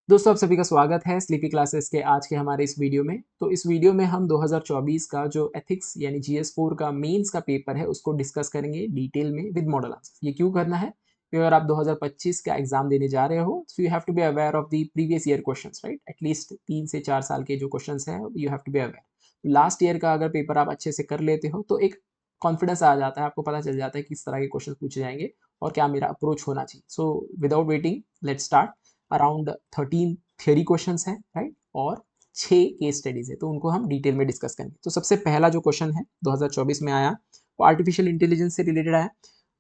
दोस्तों आप सभी का स्वागत है स्लीपी क्लासेस के आज के हमारे इस वीडियो में। तो इस वीडियो में हम 2024 का जो एथिक्स यानी जीएस 4 का मेंस का पेपर है उसको डिस्कस करेंगे डिटेल में विद मॉडल आंसर्स। ये क्यों करना है? क्योंकि अगर आप 2025 का एग्जाम देने जा रहे हो so you have to be aware of the previous year questions, right? At least 3 से 4 साल के जो क्वेश्चंस हैं you have to be aware. Last year का अगर पेपर आप अच्छे से कर लेते हो तो एक कॉन्फिडेंस आ जाता है, आपको पता चल जाता है किस तरह के क्वेश्चन पूछे जाएंगे और क्या मेरा अप्रोच होना चाहिए। So without waiting let's start. Around 13 theory questions हैं, राइट, और 6 केस स्टडीज है, तो उनको हम डिटेल में डिस्कस करेंगे। तो सबसे पहला जो क्वेश्चन है 2024 में आया वो आर्टिफिशियल इंटेलिजेंस से रिलेटेड आया।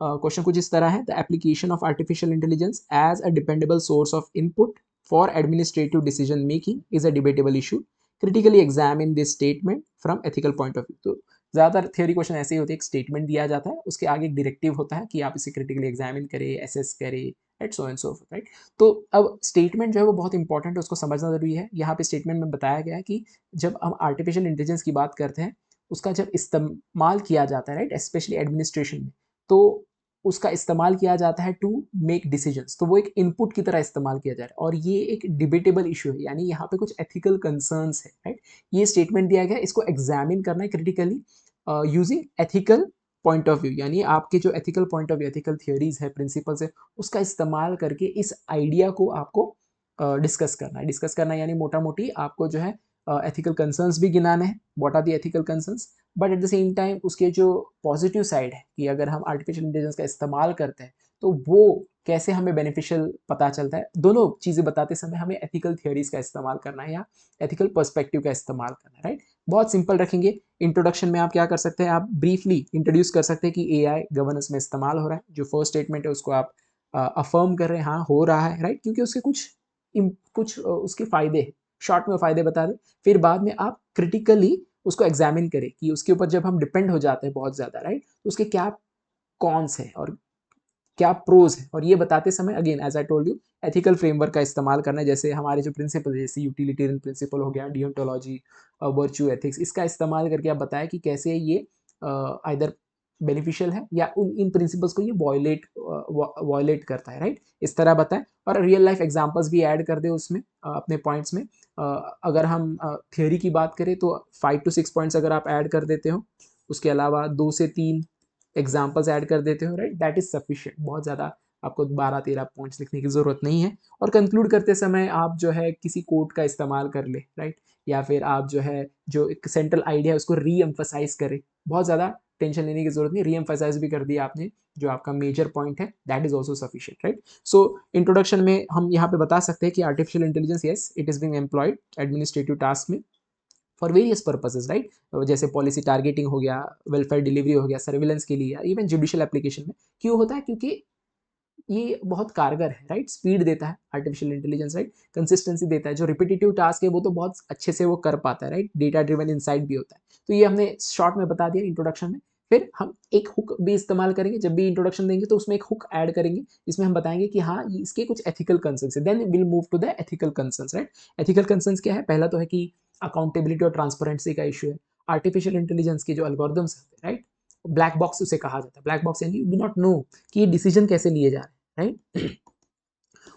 क्वेश्चन कुछ इस तरह है, the application of artificial intelligence as a dependable source of input for administrative decision making is a debatable issue, critically examine this statement from ethical point of view. तो ज़्यादातर theory question ऐसे ही होते हैं, एक स्टेटमेंट दिया जाता है, उसके आगे एक डायरेक्टिव होता है कि आप इसे क्रिटिकली एग्जामिन करें, एसेस करें, right, so and so forth, right. तो अब स्टेटमेंट जो है वो बहुत इंपॉर्टेंट है, उसको समझना ज़रूरी है। यहाँ पे स्टेटमेंट में बताया गया है कि जब हम आर्टिफिशियल इंटेलिजेंस की बात करते हैं, उसका जब इस्तेमाल किया जाता है, राइट, स्पेशली एडमिनिस्ट्रेशन में, तो उसका इस्तेमाल किया जाता है टू मेक डिसीजंस। तो वो एक इनपुट की तरह इस्तेमाल किया जा रहा है और ये एक डिबेटेबल इशू है, यानी यहाँ पे कुछ एथिकल कंसर्न्स है, राइट। ये स्टेटमेंट दिया गया, इसको एग्जामिन करना है critically using ethical point of view, यानी आपके जो ethical point of view, ethical theories है, प्रिंसिपल्स है, उसका इस्तेमाल करके इस आइडिया को आपको डिस्कस करना है। डिस्कस करना यानी मोटा मोटी आपको जो है एथिकल कंसर्न्स भी गिनाने हैं, what are the ethical concerns, but at the same time उसके जो पॉजिटिव साइड है कि अगर हम आर्टिफिशियल इंटेलिजेंस का इस्तेमाल करते हैं तो वो कैसे हमें बेनिफिशियल पता चलता है। दोनों चीज़ें बताते समय हमें एथिकल थियोरीज का इस्तेमाल करना है या एथिकल पर्सपेक्टिव का इस्तेमाल करना है, राइट। बहुत सिंपल रखेंगे। इंट्रोडक्शन में आप क्या कर सकते हैं, आप ब्रीफली इंट्रोड्यूस कर सकते हैं कि एआई गवर्नेंस में इस्तेमाल हो रहा है। जो फर्स्ट स्टेटमेंट है उसको आप अफर्म कर रहे हैं, हाँ हो रहा है, राइट, क्योंकि उसके कुछ उसके फायदे हैं, शॉर्ट में फायदे बता दें। फिर बाद में आप क्रिटिकली उसको एग्जामिन करें कि उसके ऊपर जब हम डिपेंड हो जाते हैं बहुत ज़्यादा, राइट, तो उसके क्या कॉन्स है और क्या प्रोज है। और ये बताते समय again as I told you ethical framework का इस्तेमाल करना है, जैसे हमारे जो प्रिंसिपल है जैसे यूटिलिटेरियन प्रिंसिपल हो गया, डियोंटोलॉजी, वर्च्यू एथिक्स, इसका इस्तेमाल करके आप बताया कि कैसे ये आइदर बेनिफिशियल है या उन इन प्रिंसिपल्स को ये वॉयलेट करता है, राइट, इस तरह बताएं। और रियल लाइफ एग्जांपल्स भी ऐड कर दे उसमें अपने पॉइंट्स में। अगर हम थियोरी की बात करें तो 5 to 6 पॉइंट्स अगर आप ऐड कर देते हो, उसके अलावा 2 से 3 एग्जाम्पल्स ऐड कर देते हो, राइट, दैट इज सफिशिएंट। बहुत ज़्यादा आपको 12-13 पॉइंट्स लिखने की ज़रूरत नहीं है। और कंक्लूड करते समय आप जो है किसी कोट का इस्तेमाल कर ले, राइट, या फिर आप जो है जो एक सेंट्रल आइडिया है उसको री एम्फसाइज करें। बहुत ज़्यादा टेंशन लेने की जरूरत नहीं, री एम्फसाइज भी कर दिया आपने जो आपका मेजर पॉइंट है, that is also sufficient, right. So introduction में हम यहाँ पे बता सकते हैं कि artificial intelligence, yes, it is being employed administrative task में फॉर वेरियस पर्पसेस, राइट। जैसे पॉलिसी टारगेटिंग हो गया, वेलफेयर डिलीवरी हो गया, सर्विलेंस के लिए, इवन जुडिशियल एप्लीकेशन में। क्यों होता है? क्योंकि ये बहुत कारगर है, राइट, स्पीड देता है आर्टिफिशियल इंटेलिजेंस, राइट, कंसिस्टेंसी देता है। जो रिपीटेटिव टास्क है वो तो बहुत अच्छे से वो कर पाता है, राइट, डेटा ड्रिवन इनसाइट भी होता है। तो ये हमने शॉर्ट में बता दिया इंट्रोडक्शन में। फिर हम एक हुक भी इस्तेमाल करेंगे, जब भी इंट्रोडक्शन देंगे तो उसमें एक हुक ऐड करेंगे, इसमें हम बताएंगे कि हाँ इसके कुछ एथिकल कंसर्न्स है, then will move to the ethical concerns, right. Ethical concerns क्या है? पहला तो है कि अकाउंटेबिलिटी और ट्रांसपेरेंसी का इशू है। आर्टिफिशियल इंटेलिजेंस के जो एल्गोरिदम्स हैं, राइट, ब्लैक बॉक्स उसे कहा जाता है। ब्लैक बॉक्स यानी यू डू नॉट नो कि ये डिसीजन कैसे लिए जा रहे हैं, राइट।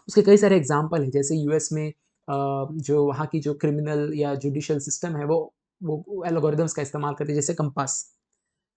उसके कई सारे एग्जाम्पल हैं, जैसे यूएस में जो वहाँ की जो क्रिमिनल या जुडिशियल सिस्टम है वो एल्गोरिदम्स का इस्तेमाल करते हैं, जैसे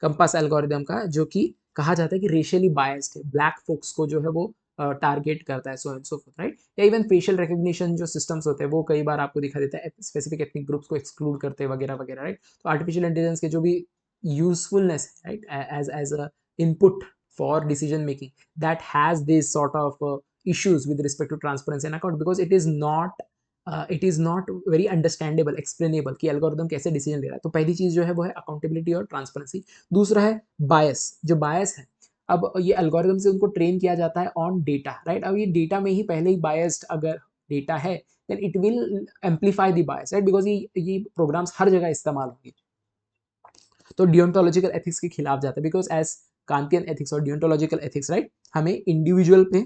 कंपास एल्गोरिदम का, जो कि कहा जाता है कि रेशियली बायस्ड है, ब्लैक फोक्स को जो है वो टारगेट करता है, so and so forth, right. या इवन फेशियल रिकग्निशन जो सिस्टम्स होते हैं वो कई बार आपको दिखा देता है स्पेसिफिक एथनिक ग्रुप्स को एक्सक्लूड करते हैं वगैरह वगैरह, राइट। तो आर्टिफिशियल इंटेलिजेंस के जो भी यूजफुलनेस है, right, as a input for decision making, that has this sort of issues with respect to transparency and account, because it is not very understandable, explainable कि एल्गोरिदम कैसे decision ले रहा है। तो पहली चीज जो है वो है अकाउंटेबिलिटी और ट्रांसपेरेंसी। दूसरा है बायस। जो बायस है, अब ये एल्गोरिदम से उनको ट्रेन किया जाता है ऑन डेटा, राइट। अब ये डेटा में ही पहले ही बायस्ड अगर डेटा है then it will amplify the bias, right, because ये प्रोग्राम्स हर जगह इस्तेमाल होंगे। तो डियोंटोलॉजिकल एथिक्स के खिलाफ जाता है, बिकॉज एज कांतियन एथिक्स और डियोंटोलॉजिकल एथिक्स, राइट, हमें इंडिविजुअल पे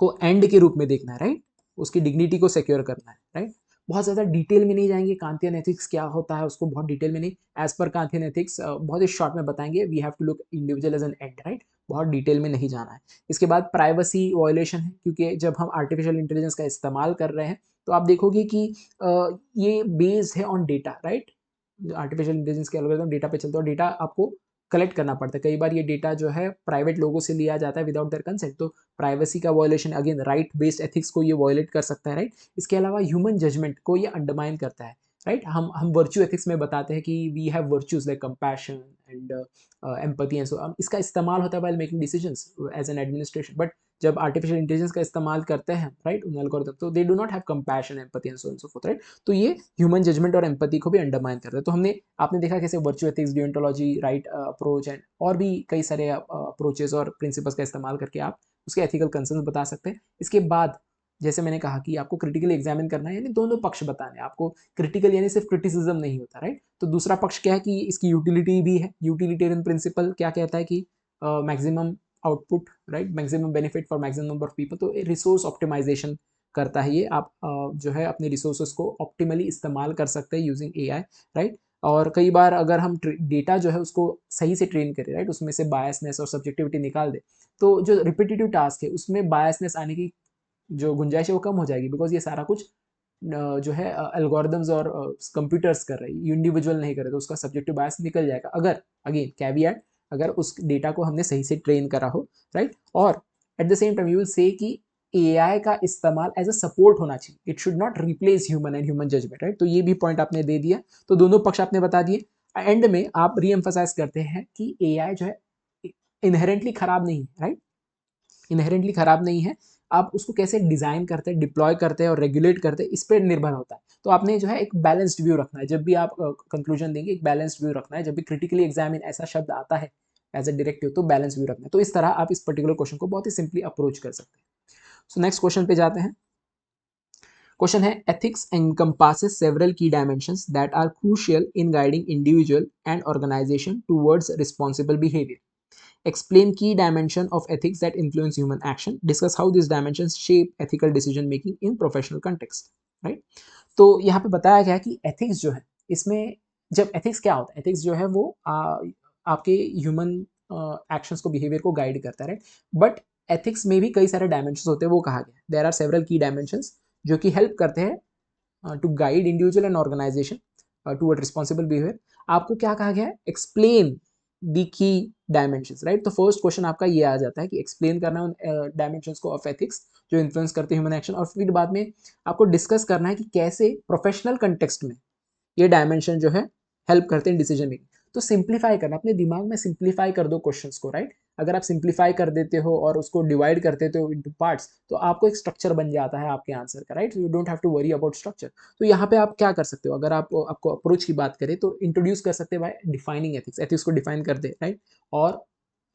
को एंड के रूप में देखना है, राइट, उसकी डिग्निटी को सिक्योर करना है, राइट। बहुत ज़्यादा डिटेल में नहीं जाएंगे, कांतियन एथिक्स क्या होता है उसको बहुत डिटेल में नहीं, एज पर कांतियन एथिक्स बहुत ही शॉर्ट में बताएंगे। We have to look individual as an end, right. बहुत डिटेल में नहीं जाना है। इसके बाद प्राइवेसी वायलेशन है, क्योंकि जब हम आर्टिफिशियल इंटेलिजेंस का इस्तेमाल कर रहे हैं तो आप देखोगे कि ये बेस्ड है on data, right. Artificial intelligence के एल्गोरिथम डेटा पे चलते हैं और डेटा आपको कलेक्ट करना पड़ता है। कई बार ये डेटा जो है प्राइवेट लोगों से लिया जाता है विदाउट देयर कंसेंट, तो प्राइवेसी का violation, again right based ethics को ये वायलेट कर सकता है, राइट। इसके अलावा ह्यूमन जजमेंट को ये अंडरमाइन करता है, राइट। हम वर्च्यू एथिक्स में बताते हैं कि we have virtues like compassion and empathy and so, इसका इस्तेमाल होता है while making decisions as an administration. But जब आर्टिफिशियल इंटेलिजेंस का इस्तेमाल करते हैं, राइट, उन एल्गोरिथम, तो they do not have compassion, empathy and so forth, right. तो ये ह्यूमन जजमेंट और एम्पैथी को भी अंडरमाइन करता है। तो आपने देखा कैसे virtue ethics, deontology, right approach and और भी कई सारे अप्रोचेस और प्रिंसिपल्स का इस्तेमाल करके आप उसके एथिकल कंसर्न बता सकते हैं। इसके बाद जैसे मैंने कहा कि आपको क्रिटिकली एग्जामिन करना है, यानी दोनों पक्ष बताने, आपको क्रिटिकल यानी सिर्फ क्रिटिसिज्म नहीं होता, राइट। तो दूसरा पक्ष क्या है कि इसकी यूटिलिटी भी है। यूटिलिटेरियन प्रिंसिपल क्या कहता है कि maximum output, right, maximum benefit for maximum number of people. तो रिसोर्स ऑप्टिमाइजेशन करता है ये, आप जो है अपने रिसोर्सेज को ऑप्टिमली इस्तेमाल कर सकते हैं यूजिंग एआई, राइट। और कई बार अगर हम डेटा जो है उसको सही से ट्रेन करें, राइट, उसमें से बायसनेस और सब्जेक्टिविटी निकाल दे, तो जो रिपीटेटिव टास्क है उसमें बायसनेस आने की जो गुंजाइश है वो कम हो जाएगी, बिकॉज ये सारा कुछ जो है एल्गोरिदम्स और कंप्यूटर्स कर रहे हैं, इंडिविजुअल नहीं कर रहे, तो उसका सब्जेक्टिव बायस निकल जाएगा, अगर अगेन कैवियट, अगर उस डेटा को हमने सही से ट्रेन करा हो, राइट। और eight the same time you will say कि एआई का इस्तेमाल एज अ सपोर्ट होना चाहिए, it should not replace human and human judgement, right. तो ये भी पॉइंट आपने दे दिया, तो दोनों पक्ष आपने बता दिए। एंड में आप री एम्फसाइज करते हैं कि एआई जो है इनहेरेंटली खराब नहीं है, राइट, इनहेरेंटली खराब नहीं है। आप उसको कैसे डिजाइन करते हैं, डिप्लॉय करते हैं और रेगुलेट करते हैं, इस पर निर्भर होता है। तो आपने जो है एक बैलेंस्ड व्यू रखना है, जब भी आप कंक्लूजन देंगे एक बैलेंस्ड व्यू रखना है। जब भी क्रिटिकली एग्जामिन ऐसा शब्द आता है एज अ डायरेक्टिव, तो बैलेंस व्यू रखना है। तो इस तरह आप इस पर्टिकुलर क्वेश्चन को बहुत ही सिंपली अप्रोच कर सकते हैं। सो नेक्स्ट क्वेश्चन पे जाते हैं। क्वेश्चन है, ethics encompasses several key dimensions that are crucial in guiding individual and organization towards responsible behavior. Explain key dimension of ethics that influence human action. Discuss how these dimensions shape ethical decision making in professional context. Right? तो यहाँ पे बताया गया है कि ethics जो है, इसमें जब एथिक्स क्या होता है, एथिक्स जो है वो आपके ह्यूमन एक्शंस को, बिहेवियर को गाइड करता है, राइट। बट एथिक्स में भी कई सारे डायमेंशंस होते हैं, वो कहा गया देयर आर सेवरल की डायमेंशंस जो कि हेल्प करते हैं to guide individual and organisation toward responsible behaviour. आपको क्या कहा गया है, एक्सप्लेन दी की डायमेंशंस, राइट। तो फर्स्ट क्वेश्चन आपका ये आ जाता है कि एक्सप्लेन करना उन डायमेंशंस को ऑफ एथिक्स जो इन्फ्लुएंस करते हैं ह्यूमन एक्शन, और फिर बाद में आपको डिस्कस करना है कि कैसे प्रोफेशनल कंटेक्स्ट में ये डायमेंशन जो है हेल्प करते हैं डिसीजन मेकिंग। तो सिंप्लीफाई करना, अपने दिमाग में सिंप्लीफाई कर दो क्वेश्चंस को, राइट। अगर आप सिंप्लीफाई कर देते हो और उसको डिवाइड कर देते हो इनटू पार्ट्स, तो आपको एक स्ट्रक्चर बन जाता है आपके आंसर का, right. You don't have to worry about structure. तो यहाँ पे आप क्या कर सकते हो, अगर आपको अप्रोच की बात करें तो इंट्रोड्यूस कर सकते हैं बाय डिफाइनिंग एथिक्स, एथिक्स को डिफाइन कर दे, राइट। और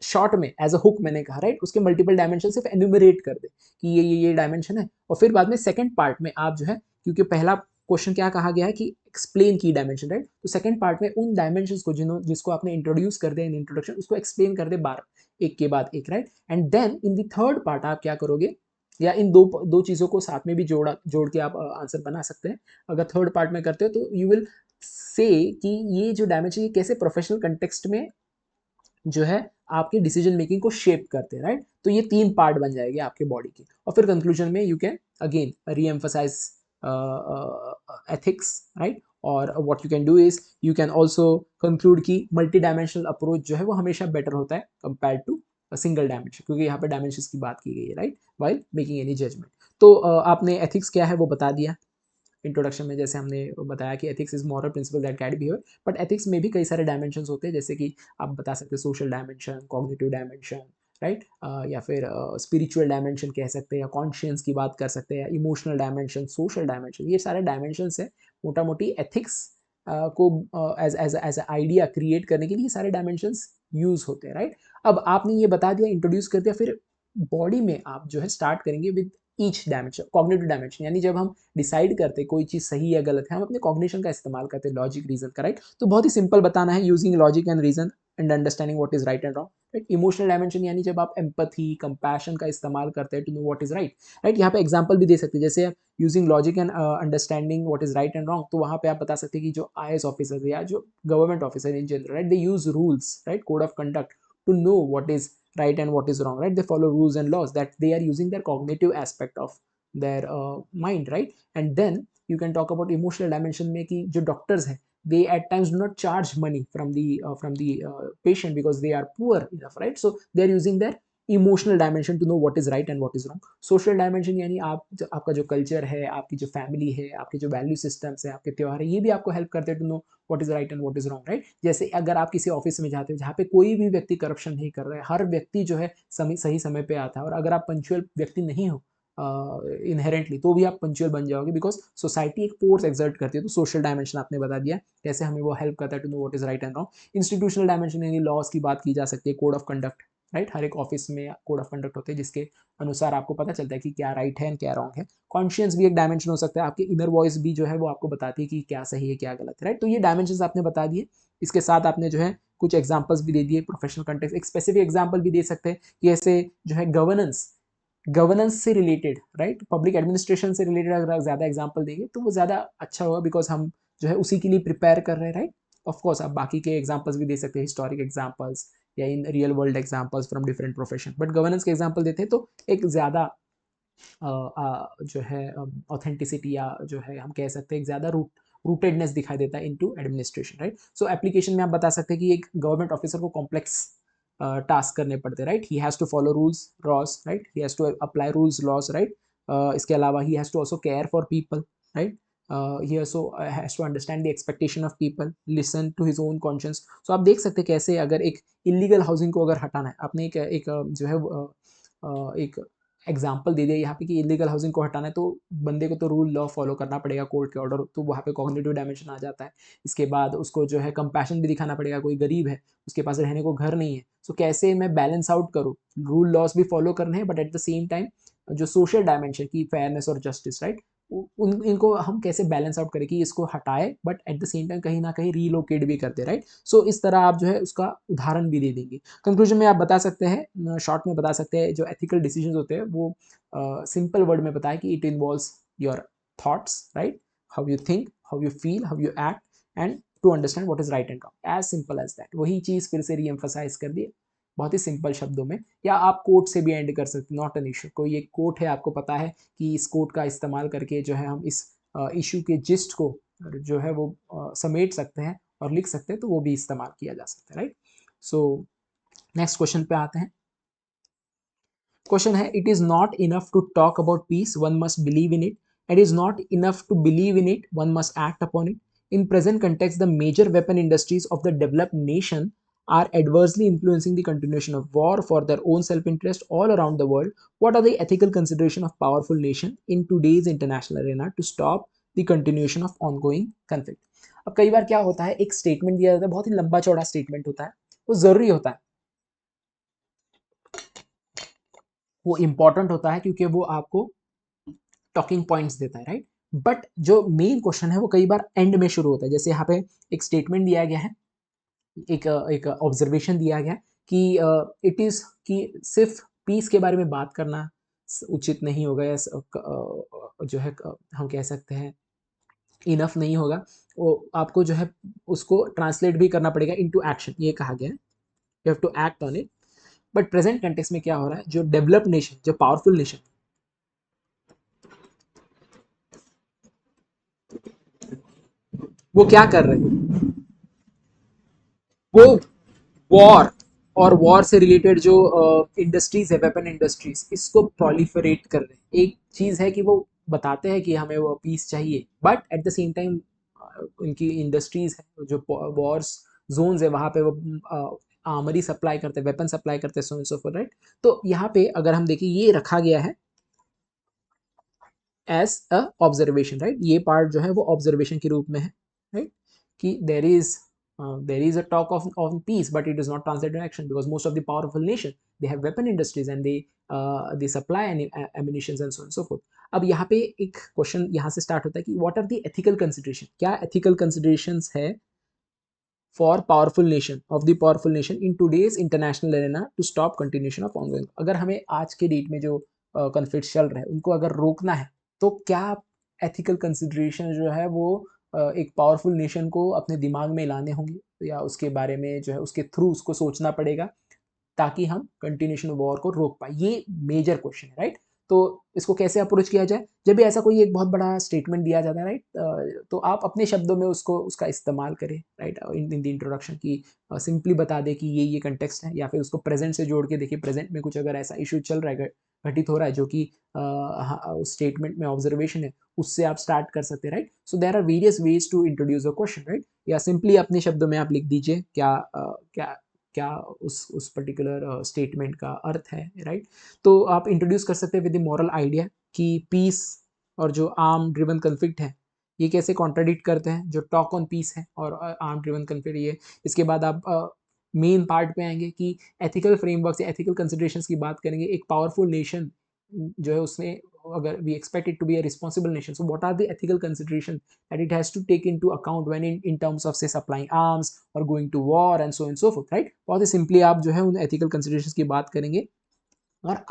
शॉर्ट में एज अ हुक मैंने कहा, राइट, उसके मल्टीपल डायमेंशन सिर्फ एन्यूमरेट कर दे कि ये डायमेंशन है, और फिर बाद में सेकंड पार्ट में आप जो है, क्योंकि पहला क्वेश्चन क्या कहा गया है कि एक्सप्लेन की डायमेंशन, राइट। तो सेकंड पार्ट में उन डायमेंशंस को जिसको आपने इंट्रोड्यूस कर दिया इन इंट्रोडक्शन, उसको एक्सप्लेन कर दे बार, एक के बाद एक, right. And then in the third part आप क्या करोगे, या इन दो चीजों को साथ में भी जोड़ के आप आंसर बना सकते हैं। अगर थर्ड पार्ट में करते हो तो यू विल से कि ये जो डायमेंशन ये कैसे प्रोफेशनल कंटेक्स्ट में जो है आपके डिसीजन मेकिंग को शेप करते हैं, राइट। तो ये 3 पार्ट बन जाएंगे आपके बॉडी के, और फिर कंक्लूजन में यू कैन अगेन री एम्फसाइज ethics, right? और what you can do is you can also conclude कि मल्टी डायमेंशनल अप्रोच जो है वो हमेशा बेटर होता है कंपेयर टू सिंगल डायमेंशन, क्योंकि यहाँ पे डायमेंशंस की बात की गई है, right, while making any judgement. तो आपने एथिक्स क्या है वो बता दिया इंट्रोडक्शन में, जैसे हमने बताया कि ethics is moral principal that guide behaviour. But ethics में भी कई सारे डायमेंशंस होते हैं, जैसे कि आप बता सकते हैं social dimension, cognitive dimension, right, या फिर स्पिरिचुअल डायमेंशन कह सकते हैं, या कॉन्शियंस की बात कर सकते हैं, या इमोशनल डायमेंशन, सोशल डायमेंशन, ये सारे डायमेंशंस है मोटा मोटी एथिक्स को एज एज आइडिया क्रिएट करने के लिए सारे डायमेंशंस यूज होते हैं, राइट। अब आपने ये बता दिया, इंट्रोड्यूस कर दिया, फिर बॉडी में आप जो है स्टार्ट करेंगे with each dimension, cognitive dimension, यानी जब हम डिसाइड करते कोई चीज़ सही या गलत है, हम अपने कॉग्निशन का इस्तेमाल करते हैं, लॉजिक रीजन का, राइट। तो बहुत ही सिंपल बताना है, using logic and reason and understanding what is right and wrong, right. Emotional dimension यानी जब आप एम्पैथी, कंपैशन का इस्तेमाल करते हैं to know what is right, right. यहाँ पे एग्जांपल भी दे सकते हैं, जैसे using logic and understanding what is right and wrong, तो वहाँ पे आप बता सकते हैं कि जो आईएएस ऑफिसर या जो government officer in general, right, they use rules, right, code of conduct to know what is right and what is wrong, right? They follow rules and laws, that they are using their cognitive aspect of their mind, right? And then you can talk about emotional dimension में कि जो doctors हैं, they at times do not charge money from the patient because they are poor enough, right? So they are using their emotional dimension to know what is right and what is wrong. Social dimension यानी आपका जो culture है, आपकी जो family है, आपके जो value systems है, आपके त्यौहार है, ये भी आपको हेल्प करते हैं to know what is right and what is wrong, right? जैसे अगर आप किसी ऑफिस में जाते हो जहाँ पे कोई भी व्यक्ति करप्शन नहीं कर रहा है, हर व्यक्ति जो है सही समय पे आता है, और अगर आप पंक्चुअल व्यक्ति नहीं हो इनहेरेंटली, तो भी आप पंक्चुअल बन जाओगे, बिकॉज सोसाइटी एक फोर्स एक्सर्ट करती है. तो सोशल डायमेंशन आपने बता दिया कैसे हमें वो हेल्प करता है to know what is right and wrong. Institutional dimension यानी लॉज की बात की जा सकती है, कोड ऑफ कंडक्ट, राइट? हर एक ऑफिस में कोड ऑफ कंडक्ट होते हैं जिसके अनुसार आपको पता चलता है कि क्या राइट है एंड क्या रॉन्ग है. कॉन्शियस भी एक डायमेंशन हो सकता है, आपकी इनर वॉइस भी जो है वो आपको बताती है कि क्या सही है क्या गलत है, राइट? तो ये डायमेंशन आपने बता दिए. इसके साथ आपने जो है कुछ एग्जाम्पल्स भी दे दिए, प्रोफेशनल कंटेक्स्ट, एक स्पेसिफिक एग्जाम्पल भी दे सकते हैं कि ऐसे जो है गवर्नेंस से रिलेटेड, राइट? पब्लिक एडमिनिस्ट्रेशन से रिलेटेड अगर ज़्यादा एग्जाम्पल देंगे तो वो ज़्यादा अच्छा होगा, बिकॉज हम जो है उसी के लिए प्रिपेयर कर रहे हैं, राइट? ऑफकोर्स आप बाकी के एग्जाम्पल्स भी दे सकते हैं, हिस्टोरिक एग्जाम्पल्स या इन real world examples from different profession, but governance के एग्जाम्पल देते हैं तो एक ज़्यादा जो है ऑथेंटिसिटी या जो है हम कह सकते हैं एक ज़्यादा रूटेडनेस दिखाई देता है into administration, right? So application में आप बता सकते हैं कि एक गवर्नमेंट ऑफिसर को कॉम्प्लेक्स टास्क करने पड़ते हैं, right? He has to follow rules laws, right? He has to apply rules laws, right? इसके अलावा he has to also care for people, right? He also has to understand the expectation of people, listen to his own conscience. So आप देख सकते हैं कैसे अगर एक illegal housing को अगर हटाना है, आपने एक जो है एक एग्जाम्पल दे दिया यहाँ पे कि इलीगल हाउसिंग को हटाना है, तो बंदे को तो रूल लॉ फॉलो करना पड़ेगा, कोर्ट के ऑर्डर, तो वहाँ पे कॉग्निटिव डायमेंशन आ जाता है. इसके बाद उसको जो है कंपैशन भी दिखाना पड़ेगा, कोई गरीब है, उसके पास रहने को घर नहीं है, सो कैसे मैं बैलेंस आउट करूँ, रूल लॉस भी फॉलो करने हैं, but at the same time जो सोशल डायमेंशन की फेयरनेस और जस्टिस, राइट? इनको हम कैसे बैलेंस आउट करें कि इसको हटाए but at the same time कहीं ना कहीं रीलोकेट भी करते, राइट? सो इस तरह आप जो है उसका उदाहरण भी दे देंगे. कंक्लूजन में आप बता सकते हैं, शॉर्ट में बता सकते हैं, जो एथिकल डिसीजंस होते हैं वो सिंपल वर्ड में बताएं कि it involves your thoughts, right? How you think, how you feel, how you act, and to understand what is right and wrong. As simple as that. वही चीज़ फिर से री एम्फसाइज कर दिए बहुत ही सिंपल शब्दों में, या आप कोट से भी एंड कर सकते, नॉट एन इशू. कोई एक कोट है, आपको पता है कि इस कोट का इस्तेमाल करके जो है हम इस इशू के जिस्ट को जो है वो समेट सकते हैं और लिख सकते हैं, तो वो भी इस्तेमाल किया जा सकता है, राइट? सो नेक्स्ट क्वेश्चन पे आते हैं. क्वेश्चन है, it is not enough to talk about peace, one must believe in it. It is not enough to believe in it, one must act upon it. In present context, the major weapon industries of the developed nation are adversely influencing the continuation of war for their own self-interest all around the world. What are the ethical consideration of powerful nation in today's international arena to stop the continuation of ongoing conflict? अब कई बार क्या होता है, एक statement दिया जाता है, बहुत ही लंबा चौड़ा स्टेटमेंट होता है, वो जरूरी होता है, वो इंपॉर्टेंट होता है क्योंकि वो आपको टॉकिंग पॉइंट्स देता है, राइट? बट जो मेन क्वेश्चन है वो कई बार एंड में शुरू होता है. जैसे यहाँ पे एक स्टेटमेंट दिया गया है, एक ऑब्जर्वेशन दिया गया कि इट इज़ कि सिर्फ पीस के बारे में बात करना उचित नहीं होगा, या जो है हम कह सकते हैं इनफ नहीं होगा. वो आपको जो है उसको ट्रांसलेट भी करना पड़ेगा इनटू एक्शन, ये कहा गया है. You have to act on it. But present context में क्या हो रहा है, जो डेवलप्ड नेशन, जो पावरफुल नेशन, वो क्या कर रहे हैं, वो वॉर और वॉर से रिलेटेड जो इंडस्ट्रीज है, वेपन इंडस्ट्रीज, इसको प्रोलिफरेट कर रहे हैं. एक चीज है कि वो बताते हैं कि हमें वो पीस चाहिए, but at the same time उनकी इंडस्ट्रीज है, जो वॉर्स जोन्स है, वहां पे वो आर्मरी सप्लाई करते हैं, वेपन सप्लाई करते हैं, सो एंड सो फॉर, राइट? तो यहाँ पे अगर हम देखें, ये रखा गया है एज अ ऑब्जर्वेशन, राइट? ये पार्ट जो है वो ऑब्जर्वेशन के रूप में है, राइट? कि there is a talk of peace, but it is not translated in action because most of the powerful nation, they have weapon industries and they supply ammunitions and so on and so forth. अब यहाँ पे एक question यहाँ से start होता है कि what are the ethical consideration, क्या ethical considerations है for powerful nation, of the powerful nation in today's international arena to stop continuation of ongoing. अगर हमें आज के डेट में जो कन्फ्लिक्ट चल रहे हैं उनको अगर रोकना है, तो क्या एथिकल कंसिडरेशन जो है वो एक पावरफुल नेशन को अपने दिमाग में लाने होंगे, या उसके बारे में जो है उसके थ्रू उसको सोचना पड़ेगा, ताकि हम कंटिन्यूएशन वॉर को रोक पाए। ये मेजर क्वेश्चन है, राइट। तो इसको कैसे अप्रोच किया जाए? जब भी ऐसा कोई एक बहुत बड़ा स्टेटमेंट दिया जाता है, राइट, तो आप अपने शब्दों में उसको उसका इस्तेमाल करें, राइट, इन द इंट्रोडक्शन की सिंपली बता दें कि ये कंटेक्स्ट है, या फिर उसको प्रेजेंट से जोड़ के देखिए, प्रेजेंट में कुछ अगर ऐसा इशू चल रहा है, घटित हो रहा है, जो कि उस स्टेटमेंट में ऑब्जर्वेशन है, उससे आप स्टार्ट कर सकते हैं, right. So there are various ways to introduce a question, right. या सिंपली अपने शब्दों में आप लिख दीजिए क्या क्या उस पर्टिकुलर स्टेटमेंट का अर्थ है, राइट। तो आप इंट्रोड्यूस कर सकते हैं विद द मॉरल आइडिया कि पीस और जो आर्म ड्रिवन कन्फ्लिक्ट है, ये कैसे कॉन्ट्राडिक्ट करते हैं, जो टॉक ऑन पीस है और आर्म ड्रिवन कन्फ्लिक्ट ये। इसके बाद आप मेन पार्ट पे आएंगे कि एथिकल फ्रेमवर्क या एथिकल कंसिडरेशंस की बात करेंगे। एक पावरफुल नेशन जो है उसमें, अगर we expect it to be a responsible nation, so what are the ethical consideration that it has to take into account when in terms of say supplying arms or going to war and so on and so forth, right। बहुत ही simply आप जो है उन ethical considerations की बात करेंगे और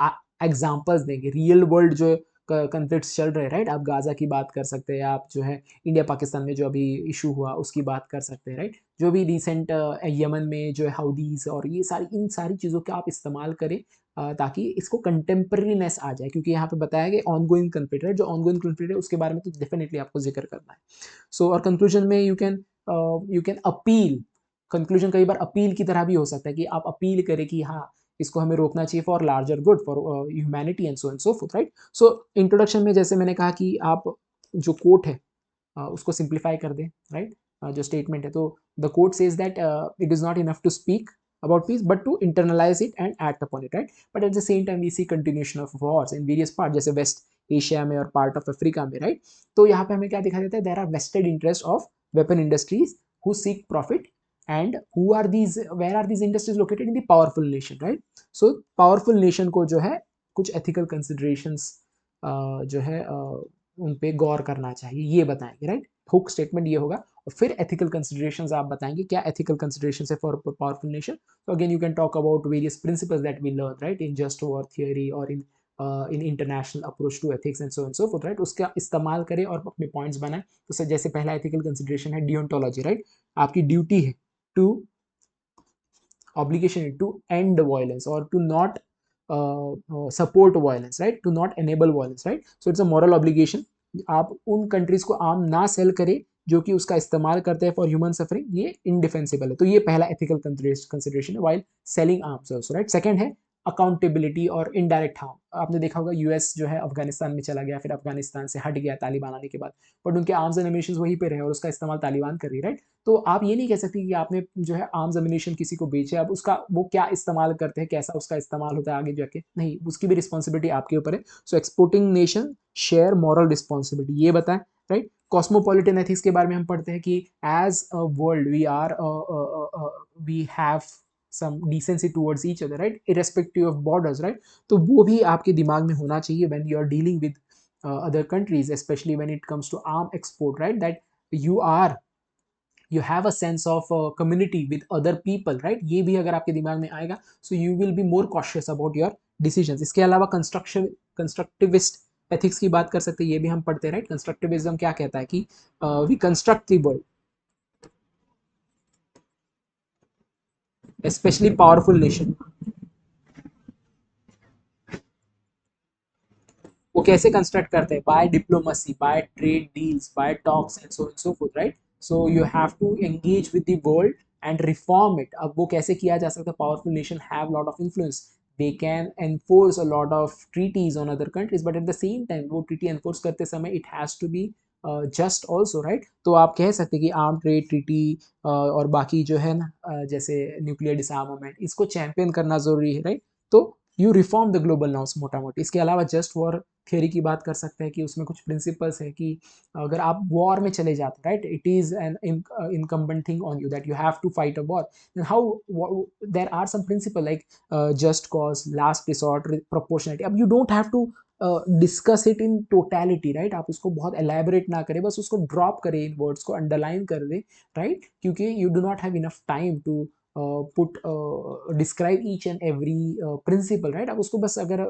examples देंगे, रियल वर्ल्ड जो कन्फ्लिक्ट्स चल रहे हैं, राइट। आप गाजा की बात कर सकते हैं, आप जो है इंडिया पाकिस्तान में जो अभी इशू हुआ उसकी बात कर सकते हैं, राइट। जो भी रिसेंट यमन में जो है हाउदीज और ये सारी, इन सारी चीज़ों का आप इस्तेमाल करें ताकि इसको कंटेम्प्रेरीनेस आ जाए, क्योंकि यहाँ पे बताया गया ऑनगोइंग कन्फ्लिक्ट है, जो ऑनगोइंग कन्फ्लिक्ट है उसके बारे में तो डेफिनेटली आपको जिक्र करना है। सो और कंक्लूजन में यू कैन अपील, कंक्लूजन कई बार अपील की तरह भी हो सकता है कि आप अपील करें कि हाँ, इसको हमें रोकना चाहिए for larger good, for humanity and so forth, right. So introduction में जैसे मैंने कहा कि आप जो कोट है उसको सिंप्लीफाई कर दें, राइट। जो स्टेटमेंट है, तो the quote says that it is not enough to speak about peace but to internalize it and act upon it, right। but at the same time we see continuation of wars in various parts, जैसे West Asia में और part of Africa में, right. तो यहाँ पे हमें क्या दिखा देता है, there are vested interest of weapon industries who seek profit, and who are these, where are these industries located? In the powerful nation, right। so powerful nation को जो है कुछ ethical considerations जो है उन पे गौर करना चाहिए, ये बताएंगे, राइट। हुक स्टेटमेंट ये होगा, और फिर ethical considerations आप बताएंगे क्या ethical considerations है for powerful nation। so again you can talk about various principles that we learn, right, in just war theory or in international approach to ethics and so on so forth, right। उसका इस्तेमाल करें और अपने points बनाएं। तो जैसे पहला ethical consideration है डियोंटोलॉजी, राइट। आपकी ड्यूटी है to obligation to end violence or to not support violence, right, to not enable violence, right। so it's a moral obligation। आप उन कंट्रीज को आर्म ना सेल करें जो कि उसका इस्तेमाल करते हैं फॉर ह्यूमन सफरिंग, ये इनडिफेंसिबल है। तो ये पहला एथिकल कंसिडरेशन है while selling arms also, right. Second है अकाउंटेबिलिटी और इनडायरेक्ट हार्म। आपने देखा होगा यूएस जो है अफगानिस्तान में चला गया, फिर अफगानिस्तान से हट गया तालिबान आने के बाद, बट उनके आर्म्स एंड एमिनेशन वहीं पे रहे और उसका इस्तेमाल तालिबान कर रही है, राइट। तो आप ये नहीं कह सकते कि आपने जो है आर्म्स एमिनेशन किसी को बेचे, अब उसका वो क्या इस्तेमाल करते हैं, कैसा उसका इस्तेमाल होता है आगे जाके, नहीं, उसकी भी रिस्पॉन्सिबिलिटी आपके ऊपर है। So exporting nation share moral responsibility, ये बताएं, राइट। कॉस्मोपॉलिटन एथिक्स के बारे में हम पढ़ते हैं कि as a world we have some decency towards each other, right, irrespective of borders, right। तो वो भी आपके दिमाग में होना चाहिए when you are dealing with other countries, especially when it comes to arm export, right, that you are you have a sense of community with other people, right। ये भी अगर आपके दिमाग में आएगा, so you will be more cautious about your decisions। इसके अलावा constructivist ethics की बात कर सकते हैं, ये भी हम पढ़ते हैं, राइट। कंस्ट्रक्टिविज्म क्या कहता है कि we construct the world, specially powerful nation, वो कैसे कंस्ट्रक्ट करते हैं, by diplomacy, by trade deals, by talks and so forth, right. So you have to engage with the world and reform it. अब वो कैसे किया जा सकता है, powerful nation have lot of influence, they can enforce a lot of treaties on other countries, but at the same time वो treaty enforce करते समय it has to be just also, right। तो आप कह सकते हैं कि आर्म ट्रेड ट्रीटी और बाकी जो है ना जैसे न्यूक्लियर डिसआर्मामेंट, इसको चैंपियन करना जरूरी है, राइट। तो you reform the global norms मोटा मोटी। इसके अलावा जस्ट वॉर थ्योरी की बात कर सकते हैं कि उसमें कुछ प्रिंसिपल्स है कि अगर आप वॉर में चले जाते हैं, right, it is an incumbent thing on you that you have to fight a war, then how there are some principle like just cause, last resort, proportionality. अब you don't have to discuss it in totality, right. आप उसको बहुत elaborate ना करें, बस उसको drop करें, इन words को अंडरलाइन कर दें, राइट, क्योंकि you do not have enough time to put describe each and every principle, right. आप उसको बस अगर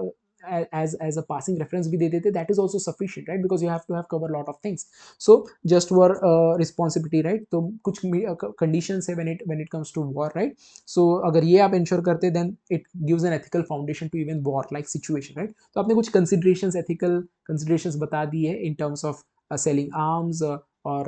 एज अ पासिंग रेफरेंस भी दे देते, that is also sufficient, right, because you have to have cover lot of things. So just war responsibility, right. तो कुछ conditions है when it comes to war, right. So अगर ये आप ensure करते then it gives an ethical foundation to even war like situation, right. तो आपने कुछ कंसिडरेशंस, एथिकल कंसिडरेशंस बता दी है in terms of selling arms, or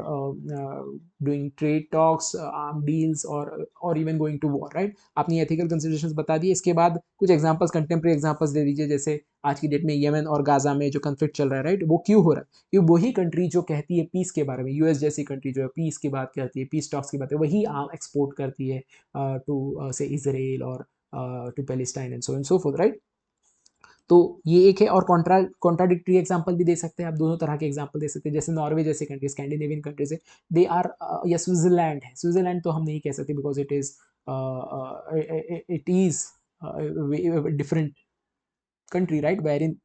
doing trade talks, arm deals, or even going to war, right. आपने ethical considerations बता दिए. इसके बाद कुछ एग्जांपल्स, कंटेम्प्रेरी एग्जांपल्स दे दीजिए. जैसे आज की डेट में यमन और गाजा में जो कन्फ्लिक्ट चल रहा है, राइट, वो क्यों हो रहा है? क्योंकि वही कंट्री जो कहती है पीस के बारे में, यूएस जैसी कंट्री जो है पीस की बात करती है, पीस टॉक्स की बात है, वही आर्म एक्सपोर्ट करती है टू से इजराइल और to Palestine and so and so forth, right. तो ये एक है. और कॉन्ट्राडिक्टरी एग्जांपल भी दे सकते हैं आप, दोनों तरह के एग्जांपल दे सकते हैं. जैसे नॉर्वे जैसे कंट्री, स्कैंडिनेवियन कंट्रीज है, दे आर, या स्विट्जरलैंड है. स्विट्जरलैंड तो हम नहीं कह सकते because it is different country, right, wherein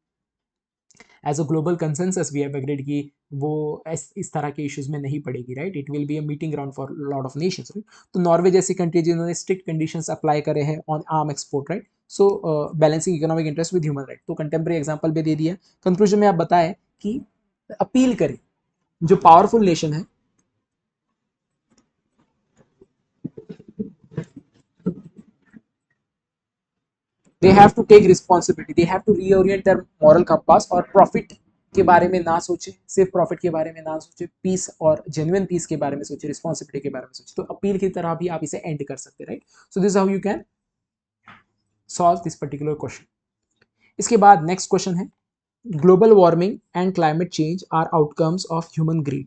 as a global consensus we have agreed कि वो इस तरह के इश्यूज में नहीं पड़ेगी, राइट. It will be a meeting ground for lot of nations, right. तो नॉर्वे जैसी कंट्री जिन्होंने स्ट्रिक्ट कंडीशंस अप्लाई करे हैं on arm export, right. So balancing economic interest with human right. तो कंटेम्प्रेरी एग्जांपल भी दे दिया. कंक्लूजन में आप बताएं कि अपील करें जो पावरफुल नेशन है, they have to take responsibility, they have to reorient their moral compass और प्रॉफिट के बारे में ना सोचे, सिर्फ प्रॉफिट के बारे में ना सोचे, पीस और जेन्युइन पीस के बारे में सोचे, रिस्पॉन्सिबिलिटी के बारे में सोचे. तो अपील की तरह भी आप इसे एंड कर सकते हैं, right. So this how you can solve this particular question. इसके बाद नेक्स्ट क्वेश्चन है, global warming and climate change are outcomes of human greed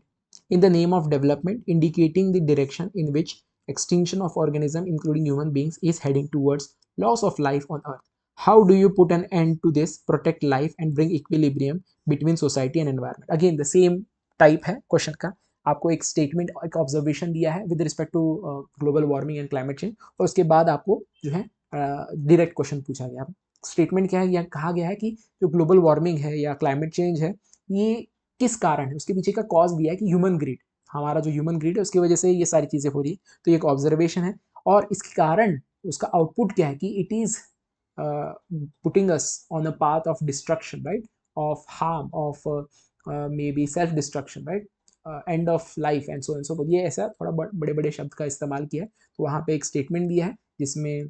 in the name of development, indicating the direction in which extinction of organism including human beings is heading towards loss of life on earth. How do you put an end to this, protect life and bring equilibrium between society and environment? Again the same type है question का. आपको एक statement, एक observation दिया है with respect to global warming and climate change, और उसके बाद आपको जो है डायरेक्ट क्वेश्चन पूछा गया. स्टेटमेंट क्या है, या कहा गया है कि जो ग्लोबल वार्मिंग है या क्लाइमेट चेंज है, ये किस कारण है, उसके पीछे का कॉज दिया है कि ह्यूमन ग्रीड, हमारा जो ह्यूमन ग्रीड है उसकी वजह से ये सारी चीज़ें हो रही है. तो ये एक ऑब्जर्वेशन है. और इसके कारण उसका आउटपुट क्या है कि it is putting us on a path of destruction, right, of harm, of may be self destruction, right, end of life and so and सो. ये ऐसा थोड़ा बड़े बड़े शब्द का इस्तेमाल किया है. तो वहाँ पे एक स्टेटमेंट दिया है जिसमें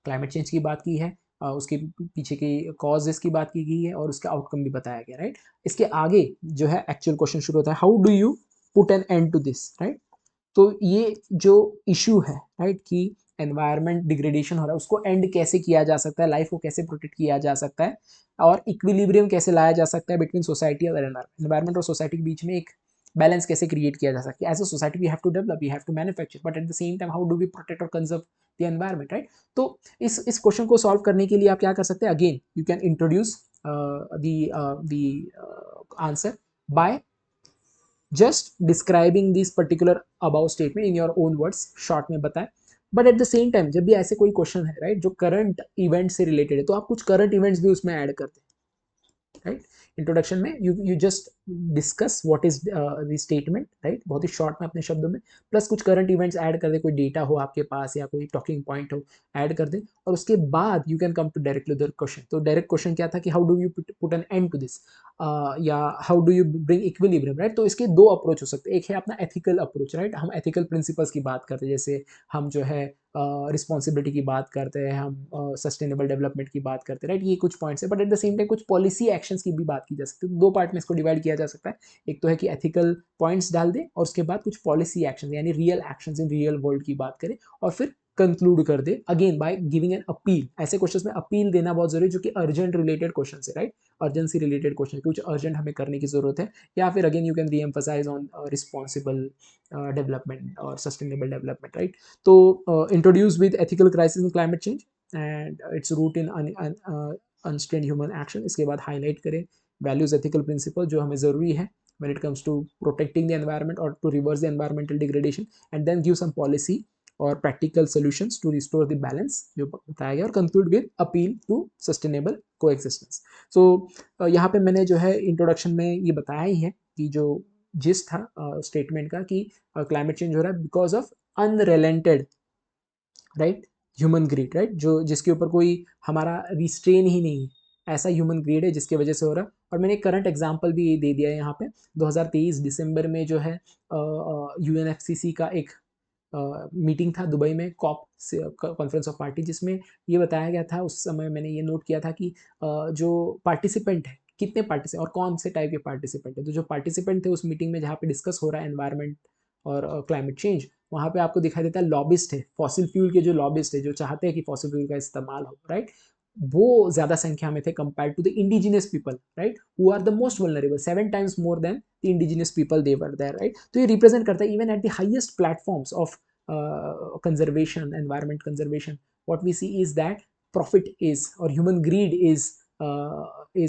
क्लाइमेट चेंज की बात की है, उसके पीछे की कॉजेस की बात की गई है और उसका आउटकम भी बताया गया, राइट. इसके आगे जो है एक्चुअल क्वेश्चन शुरू होता है, how do you put an end to this, right. तो ये जो इशू है, राइट, कि एनवायरमेंट डिग्रेडेशन हो रहा है, उसको एंड कैसे किया जा सकता है, लाइफ को कैसे प्रोटेक्ट किया जा सकता है, और इक्विलिब्रियम कैसे लाया जा सकता है बिटवीन सोसाइटी और एनवायरमेंट और सोसाइटी के बीच में एक बैलेंस कैसे क्रिएट किया जा सकता है. As a society we have to develop, we have to manufacture, but at the same time how do we protect और कंजर्व द एनवायरमेंट, राइट. तो इस क्वेश्चन को सॉल्व करने के लिए आप क्या कर सकते हैं, again you can introduce the answer by just describing this particular above statement in your own words, short में बताएं. But at the same time जब भी ऐसे कोई क्वेश्चन है, राइट, जो करंट इवेंट से रिलेटेड है, तो आप कुछ करंट इवेंट्स भी उसमें ऐड करते हैं, राइट. इंट्रोडक्शन में you just discuss what is the statement, right, बहुत ही शॉर्ट में अपने शब्दों में, प्लस कुछ करंट इवेंट्स ऐड कर दे, कोई डेटा हो आपके पास या कोई टॉकिंग पॉइंट हो, ऐड कर दे. और उसके बाद you can come to directly the question. तो डायरेक्ट क्वेश्चन क्या था कि how do you put an end to this, या how do you bring equilibrium, right. तो इसके दो अप्रोच हो सकते हैं. एक है अपना एथिकल अप्रोच, राइट, हम एथिकल प्रिंसिपल्स की बात करते हैं, जैसे हम जो है रिस्पॉन्सिबिलिटी की बात करते हैं, हम सस्टेनेबल डेवलपमेंट की बात करते हैं, राइट. ये कुछ पॉइंट्स है. But at the same time कुछ पॉलिसी एक्शंस की भी बात की जा सकती है. दो पार्ट में इसको डिवाइड किया जा सकता है. एक तो है कि एथिकल पॉइंट्स डाल दें और उसके बाद कुछ पॉलिसी एक्शन यानी real actions in real world की बात करें, और फिर कंक्लूड कर दे again by giving an appeal. ऐसे क्वेश्चंस में अपील देना बहुत जरूरी है, जो कि अर्जेंट रिलेटेड क्वेश्चन है, राइट, अर्जेंसी रिलेटेड क्वेश्चन, कुछ अर्जेंट हमें करने की जरूरत है. या फिर अगेन यू कैन री एम्फसाइज ऑन रिस्पॉन्सिबल डेवलपमेंट और सस्टेनेबल डेवलपमेंट, राइट. तो introduce with ethical crisis in climate change and its root in unstained human action. इसके बाद हाईलाइट करें वैल्यूज एथिकल प्रिंसिपल जो हमें जरूरी है when it comes to protecting the environment or to reverse the environmental degradation, and then give some policy और practical solutions to restore the balance जो बताया गया, और conclude with appeal to sustainable coexistence. So यहाँ पे मैंने जो है इंट्रोडक्शन में ये बताया ही है कि जो जिस था स्टेटमेंट का कि क्लाइमेट चेंज हो रहा है because of unrelenting, right, human greed, right, जो जिसके ऊपर कोई हमारा रिस्ट्रेन ही नहीं है, ऐसा ह्यूमन ग्रीड है जिसकी वजह से हो रहा है। और मैंने एक करंट एग्जांपल भी दे दिया है यहाँ पे। 2023 दिसंबर में जो है यूएनएफसीसी का एक मीटिंग था दुबई में, कॉप कॉन्फ्रेंस ऑफ पार्टी, जिसमें ये बताया गया था, उस समय मैंने ये नोट किया था कि जो पार्टिसिपेंट है, कितने पार्टिसिपेंट और कौन से टाइप के पार्टिसिपेंट है। तो जो पार्टिसिपेंट थे उस मीटिंग में जहाँ पे डिस्कस हो रहा है एनवायरनमेंट और क्लाइमेट चेंज, वहाँ पे आपको दिखाई देता है लॉबिस्ट है, फॉसिल फ्यूल के जो लॉबिस्ट है, जो चाहते हैं कि फॉसिल फ्यूल का इस्तेमाल हो, राइट, वो ज्यादा संख्या में थे compare to the indigenous people, right, who are the most vulnerable, 7 times more than the indigenous people they were there, right. तो ये रिप्रेजेंट करता है even at the highest platforms of conservation, environment conservation, what we see is that profit is or human greed is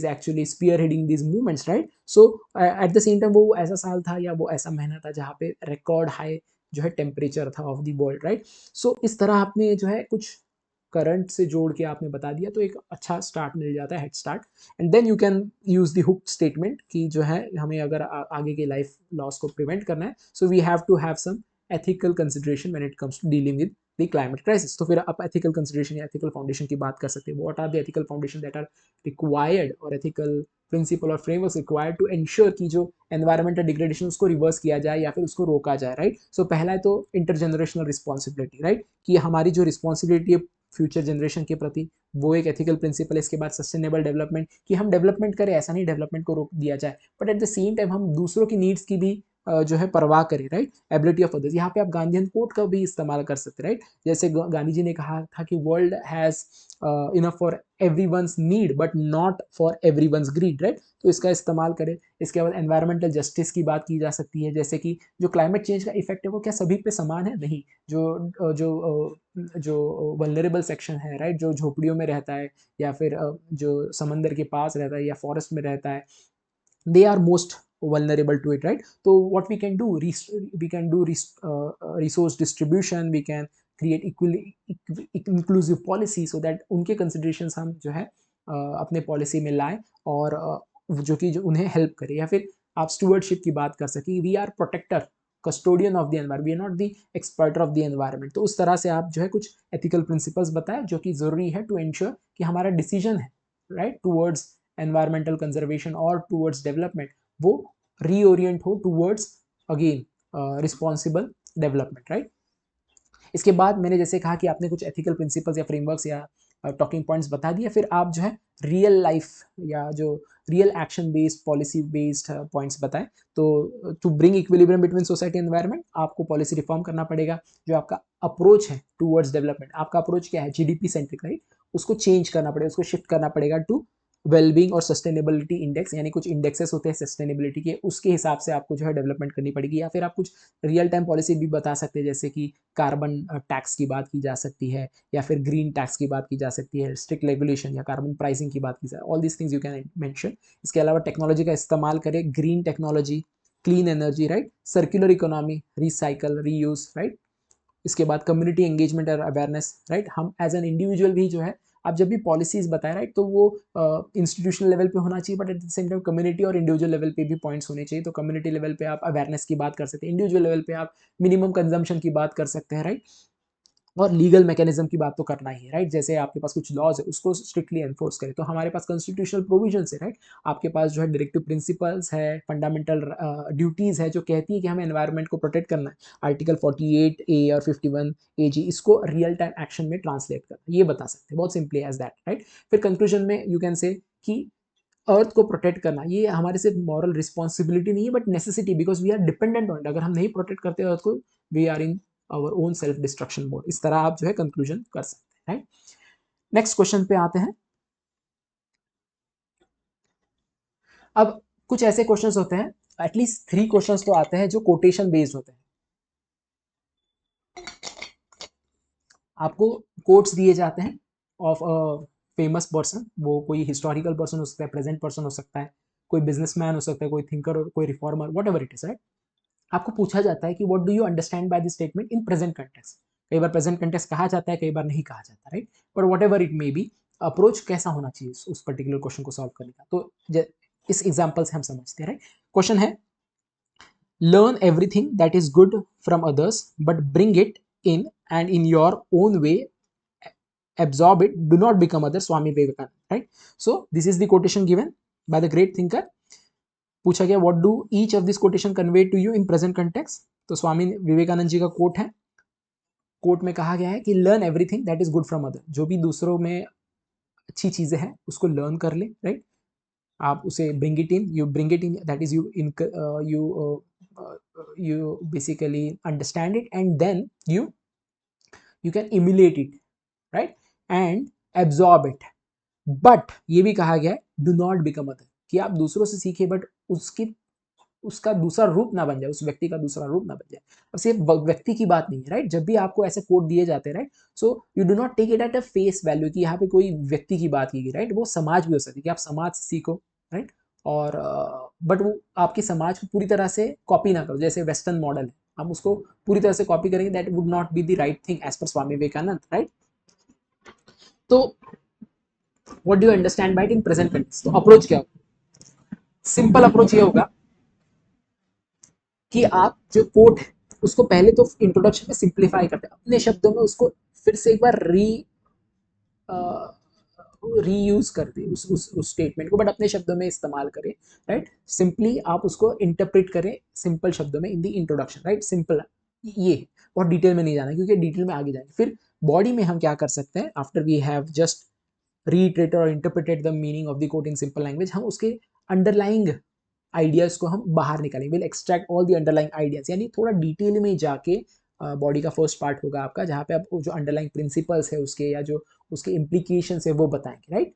actually spearheading these movements, right? So at the same time वो ऐसा साल था या वो ऐसा महीना था जहाँ पे रिकॉर्ड हाई जो है टेम्परेचर था of the world, right. So इस तरह आपने जो है कुछ करंट से जोड़ के आपने बता दिया तो एक अच्छा स्टार्ट मिल जाता है, head start. And then you can use the hook statement कि जो है हमें अगर आगे के लाइफ लॉस को प्रिवेंट करना है, so we have to have some ethical consideration when it comes to dealing with the climate crisis। तो फिर आप ethical consideration या ethical foundation की बात कर सकते हैं। What are the ethical foundation that are required और ethical principle और frameworks required to ensure कि जो environmental degradation उसको reverse किया जाए या फिर उसको रोका जाए, right? So पहला है तो intergenerational responsibility, right? कि हमारी जो responsibility है फ्यूचर जनरेशन के प्रति, वो एक एथिकल प्रिंसिपल है। इसके बाद सस्टेनेबल डेवलपमेंट, कि हम डेवलपमेंट करें, ऐसा नहीं डेवलपमेंट को रोक दिया जाए, but at the same time हम दूसरों की नीड्स की भी जो है परवाह करें, राइट। एबिलिटी ऑफ अदर्स, यहाँ पे आप गांधीयन कोट का भी इस्तेमाल कर सकते हैं, राइट। जैसे गांधी जी ने कहा था कि world has enough for everyone's need but not for everyone's greed, right. तो इसका इस्तेमाल करें। इसके बाद एनवायरमेंटल जस्टिस की बात की जा सकती है, जैसे कि जो क्लाइमेट चेंज का इफेक्ट है वो क्या सभी पे समान है? नहीं। जो वल्नरेबल सेक्शन है, राइट, जो झोपड़ियों में रहता है या फिर जो समंदर के पास रहता है या फॉरेस्ट में रहता है, they are most vulnerable to it, right? So what we can do, we can do resource distribution, we can create equally inclusive policy so that उनके considerations हम जो है अपने पॉलिसी में लाएं और जो कि जो उन्हें हेल्प करे। या फिर आप स्टूवर्डशिप की बात कर सकें, we are protector custodian of the environment, we are not the exploiter of the environment. तो उस तरह से आप जो है कुछ एथिकल प्रिंसिपल्स बताएं जो कि जरूरी है टू एंश्योर कि हमारा डिसीजन है, राइट, टूवर्ड्स एनवायरमेंटल कंजर्वेशन और टूवर्ड्स डेवलपमेंट, वो रीओरिएंट हो towards again responsible development, right. इसके बाद मैंने जैसे कहा कि आपने कुछ एथिकल प्रिंसिपल्स या फ्रेमवर्क्स या टॉकिंग पॉइंट्स बता दिए, फिर आप जो है रियल लाइफ या जो real action based policy based points बताएं। तो to bring equilibrium between society and environment, आपको पॉलिसी रिफॉर्म करना पड़ेगा। जो आपका अप्रोच है टूवर्ड्स डेवलपमेंट, आपका अप्रोच क्या है? जीडीपी सेंट्रिक, राइट, उसको चेंज करना पड़ेगा, उसको शिफ्ट करना पड़ेगा टू वेलबींग और सस्टेनेबिलिटी इंडेक्स, यानी कुछ इंडेक्सेस होते हैं सस्टेनेबिलिटी के, उसके हिसाब से आपको जो है डेवलपमेंट करनी पड़ेगी। या फिर आप कुछ रियल टाइम पॉलिसी भी बता सकते हैं, जैसे कि कार्बन टैक्स की बात की जा सकती है या फिर ग्रीन टैक्स की बात की जा सकती है, स्ट्रिक्ट रेगुलेशन या कार्बन प्राइसिंग की बात की जाए, all these things you can mention. इसके अलावा टेक्नोलॉजी का इस्तेमाल करें, green technology, clean energy, right, circular economy, recycle, reuse, right. इसके बाद कम्युनिटी एंगेजमेंट और अवेयरनेस, राइट। हम एज एन इंडिविजुअल भी जो है, आप जब भी पॉलिसीज बताएं, राइट, तो वो इंस्टीट्यूशनल लेवल पे होना चाहिए, but at the same time community और इंडिविजुअल लेवल पे भी पॉइंट्स होने चाहिए। तो कम्युनिटी लेवल पे आप अवेयरनेस की बात कर सकते हैं, इंडिविजुअल लेवल पे आप मिनिमम कंजम्पशन की बात कर सकते हैं, राइट। और लीगल मैकेनिज्म की बात तो करना ही है, राइट। जैसे आपके पास कुछ लॉज है, उसको स्ट्रिक्टली एनफोर्स करें। तो हमारे पास कॉन्स्टिट्यूशनल प्रोविजन है, राइट। आपके पास जो है डायरेक्टिव प्रिंसिपल्स है, फंडामेंटल ड्यूटीज है जो कहती है कि हमें एनवायरनमेंट को प्रोटेक्ट करना है। आर्टिकल 48A और 51AG, इसको रियल टाइम एक्शन में ट्रांसलेट करना, ये बता सकते हैं बहुत सिंपली एज दैट, राइट। फिर कंक्लूजन में यू कैन से कि अर्थ को प्रोटेक्ट करना ये हमारे सिर्फ मॉरल रिस्पॉन्सिबिलिटी नहीं है, but necessity, because we are dependent on it. अगर हम नहीं प्रोटेक्ट करते अर्थ को, we are in our own self destruction mode. इस तरह आप जो है कंक्लूजन कर सकते हैं, राइट। नेक्स्ट क्वेश्चन पे आते हैं। अब कुछ ऐसे क्वेश्चंस होते हैं, एटलीस्ट 3 क्वेश्चंस तो आते हैं जो कोटेशन बेस्ड होते हैं। आपको कोट्स दिए जाते हैं ऑफ अ फेमस पर्सन, वो कोई हिस्टोरिकल पर्सन हो सकता है, प्रेजेंट पर्सन हो सकता है, कोई बिजनेसमैन हो सकता है, कोई थिंकर, कोई reformer, what ever it is, right. आपको पूछा जाता है कि what do you understand by this statement in present context. कई बार प्रेजेंट कंटेक्स्ट कहा जाता है, कई बार नहीं कहा जाता, राइट। पर what ever it may be, approach कैसा होना चाहिए उस पर्टिकुलर क्वेश्चन को सॉल्व करने का, तो इस एग्जाम्पल से हम समझते हैं, राइट। क्वेश्चन है, learn everything that is good from others but bring it in and in your own way absorb it, do not become other, Swami Vivekananda, right? So this is the quotation given by the great thinker. पूछा गया what do each of this quotation convey to you in present context, तो स्वामी विवेकानंद जी का coat है। Coat में कहा गया है कि learn everything that is good from other, जो भी दूसरों में अच्छी चीजें हैं उसको लर्न कर ले, राइट? आप उसे bring it in, you bring it in, that is you basically understand it and then you can emulate it, right, and absorb it. But ये भी कहा गया है डू नॉट बिकम अदर, कि आप दूसरों से सीखे बट उसका दूसरा रूप ना बन जाए, उस व्यक्ति का दूसरा रूप ना बन जाए। अब सिर्फ व्यक्ति की बात नहीं है, राइट? जब भी आपको ऐसे कोड दिए जाते हैं, right, so you do not take it at a face value कि यहाँ पे कोई व्यक्ति की बात की गई, राइट? वो समाज भी हो सकती है कि आप समाज से सीखो, राइट? और बट वो आपके समाज को पूरी तरह से कॉपी ना करो, जैसे वेस्टर्न मॉडल है, हम उसको पूरी तरह से कॉपी करेंगे, that would not be the right thing as per Swami Vivekananda, right? तो what do you understand by it in present context? तो अप्रोच क्या होगा? सिंपल अप्रोच ये होगा कि आप जो कोड है उसको पहले तो इंट्रोडक्शन में सिंप्लीफाई करते हैं, अपने शब्दों में उसको फिर से एक बार रीयूज कर दे उस स्टेटमेंट को, बट अपने शब्दों में इस्तेमाल करें, राइट? सिंपली आप उसको इंटरप्रेट करें सिंपल शब्दों में इन दी इंट्रोडक्शन, राइट? सिंपल, ये बहुत डिटेल में नहीं जाना क्योंकि डिटेल में आगे जाएंगे। फिर बॉडी में हम क्या कर सकते हैं, after we have just reiterated or interpreted the meaning of the quote in simple language, हम उसके अंडरलाइंग आइडियाज को हम बाहर निकालेंगे, will extract all the underlying ideas, यानी थोड़ा डिटेल में जाके बॉडी का फर्स्ट पार्ट होगा आपका, जहाँ पे आप जो अंडरलाइंग प्रिंसिपल्स है उसके या जो उसके इम्प्लीकेशन है वो बताएंगे, राइट?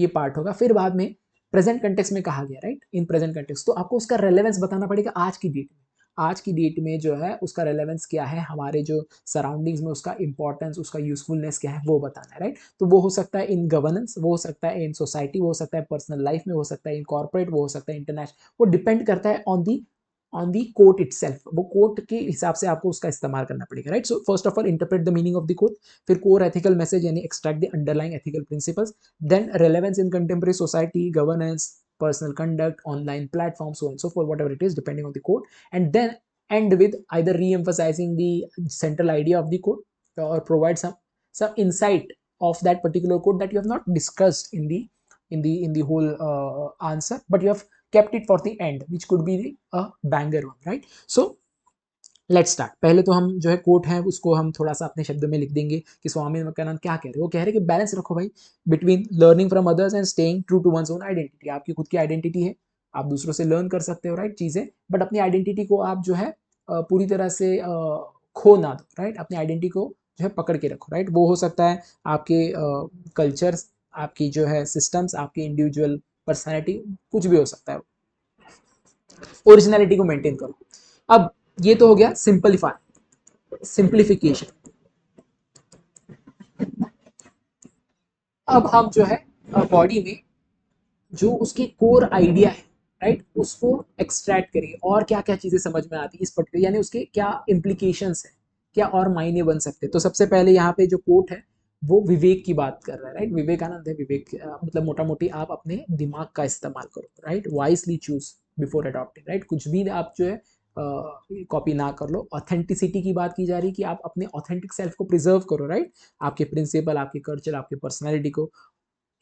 ये पार्ट होगा। फिर बाद में प्रेजेंट कंटेक्स्ट में कहा गया, राइट, इन प्रेजेंट कंटेक्स्ट, तो आपको उसका रेलेवेंस बताना पड़ेगा आज की डेट में। आज की डेट में जो है उसका रेलेवेंस क्या है, हमारे जो सराउंडिंग्स में उसका इंपॉर्टेंस, उसका यूजफुलनेस क्या है वो बताना है, राइट? तो वो हो सकता है इन गवर्नेंस, वो हो सकता है इन सोसाइटी, वो हो सकता है पर्सनल लाइफ में, हो सकता है इन कॉर्पोरेट, वो हो सकता है इंटरनेशनल, वो डिपेंड करता है ऑन दी कोट इटसेल्फ। वो कोट के हिसाब से आपको उसका इस्तेमाल करना पड़ेगा, right? So first of all interpret the meaning of the quote, फिर कोर एथिकल मैसेज यानी extract the underlying ethical principles, then relevance in contemporary society, governance, personal conduct, online platforms, so on and so forth, whatever it is, depending on the code, and then end with either re-emphasizing the central idea of the code or provide some insight of that particular code that you have not discussed in the whole answer, but you have kept it for the end, which could be a banger one, right? So let's start. पहले तो हम जो है coat है उसको हम थोड़ा सा अपने शब्दों में लिख देंगे कि स्वामी विवेकानंद क्या कह रहे हैं। वो कह रहे हैं कि बैलेंस रखो भाई between learning from others and staying true to one's own identity. आपकी खुद की आइडेंटिटी है, आप दूसरों से लर्न कर सकते हो, राइट, चीज़ें, बट अपनी आइडेंटिटी को आप जो है पूरी तरह से खो ना दो, राइट? अपनी आइडेंटिटी को जो है पकड़ के रखो, राइट? वो हो सकता है आपके कल्चर्स, आपकी जो है सिस्टम्स, आपकी इंडिविजुअल पर्सनैलिटी, कुछ भी हो सकता है, ओरिजिनलिटी को मेंटेन करो। अब ये तो हो गया सिंप्लीफिकेशन। अब हम जो है बॉडी में जो उसकी कोर आइडिया है, राइट, उसको एक्सट्रैक्ट करिए और क्या क्या चीजें समझ में आती है इस पर्टिकुलर, यानी उसके क्या इम्प्लीकेशंस है, क्या और मायने बन सकते हैं। तो सबसे पहले यहाँ पे जो कोट है वो विवेक की बात कर रहा है, राइट? विवेकानंद है, विवेक मतलब मोटा मोटी आप अपने दिमाग का इस्तेमाल करो, right? Wisely choose before adopting, right? कुछ भी आप जो है कॉपी ना कर लो। ऑथेंटिसिटी की बात की जा रही है कि आप अपने ऑथेंटिक सेल्फ को प्रिजर्व करो, राइट? आपके प्रिंसिपल, आपके कल्चर, आपके पर्सनैलिटी को।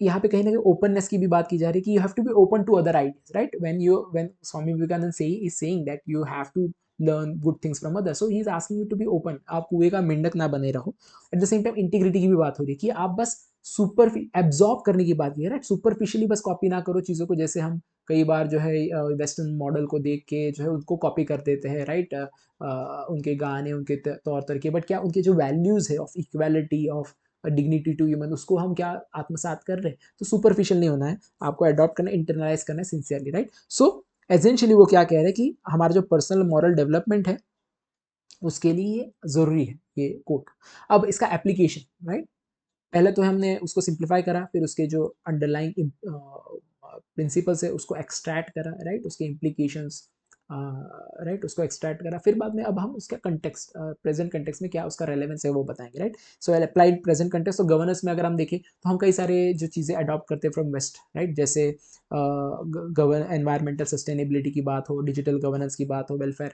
यहाँ पे कहीं ना कहीं ओपननेस की भी बात की जा रही है कि you have to be open to other ideas, right? When Swami Vivekananda is saying that you have to learn good things from other, so he is asking you to be open. आप कुएं का मेंढक ना बने रहो। At the same time integrity की भी बात हो रही है कि आप बस सुपर एब्जॉर्ब करने की बात की है, राइट? सुपरफिशियली बस कॉपी ना करो चीज़ों को, जैसे हम कई बार जो है वेस्टर्न मॉडल को देख के जो है उनको कॉपी कर देते हैं, राइट? उनके गाने, उनके तौर तरीके, बट क्या उनके जो वैल्यूज़ है of equality, of dignity to human, उसको हम क्या आत्मसात कर रहे हैं? तो सुपरफिशियल नहीं होना है, आपको अडॉप्ट करना, इंटरनलाइज करना है सिंसियरली, राइट? सो एसेंशियली वो क्या कह रहे हैं कि हमारा जो पर्सनल मॉरल डेवलपमेंट है उसके लिए ज़रूरी है ये कोट। अब इसका एप्लीकेशन, राइट? पहले तो हमने उसको सिंप्लीफाई करा, फिर उसके जो अंडरलाइंग प्रिंसिपल्स है उसको एक्सट्रैक्ट करा, राइट? उसके इम्प्लीकेशंस, राइट, उसको एक्सट्रैक्ट करा। फिर बाद में अब हम उसका कंटेक्स्ट, प्रेजेंट कंटेक्स्ट में क्या उसका रेलेवेंस है वो बताएंगे, राइट? सो अप्लाइड प्रेजेंट कंटेक्स्ट। तो गवर्नेंस में अगर हम देखें तो हम कई सारे जो चीज़ें अडॉप्ट करते हैं फ्रॉम वेस्ट, राइट? जैसे एनवायरमेंटल सस्टेनेबिलिटी की बात हो, डिजिटल गवर्नेंस की बात हो, वेलफेयर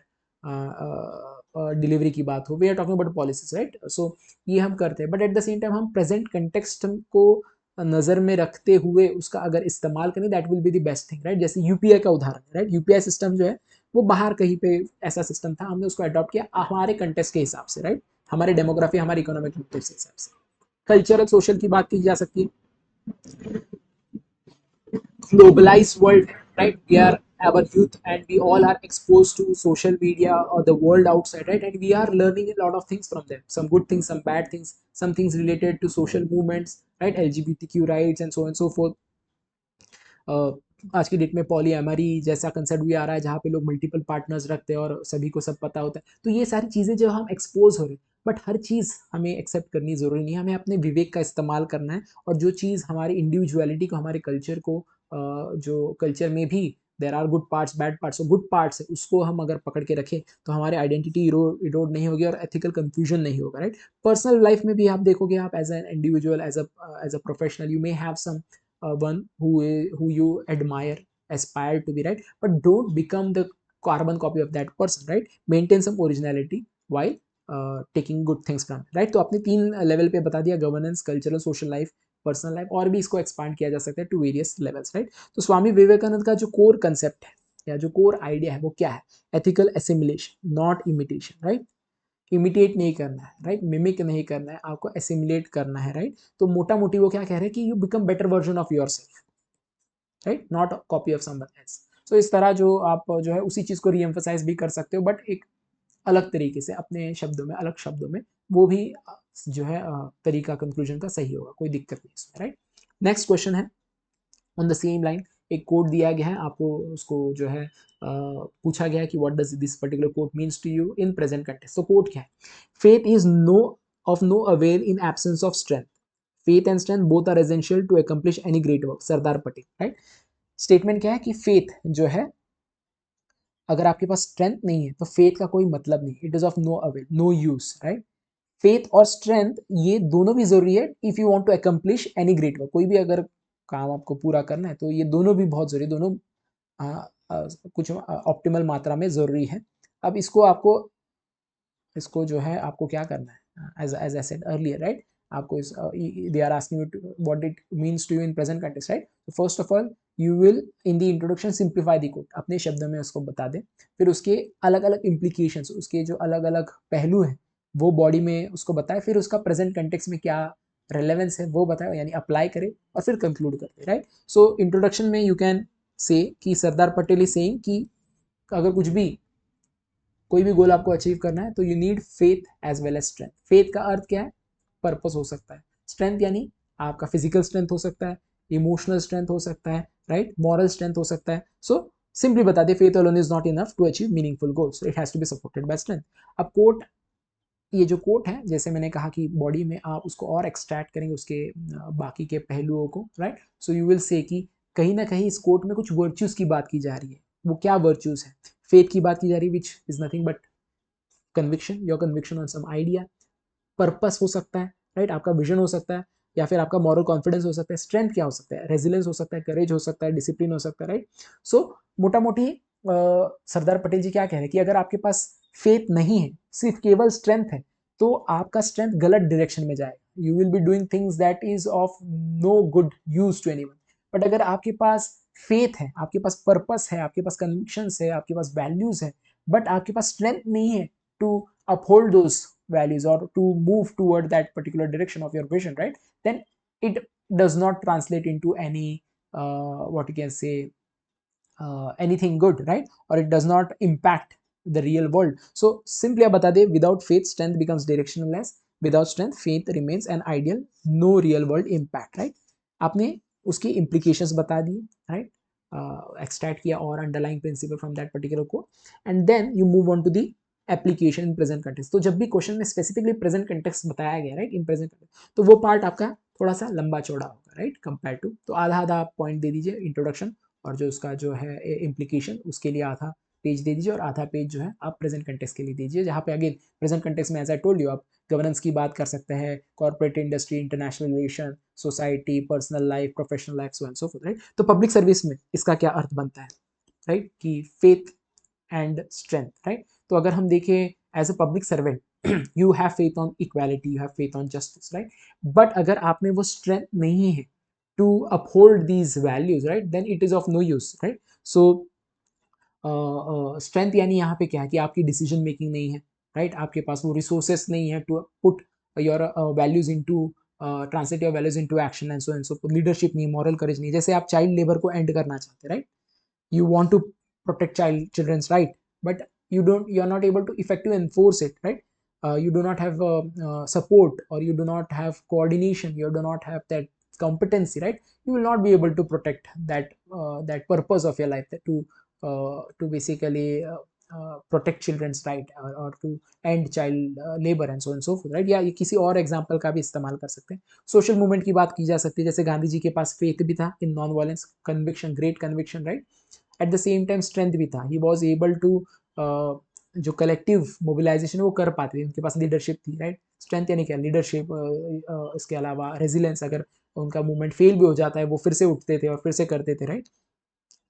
डिलीवरी की बात हो, we are talking about policies, right. So ये हम करते हैं, but at the same time हम प्रेजेंट कंटेक्स्ट को नज़र में रखते हुए उसका अगर इस्तेमाल करें, that will be the best thing, right. जैसे यूपीआई का उदाहरण, राइट। यूपीआई सिस्टम जो है वो बाहर कहीं पे ऐसा सिस्टम था, हमने उसको अडॉप्ट किया हमारे कंटेक्स्ट के हिसाब से, राइट, हमारे डेमोग्राफी, हमारे इकोनॉमिक के हिसाब से। कल्चरल सोशल की बात की जा सकती है, globalized world, right? We are our youth and we all are exposed to social media or the world outside, right? And we are learning a lot of things from them, some good things, some bad things, some things related to social movements, right? LGBTQ rights and so on and so forth. आज की date में पॉलीएमरी जैसा concept भी आ रहा है, जहाँ पे लोग मल्टीपल पार्टनर्स रखते हैं और सभी को सब पता होता है। तो ये सारी चीज़ें जो हम एक्सपोज हो रहे हैं, बट हर चीज़ हमें एक्सेप्ट करनी ज़रूरी नहीं है, हमें अपने विवेक का इस्तेमाल करना है। और जो चीज़ हमारी इंडिविजुअलिटी को, हमारे कल्चर को, जो कल्चर में भी there are good parts, bad parts, good parts है, उसको हम अगर पकड़ के रखें तो हमारे आइडेंटिटी इरोड नहीं होगी और एथिकल कंफ्यूजन नहीं होगा, राइट। पर्सनल लाइफ में भी आप देखोगे, आप as an individual, as a professional, you may have some one who you admire, aspire to be, right, but don't become the carbon copy of that person, right. Maintain some originality while taking good things from it, right। तो आपने 3 level पे बता दिया, governance, cultural, social life, personal life, और भी इसको expand किया जा सकता है टू वेरियस लेवल्स, राइट। तो स्वामी विवेकानंद का जो कोर कंसेप्ट है या जो कोर आइडिया है वो क्या है? Ethical assimilation, not imitation, right. Imitate नहीं करना है, राइट, मिमिक नहीं करना है, आपको एसिमुलेट करना है, राइट। तो मोटा मोटी वो क्या कह रहे हैं कि you become better version of your self, right, not copy of someone else. So इस तरह जो आप जो है उसी चीज को रीएम्फसाइज भी कर सकते हो, बट एक अलग तरीके से, अपने शब्दों में, अलग शब्दों में, वो भी जो है तरीका कंक्लूजन का सही होगा, कोई दिक्कत नहीं इसमें, राइट। नेक्स्ट क्वेश्चन है ऑन द सेम लाइन, एक कोड दिया गया है आपको, उसको जो है पूछा गया है कि what does this particular code means to you in present context. तो कोड क्या है? Faith is no of no avail in absence of strength, faith and strength both are essential to accomplish any great work, Sardar Patel, right. Statement क्या है कि faith जो है, अगर आपके पास स्ट्रेंथ नहीं है तो फेथ का कोई मतलब नहीं, it is of no avail, no use, right. Faith और स्ट्रेंथ ये दोनों भी जरूरी है if you want to accomplish any great work, कोई भी अगर काम आपको पूरा करना है तो ये दोनों भी बहुत जरूरी, दोनों कुछ ऑप्टिमल मात्रा में जरूरी है। अब इसको जो है आपको क्या करना है, as I said earlier, right. आपको इस they are asking you what it means to you in present context, right. तो first of all you will in the introduction simplify the code, अपने शब्दों में उसको बता दें, फिर उसके अलग अलग इम्प्लीकेशंस, उसके जो अलग अलग पहलू हैं वो बॉडी में उसको बताए, फिर उसका प्रेजेंट कंटेक्स्ट में क्या रेलेवेंस है वो बताए, यानी अप्लाई करे, और फिर कंक्लूड करते, राइट। सो इंट्रोडक्शन में यू कैन से कि सरदार पटेल इज सेइंग कि अगर कुछ भी, कोई भी गोल आपको अचीव करना है तो you need faith as well as strength. Faith का अर्थ क्या है? पर्पस हो सकता है, स्ट्रेंथ यानी आपका फिजिकल स्ट्रेंथ हो सकता है, इमोशनल स्ट्रेंथ हो सकता है, राइट, मॉरल स्ट्रेंथ हो सकता है। सो सिंपली बता दे, faith alone is not enough to achieve meaningful goals, it has to be supported by strength. अब कोट, ये जो कोट है, जैसे मैंने कहा कि बॉडी में आप उसको और एक्सट्रैक्ट करेंगे उसके बाकी के पहलुओं को, right. So you will say कि कहीं ना कहीं इस कोट में कुछ वर्च्यूज की बात की जा रही है। वो क्या वर्च्यूज है? फेथ की बात की जा रही है, which is nothing but conviction, your conviction on some idea. Purpose हो सकता है, राइट, आपका विजन हो सकता है, या फिर आपका मॉरल कॉन्फिडेंस हो सकता है। स्ट्रेंथ क्या हो सकता है? रेजिलेंस हो सकता है, करेज हो सकता है, डिसिप्लिन हो सकता है, राइट। सो मोटा मोटी सरदार पटेल जी क्या कह रहे हैं कि अगर आपके पास फेथ नहीं है, सिर्फ केवल स्ट्रेंथ है, तो आपका स्ट्रेंथ गलत डायरेक्शन में जाएगा, you will be doing things that is of no good use to anyone. But अगर आपके पास फेथ है, आपके पास पर्पस है, आपके पास कन्विक्शंस है, आपके पास वैल्यूज है, बट आपके पास स्ट्रेंथ नहीं है to uphold those values or to move toward that particular direction of your vision, right, then it does not translate into any what you can say anything good, right, or it does not impact the real world. So simply आप बता दे, without faith strength becomes directionless, without strength faith remains an ideal, no real world impact, right। आपने उसकी implications बता दी, right, extract किया और underlying principle from that particular quote, and then you move on to the application in present context. तो जब भी question में specifically present context बताया गया, राइट, इन प्रेजेंट कंटेक्स्ट, तो वो पार्ट आपका थोड़ा सा लंबा चौड़ा होगा, राइट, कंपेयर टू। तो आधा आधा पॉइंट दे दीजिए इंट्रोडक्शन, और जो उसका जो है इम्प्लीकेशन, उसके लिए आधा पेज दे दीजिए, और आधा पेज जो है आप प्रेजेंट कंटेक्स्ट के लिए दीजिए, जहाँ पे अगेन प्रेजेंट कंटेक्स्ट में एज आई टोल्ड यू आप गवर्नेंस की बात कर सकते हैं, corporate industry, international relation, society, personal life, professional life, so and so forth, right. तो पब्लिक सर्विस में इसका क्या अर्थ बनता है, राइट, कि फेथ एंड स्ट्रेंथ, राइट। तो अगर हम देखें as a public servant you have faith on equality, you have faith on justice, right? But अगर आप में वो स्ट्रेंथ नहीं है to uphold these values, right, then it is of no use, right? So strength यानी यहाँ पे क्या है कि आपकी डिसीजन मेकिंग नहीं है, राइट? आपके पास वो रिसोर्सेस नहीं है to put your values into translate your values into action and so leadership नहीं, मॉरल करेज नहीं। जैसे आप चाइल्ड लेबर को एंड करना चाहते हैं, right? You want to protect children's right, but you are not able to effectively enforce it, right? You do not have support, or you do not have coordination, you do not have that competency, right? You will not be able to protect that purpose of your life, that to basically protect children's right, or to end child labor and so on and so forth, right? या ये किसी और example का भी इस्तेमाल कर सकते हैं। सोशल मूवमेंट की बात की जा सकती है, जैसे गांधी जी के पास फेथ भी था in non violence, conviction, great conviction, right? Eight the same time strength भी था, ही वॉज एबल टू जो कलेक्टिव मोबिलाइजेशन वो कर पाते थे, उनके पास लीडरशिप थी, राइट? स्ट्रेंथ यानी क्या? लीडरशिप, इसके अलावा रेजिलेंस, अगर उनका मूवमेंट फेल भी हो जाता है वो फिर से उठते थे और फिर से करते थे, राइट?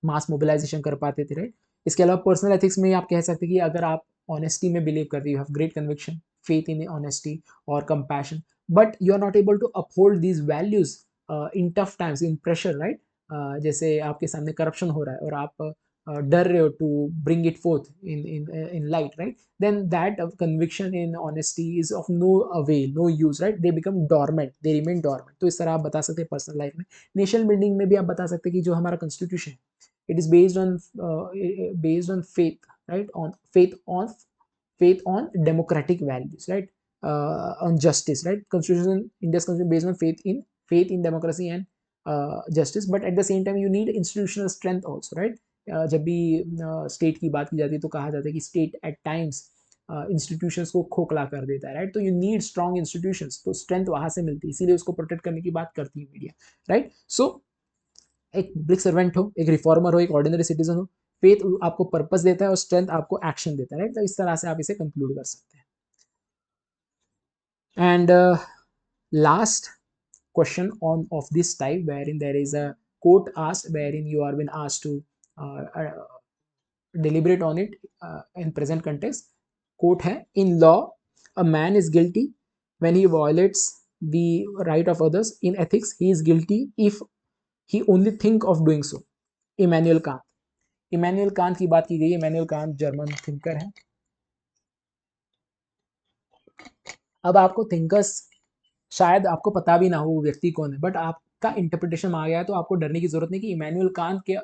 मास मोबिलाइजेशन कर पाते थे, राइट? इसके अलावा पर्सनल एथिक्स में आप कह सकते हैं कि अगर आप ऑनेस्टी में बिलीव करते, you have great conviction, faith in honesty और compassion, but you are not able to uphold these values in tough times, in pressure, right? जैसे आपके सामने करप्शन हो रहा है और आप डर रहे हो to bring it forth in light, right? Then that conviction in honesty is of no avail, no use, right? They become dormant, they remain dormant. तो इस तरह आप बता सकते हैं पर्सनल लाइफ में। नेशन बिल्डिंग में भी आप बता सकते हैं कि जो हमारा कॉन्स्टिट्यूशन है, it is based on faith, right? On faith on democratic values, right? On justice, right? Constitution, India's constitution based on faith in democracy and justice, but at the same time you need institutional strength also, right? जब भी state की बात की जाती है तो कहा जाता है कि स्टेट एट टाइम्स इंस्टीट्यूशंस को खोखला कर देता है, राइट? तो यू नीड स्ट्रॉन्ग इंस्टीट्यूशंस, तो स्ट्रेंथ वहां से मिलती है, इसीलिए उसको प्रोटेक्ट करने की बात करती है मीडिया, राइट? सो एक पब्लिक सर्वेंट हो, एक रिफॉर्मर हो, एक ऑर्डिनरी सिटीजन हो, फेथ आपको पर्पस देता है और स्ट्रेंथ आपको एक्शन देता है, राइट? तो इस तरह से आप इसे कंक्लूड कर सकते हैं। And last question of this type, wherein there is a quote asked, wherein you are been asked to deliberate on it in present context. Quote है, in law a man is guilty when he violates the right of others. In ethics he is guilty if he only think of doing so. Immanuel Kant. Immanuel Kant की बात की गई है। Immanuel Kant German thinker है। अब आपको thinkers शायद आपको पता भी ना हो वो व्यक्ति कौन है, बट आपका इंटरप्रिटेशन आ गया है तो आपको डरने की जरूरत नहीं कि इमैनुअल कांत के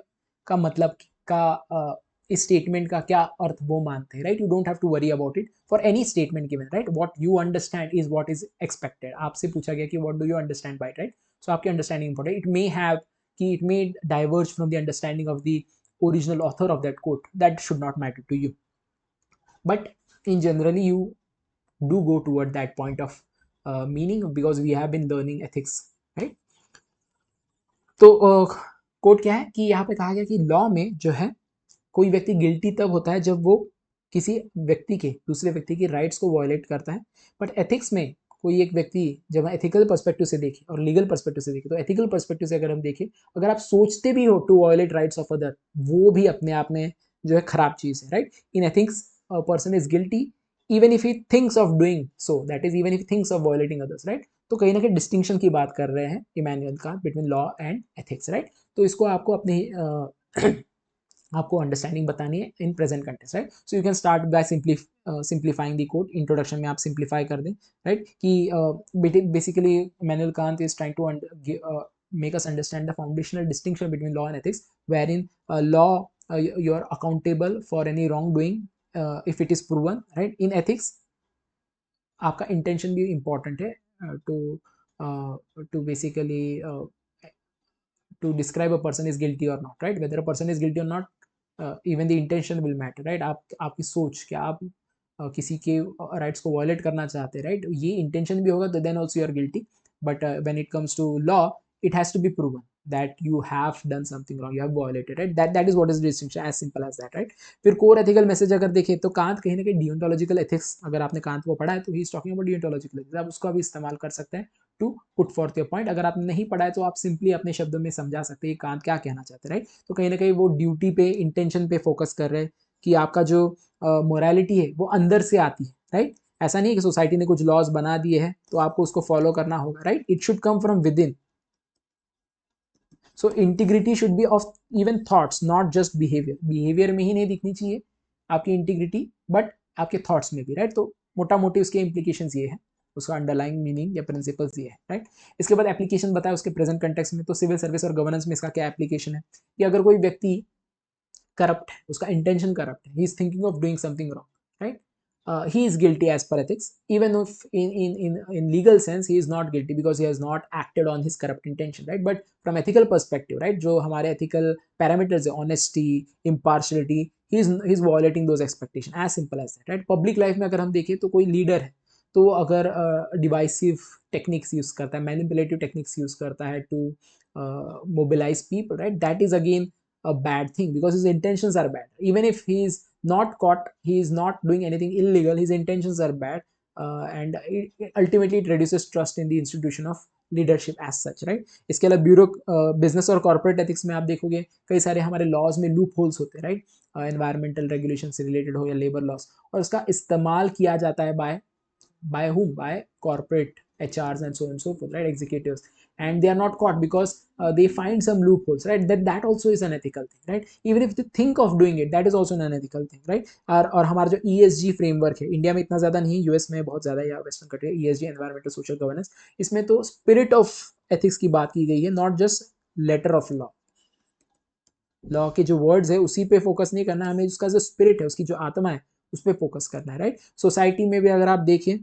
का मतलब का इस स्टेटमेंट का क्या अर्थ वो मानते हैं, right? You don't have to worry about it for any statement given, right? What you understand is what is expected. आपसे पूछा गया कि what do you understand by, right? So आपकी understanding important. It may have कि it may diverge from the understanding of the original author of that quote, that should not matter to you, but in generally you do go toward that point of meaning because we have been learning ethics, right? तो coat क्या है कि यहाँ पे कहा गया कि law में जो है कोई व्यक्ति गिल्टी तब होता है जब वो किसी व्यक्ति के, दूसरे व्यक्ति के राइट्स को वायलेट करता है, बट एथिक्स में कोई एक व्यक्ति जब एथिकल पर्सपेक्टिव से देखे और लीगल पर्सपेक्टिव से देखे, तो एथिकल पर्सपेक्टिव से अगर हम देखें, अगर आप सोचते भी हो to violate rights of other, वो भी अपने आप में जो है खराब चीज है, right? In ethics a person is guilty even if he thinks of doing so, that is even if thinks of violating others, right? तो कहीं ना कहीं डिस्टिंक्शन की बात कर रहे हैं Immanuel Kant between law and ethics, right? तो इसको आपको अपने आपको अंडरस्टैंडिंग बतानी है in present context, right? So you can start by simplifying the code. Introduction में आप सिंप्लीफाई कर दें, राइट? कि basically Immanuel Kant is trying to make us understand the foundational distinction between law and ethics, wherein law you are accountable for any wrongdoing if it is proven, right? In ethics आपका intention भी important है to basically to describe a person is guilty or not, right? Whether a person is guilty or not, even the intention will matter, right? आपकी सोच, क्या आप किसी के rights को वायलेट करना चाहते हैं, राइट? ये इंटेंशन भी होगा तो then also you are guilty, but when it comes to law it has to be proven that you have done something wrong, you have violated, right? that is what is the distinction, as simple as that, right? फिर core ethical message अगर देखें तो कांत कहीं ना कहीं डियोंटोलॉजिकल ethics, अगर आपने कांत को पढ़ा है तो he is talking about deontological ethics, आप उसका भी इस्तेमाल कर सकते हैं to put forth your point. अगर आपने नहीं पढ़ा है तो आप सिंपली अपने शब्दों में समझा सकते हैं कांत क्या कहना चाहते हैं, राइट? तो कहीं ना कहीं वो ड्यूटी पे, इंटेंशन पे फोकस कर रहे हैं कि आपका जो मोरालिटी है वो अंदर से आती है, राइट। ऐसा नहीं है कि सोसाइटी ने कुछ लॉज बना दिए हैं तो आपको उसको फॉलो करना होगा, right. It should come from with in. So integrity should be of even thoughts, not just behaviour. Behaviour में ही नहीं दिखनी चाहिए आपकी इंटीग्रिटी, बट आपके थॉट्स में भी, राइट। तो मोटा मोटी उसके इम्प्लीकेशंस ये है, उसका अंडरलाइंग मीनिंग या प्रिंसिपल्स ये है, राइट। इसके बाद एप्लीकेशन बताया उसके प्रेजेंट कंटेक्स्ट में। तो सिविल सर्विस और गवर्नेंस में इसका क्या एप्लीकेशन है कि अगर कोई व्यक्ति करप्ट है, उसका इंटेंशन करप्ट है, he is thinking of doing something wrong, right, he is guilty as per ethics, even if in legal sense he is not guilty because he has not acted on his corrupt intention, right. But from ethical perspective, right, जो हमारे ethical parameters है, honesty, impartiality, he is violating those expectations, as simple as that, right. Public life में अगर हम देखें तो कोई leader है तो वो अगर डिवाइसिव टेक्निक्स यूज करता है, मैनिपुलेटिव टेक्निक्स यूज करता है to mobilise people, right, that is again a bad thing because his intentions are bad. Even if he is not caught, he is not doing anything illegal, his intentions are bad, and ultimately it reduces trust in the institution of leadership as such, right. इसके अलावा bureau business और corporate ethics में आप देखोगे कई सारे हमारे laws में लूप होल्स होते हैं, राइट। एनवायरमेंटल रेगुलेशन से रिलेटेड हो या लेबर लॉस, और उसका इस्तेमाल किया जाता है by whom? By corporate HRs and so on and so forth, right, executives, and they are not caught because they find some loopholes, right. That also is an ethical thing, right. Even if they think of doing it, that is also an unethical thing, right. और हमारा जो ESG framework है, India में इतना ज़्यादा नहीं, US में बहुत ज़्यादा या western country, ESG environmental social governance, इसमें तो स्पिरिट ऑफ एथिक्स की बात की गई है, not just letter of law के जो वर्ड्स है उसी पे फोकस नहीं करना, हमें उसका जो स्पिरिट है, उसकी जो आत्मा है, उस पर फोकस करना है, राइट। सोसाइटी में भी अगर आप देखें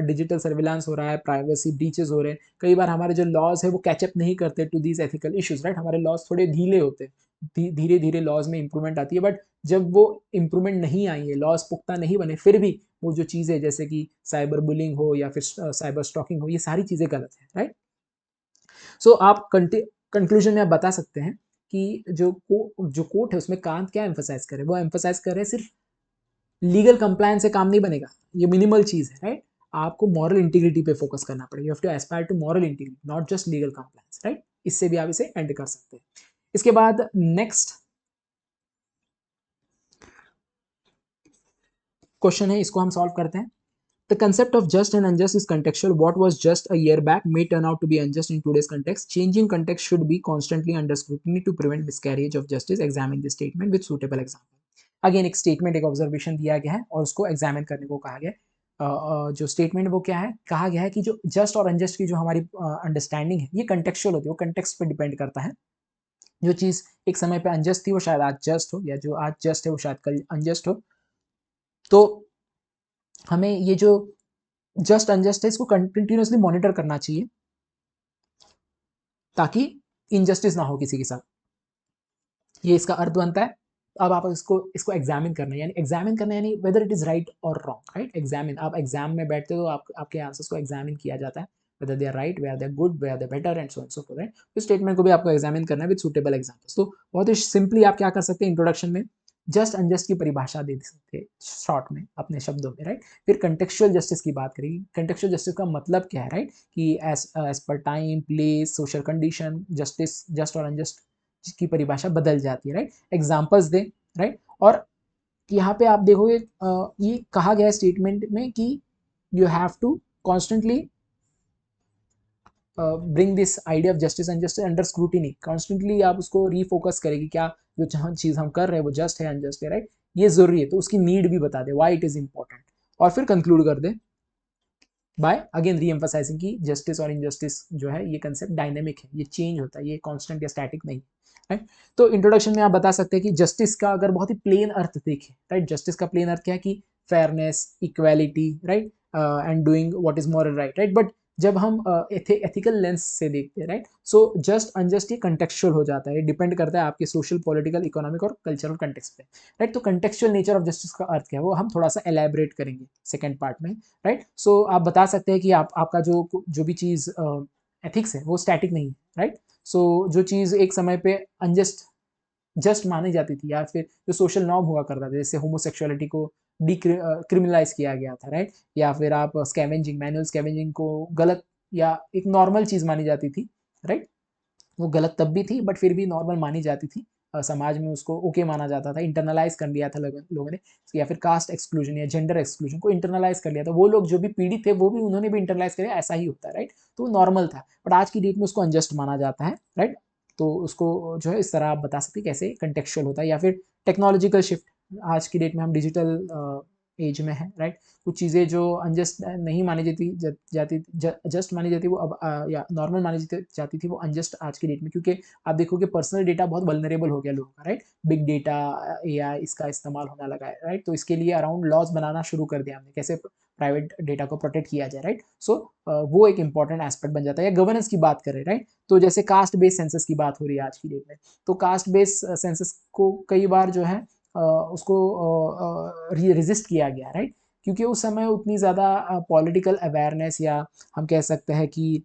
डिजिटल सर्विलांस हो रहा है, प्राइवेसी ब्रीचेस हो रहे हैं, कई बार हमारे जो लॉज है वो कैचअप नहीं करते to these ethical issues, right. हमारे लॉज थोड़े ढीले होते हैं, धीरे धीरे लॉज में इंप्रूवमेंट आती है, बट जब वो इंप्रूवमेंट नहीं आई है, लॉज पुख्ता नहीं बने, फिर भी वो जो चीज़ें जैसे कि साइबर बुलिंग हो या फिर साइबर स्टॉकिंग हो, ये सारी चीज़ें गलत है, राइट। सो आप कंक्लूजन में आप बता सकते हैं कि जो कोर्ट है उसमें कांत क्या एम्फोसाइज करे, वो एम्फोसाइज कर रहे हैं सिर्फ लीगल कंप्लायंस से काम नहीं बनेगा, ये मिनिमल चीज है, राइट। आपको मॉरल इंटीग्रिटी पे फोकस करना पड़ेगा, you have to aspire to moral integrity, not just legal compliance, right. इससे भी आप इसे एंड कर सकते हैं। इसके बाद नेक्स्ट क्वेश्चन है, इसको हम सॉल्व करते हैं। The concept of just and unjust is contextual. What was just a year back may turn out to be unjust in today's context. Changing context should be constantly under scrutiny to prevent miscarriage of justice. Examine the statement with suitable example. Again, एक statement, एक observation दिया गया है और उसको examine करने को कहा गया है। जो statement वो क्या है, कहा गया है कि जो just और unjust की जो हमारी understanding है, ये contextual होती है, वो context पे depend करता है। जो चीज़ एक समय पे unjust थी वो शायद आज just हो, या जो आज just है वो शायद कल unjust हो। तो हमें ये जो जस्ट अनजस्ट है इसको कंटिन्यूसली मॉनिटर करना चाहिए ताकि इनजस्टिस ना हो किसी के साथ, ये इसका अर्थ बनता है। अब आप इसको एग्जामिन करना है, यानी एग्जामिन करना यानी वेदर इट इज राइट और रॉन्ग, राइट। एग्जामिन, आप एग्जाम में बैठते हो तो आपके आंसर्स को एग्जामिन किया जाता है, whether they are right, where they are good, where they better and so on so forth, right. तो स्टेटमेंट को भी आपको एग्जामिन करना है विद सूटेबल एग्जांपल्स। तो बहुत ही सिंपली आप क्या कर सकते हैं, इंट्रोडक्शन में जस्ट अनजस्ट की परिभाषा दे सकते हैं शॉर्ट में अपने शब्दों में, राइट। फिर कंटेक्चुअल जस्टिस की बात करेंगे, कंटेक्चुअल जस्टिस का मतलब क्या है, राइट, कि as per time, place, social condition, justice, just और अनजस्ट की परिभाषा बदल जाती है, राइट। एग्जाम्पल्स दे, राइट। और यहाँ पे आप देखोगे ये कहा गया है स्टेटमेंट में कि you have to constantly bring this idea of justice and justice under scrutiny, constantly आप उसको रीफोकस करेंगे, क्या जो चीज़ हम कर रहे हैं वो जस्ट है, अनजस्ट है, राइट। ये जरूरी है, तो उसकी नीड भी बता दे, वाई इट इज इंपॉर्टेंट, और फिर कंक्लूड कर दे बाय अगेन री एम्फसाइजिंग की जस्टिस और इनजस्टिस जो है ये कंसेप्ट डायनेमिक है, ये चेंज होता है, ये कांस्टेंट या स्टैटिक नहीं, राइट। तो इंट्रोडक्शन में आप बता सकते हैं कि जस्टिस का अगर बहुत ही प्लेन अर्थ देखें, राइट, जस्टिस का प्लेन अर्थ क्या है कि fairness, equality, right, and doing what is moral, right. But जब हम एथिकल लेंस से देखते हैं, राइट, सो जस्ट अनजस्ट ये कंटेक्चुअल हो जाता है, डिपेंड करता है आपके सोशल, पॉलिटिकल, इकोनॉमिक और कल्चरल कंटेक्स्ट पे, राइट। तो कंटेक्चुअल नेचर ऑफ जस्टिस का अर्थ क्या है वो हम थोड़ा सा एलैबोरेट करेंगे सेकेंड पार्ट में, राइट। सो आप बता सकते हैं कि आपका जो भी चीज़ एथिक्स है वो स्टैटिक नहीं है, राइट। सो जो चीज़ एक समय पे अनजस्ट जस्ट मानी जाती थी, या फिर जो सोशल नॉर्म हुआ करता था, जैसे होमोसेक्सुअलिटी को क्रिमिनलाइज किया गया था, राइट, या फिर आप स्कैवेंजिंग, मैनुअल स्कैवेंजिंग को गलत या एक नॉर्मल चीज़ मानी जाती थी, राइट। वो गलत तब भी थी बट फिर भी नॉर्मल मानी जाती थी समाज में उसको ओके माना जाता था, इंटरनलाइज कर लिया था लोगों ने, या फिर कास्ट एक्सक्लूजन या जेंडर एक्सक्लूजन को इंटरनलाइज कर लिया था। वो लोग जो भी पीड़ित थे वो भी उन्होंने भी इंटरनलाइज किया, ऐसा ही होता है, राइट। तो नॉर्मल था, बट आज की डेट में उसको अनजस्ट माना जाता है, राइट। तो उसको जो है इस तरह आप बता सकते हैं कैसे कंटेक्चुअल होता है। या फिर टेक्नोलॉजिकल शिफ्ट, आज की डेट में हम डिजिटल एज में है, राइट। कुछ चीज़ें जो अनजस्ट नहीं मानी जाती जस्ट मानी जाती वो अब या नॉर्मल मानी जाती थी वो अनजस्ट आज की डेट में, क्योंकि आप देखोगे पर्सनल डेटा बहुत वल्नरेबल हो गया लोगों का, राइट। बिग डेटा, एआई इसका इस्तेमाल होने लगा है, राइट। तो इसके लिए अराउंड लॉज बनाना शुरू कर दिया हमने, कैसे प्राइवेट डेटा को प्रोटेक्ट किया जाए, राइट। सो वो एक इंपॉर्टेंट एस्पेक्ट बन जाता है। या गवर्नेंस की बात करें, राइट, तो जैसे कास्ट बेस्ड सेंसस की बात हो रही है आज की डेट में, तो कास्ट बेस्ड सेंसस को कई बार जो है उसको रेजिस्ट किया गया, राइट, क्योंकि उस समय उतनी ज़्यादा पॉलिटिकल अवेयरनेस, या हम कह सकते हैं कि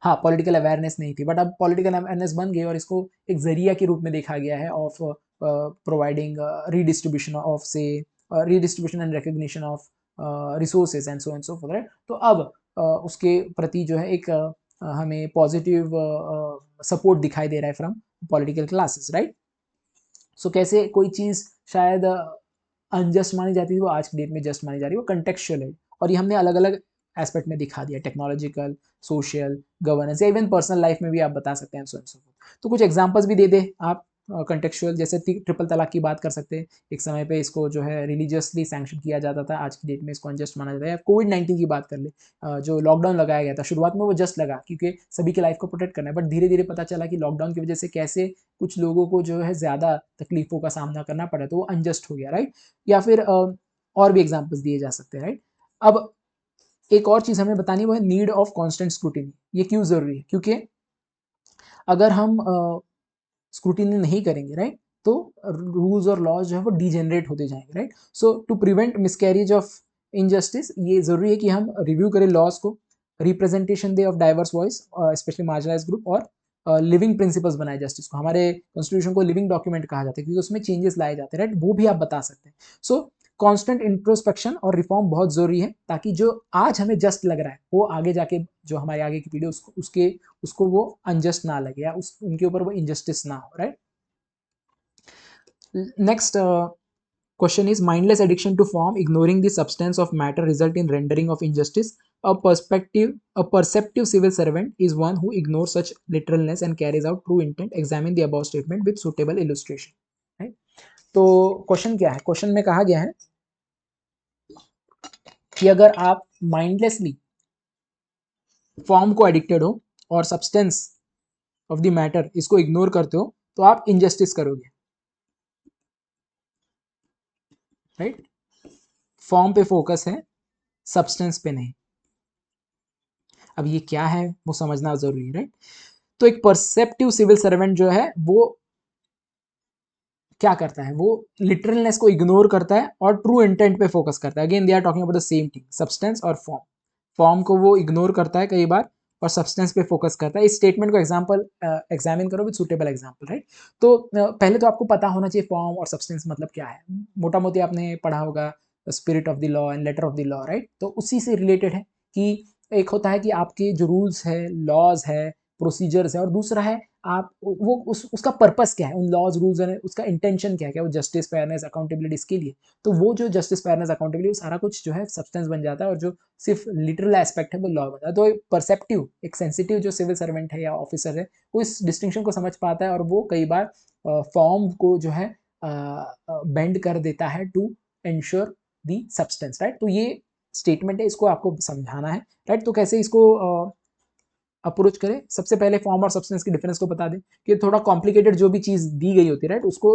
हाँ पॉलिटिकल अवेयरनेस नहीं थी, बट अब पॉलिटिकल अवेयरनेस बन गई और इसको एक जरिया के रूप में देखा गया है ऑफ प्रोवाइडिंग रीडिस्ट्रीब्यूशन ऑफ से redistribution and recognition of resources and so forth, right. तो अब उसके प्रति जो है एक हमें पॉजिटिव सपोर्ट दिखाई दे रहा है from political classes, right. So कैसे कोई चीज़ शायद अनजस्ट मानी जाती थी वो आज की डेट में जस्ट मानी जा रही है, वो कंटेक्चुअल है। और ये हमने अलग अलग एस्पेक्ट में दिखा दिया, टेक्नोलॉजिकल, सोशल, गवर्नेंस, या इवन पर्सनल लाइफ में भी आप बता सकते हैं, सो एंड सो फोर्थ। तो कुछ एग्जांपल्स भी दे दे आप कंटेक्चुअल, जैसे ट्रिपल तलाक की बात कर सकते हैं। एक समय पे इसको जो है रिलीजियसली सैंक्शन किया जाता था, आज की डेट में इसको अनजस्ट माना जाता है। कोविड-19 की बात कर ले, जो लॉकडाउन लगाया गया था, शुरुआत में वो जस्ट लगा क्योंकि सभी की लाइफ को प्रोटेक्ट करना है, बट धीरे धीरे पता चला कि लॉकडाउन की वजह से कैसे कुछ लोगों को जो है ज़्यादा तकलीफों का सामना करना पड़ा, तो वो अनजस्ट हो गया, राइट। या फिर और भी एग्जाम्पल्स दिए जा सकते हैं, राइट। अब एक और चीज़ हमें बतानी वो है नीड ऑफ कॉन्स्टेंट स्क्रूटिनी। ये क्यों ज़रूरी है? क्योंकि अगर हम स्क्रूटिनी नहीं करेंगे, राइट, तो रूल्स और लॉज जो है वो डिजेनरेट होते जाएंगे, right. So to prevent miscarriage of injustice, ये ज़रूरी है कि हम रिव्यू करें लॉज को, रिप्रेजेंटेशन दे of diverse voice, especially marginalise group, और लिविंग प्रिंसिपल्स बनाए जस्टिस को। हमारे कॉन्स्टिट्यूशन को लिविंग डॉक्यूमेंट कहा जाता है क्योंकि उसमें चेंजेस लाए जाते हैं, राइट। वो भी आप बता सकते हैं। सो कांस्टेंट इंट्रोस्पेक्शन और रिफॉर्म बहुत जरूरी है, ताकि जो आज हमें जस्ट लग रहा है वो आगे जाके जो हमारे आगे की पीढ़ी उसको वो अनजस्ट ना लगे, या उनके ऊपर वो इनजस्टिस ना हो, right. Next question is mindless addiction to form, ignoring the substance of matter result in rendering of injustice. A perceptive civil servant is one who ignores such literalness and carries out true intent. Examine the above statement with suitable illustration, right? तो question क्या है? Question में कहा गया है कि अगर आप माइंडलेसली फॉर्म को एडिक्टेड हो और सब्सटेंस ऑफ द मैटर इसको इग्नोर करते हो तो आप इनजस्टिस करोगे, राइट। फॉर्म पे फोकस है, सब्सटेंस पे नहीं। अब ये क्या है वो समझना जरूरी है, राइट। तो एक परसेप्टिव सिविल सर्वेंट जो है वो क्या करता है, वो लिटरलनेस को इग्नोर करता है और ट्रू इंटेंट पे फोकस करता है। Again they are talking about the same thing, substance और फॉर्म। फॉर्म को वो इग्नोर करता है कई बार और सब्सटेंस पे फोकस करता है। इस स्टेटमेंट को एग्जामिन करो विद सुटेबल एग्जांपल, राइट। तो पहले तो आपको पता होना चाहिए फॉर्म और सब्सटेंस मतलब क्या है। मोटा मोटी आपने पढ़ा होगा spirit of the law and later of the law, right. तो उसी से रिलेटेड है कि एक होता है कि आपके जो रूल्स है, लॉज है, प्रोसीजर्स है, और दूसरा है आप वो उसका पर्पस क्या है, उन लॉज रूल्स है उसका इंटेंशन क्या है, क्या वो जस्टिस, फेयरनेस, अकाउंटेबिलिटी इसके लिए। तो वो जो जस्टिस, फेयरनेस, अकाउंटेबिलिटी सारा कुछ जो है सब्सटेंस बन जाता है, और जो सिर्फ लिटरल एस्पेक्ट है वो लॉ बन जाता है। तो एक परसेप्टिव, एक सेंसिटिव जो सिविल सर्वेंट है या ऑफिसर है वो इस डिस्टिंक्शन को समझ पाता है, और वो कई बार फॉर्म को जो है बेंड कर देता है to ensure the substance, right. तो ये स्टेटमेंट है, इसको आपको समझाना है, राइट। तो कैसे इसको अप्रोच करें? सबसे पहले फॉर्म और सब्सटेंस के डिफरेंस को बता दें कि थोड़ा कॉम्प्लिकेटेड जो भी चीज़ दी गई होती है, राइट, उसको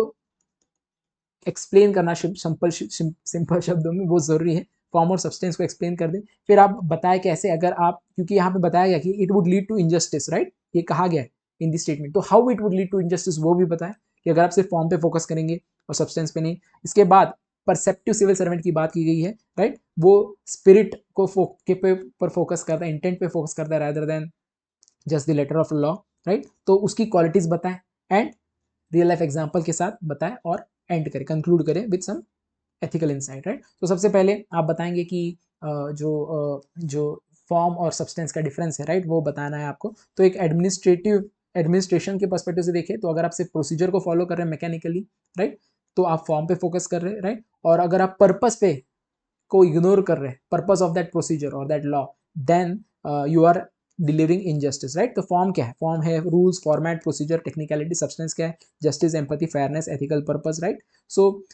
एक्सप्लेन करना सिंपल शब्दों में वो ज़रूरी है। फॉर्म और सब्सटेंस को एक्सप्लेन कर दें, फिर आप बताएं कैसे, अगर आप, क्योंकि यहाँ पे बताया गया कि it would lead to injustice, right, ये कहा गया है इन दिस स्टेटमेंट। तो how it would lead to injustice वो भी बताएं, कि अगर आप सिर्फ फॉर्म पे फोकस करेंगे और सब्सटेंस पे नहीं। इसके बाद परसेप्टिव सिविल सर्वेंट की बात की गई है, राइट। वो स्पिरिट को पर फोकस करता है, इंटेंट पे फोकस करता है rather than just the letter of law, right. तो उसकी क्वालिटीज बताएं एंड रियल लाइफ एग्जांपल के साथ बताएं, और एंड करें, कंक्लूड करें with some ethical insight, right. तो सबसे पहले आप बताएंगे कि जो फॉर्म और सब्सटेंस का डिफरेंस है, राइट, वो बताना है आपको। तो एक एडमिनिस्ट्रेटिव एडमिनिस्ट्रेशन के पर्सपेक्टिव से देखें तो अगर आप सिर्फ प्रोसीजर को फॉलो कर रहे हैं मैकेनिकली, राइट, तो आप फॉर्म पे फोकस कर रहे हैं, राइट, और अगर आप पर्पस पे को इग्नोर कर रहे हैं, पर्पस ऑफ दैट प्रोसीजर और that law, then you are delivering injustice, right. तो फॉर्म क्या है? फॉर्म है rules, format, procedure, technicality. Substance क्या है? Justice, empathy, fairness, ethical purpose, right. So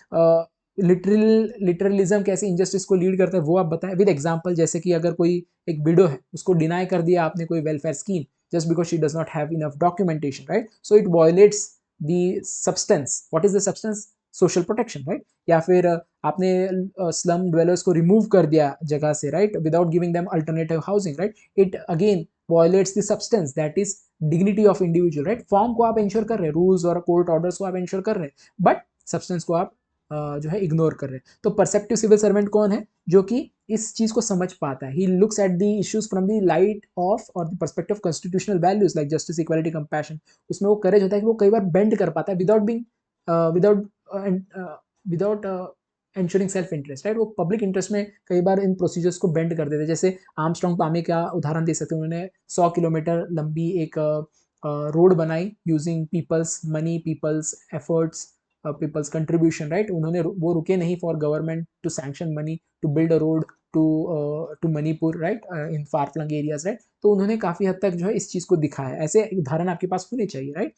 literalism कैसे इनजस्टिस को लीड करता है वो आप बताएं विद एग्जांपल। जैसे कि अगर कोई एक विडो है, उसको डिनाई कर दिया आपने कोई welfare scheme just because she does not have enough documentation, right? So it violates the substance. What is the substance? Social protection, right? या फिर आपने स्लम ड्वेलर्स को रिमूव कर दिया जगह से, right, without giving them alternative housing, right, it again violets the substance, that is dignity of individual, right. Form को आप इंश्योर कर रहे हैं, रूल्स और कोर्ट ऑर्डर्स को आप इंश्योर कर रहे हैं, बट सब्सटेंस को आप जो है इग्नोर कर रहे हैं। तो परसेप्टिव सिविल सर्वेंट कौन है? जो कि इस चीज को समझ पाता है। He looks at the issues from the light of और the perspective constitutional values like justice, equality, compassion. उसमें वो करेज होता है कि वो कई बार बेंड कर पाता है without being without without ensuring self interest, right. वो पब्लिक इंटरेस्ट में कई बार इन प्रोसीजर्स को बेंड कर देते हैं। जैसे आर्मस्ट्रांग पामे का उदाहरण दे सकते हैं। उन्होंने 100 किलोमीटर लंबी एक रोड बनाई using people's money, people's efforts, people's contribution, right. उन्होंने वो रुके नहीं for government to sanction money to build a road to Manipur, right, in far flung areas, right. तो उन्होंने काफी हद तक जो है इस चीज को दिखाया। ऐसे उदाहरण आपके पास होने चाहिए, राइट।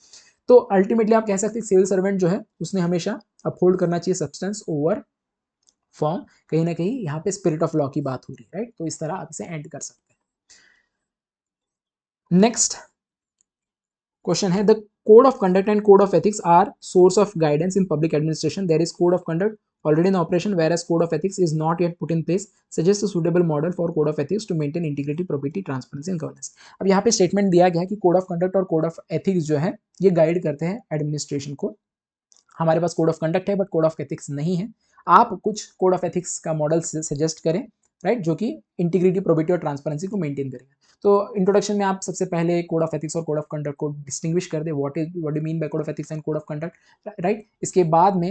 तो अल्टीमेटली आप कह सकते हैं सिविल सर्वेंट जो है उसने हमेशा अपहोल्ड करना चाहिए सब्सटेंस ओवर फॉर्म। कहीं ना कहीं यहाँ पे स्पिरिट ऑफ लॉ की बात हो रही है, राइट। तो इस तरह आप इसे एंड कर सकते हैं। नेक्स्ट क्वेश्चन है the code of conduct and code of ethics are source of guidance in public administration. There is code of conduct already in operation whereas code of ethics is not yet put in place. Suggest a suitable model for code of ethics to maintain integrity, probity, transparency and governance. अब यहाँ पे statement दिया गया है कि code of conduct और code of ethics जो है ये गाइड करते हैं एडमिनिस्ट्रेशन को। हमारे पास कोड ऑफ कंडक्ट है बट कोड ऑफ एथिक्स नहीं है। आप कुछ कोड ऑफ एथिक्स का मॉडल सजेस्ट करें, राइट, जो कि इंटीग्रिटी, प्रोबिटी और ट्रांसपेरेंसी को मेंटेन करेगा। तो इंट्रोडक्शन में आप सबसे पहले कोड ऑफ एथिक्स और कोड ऑफ कंडक्ट को डिस्टिंग्विश कर दे, what do mean by code of ethics and code of conduct, right. इसके बाद में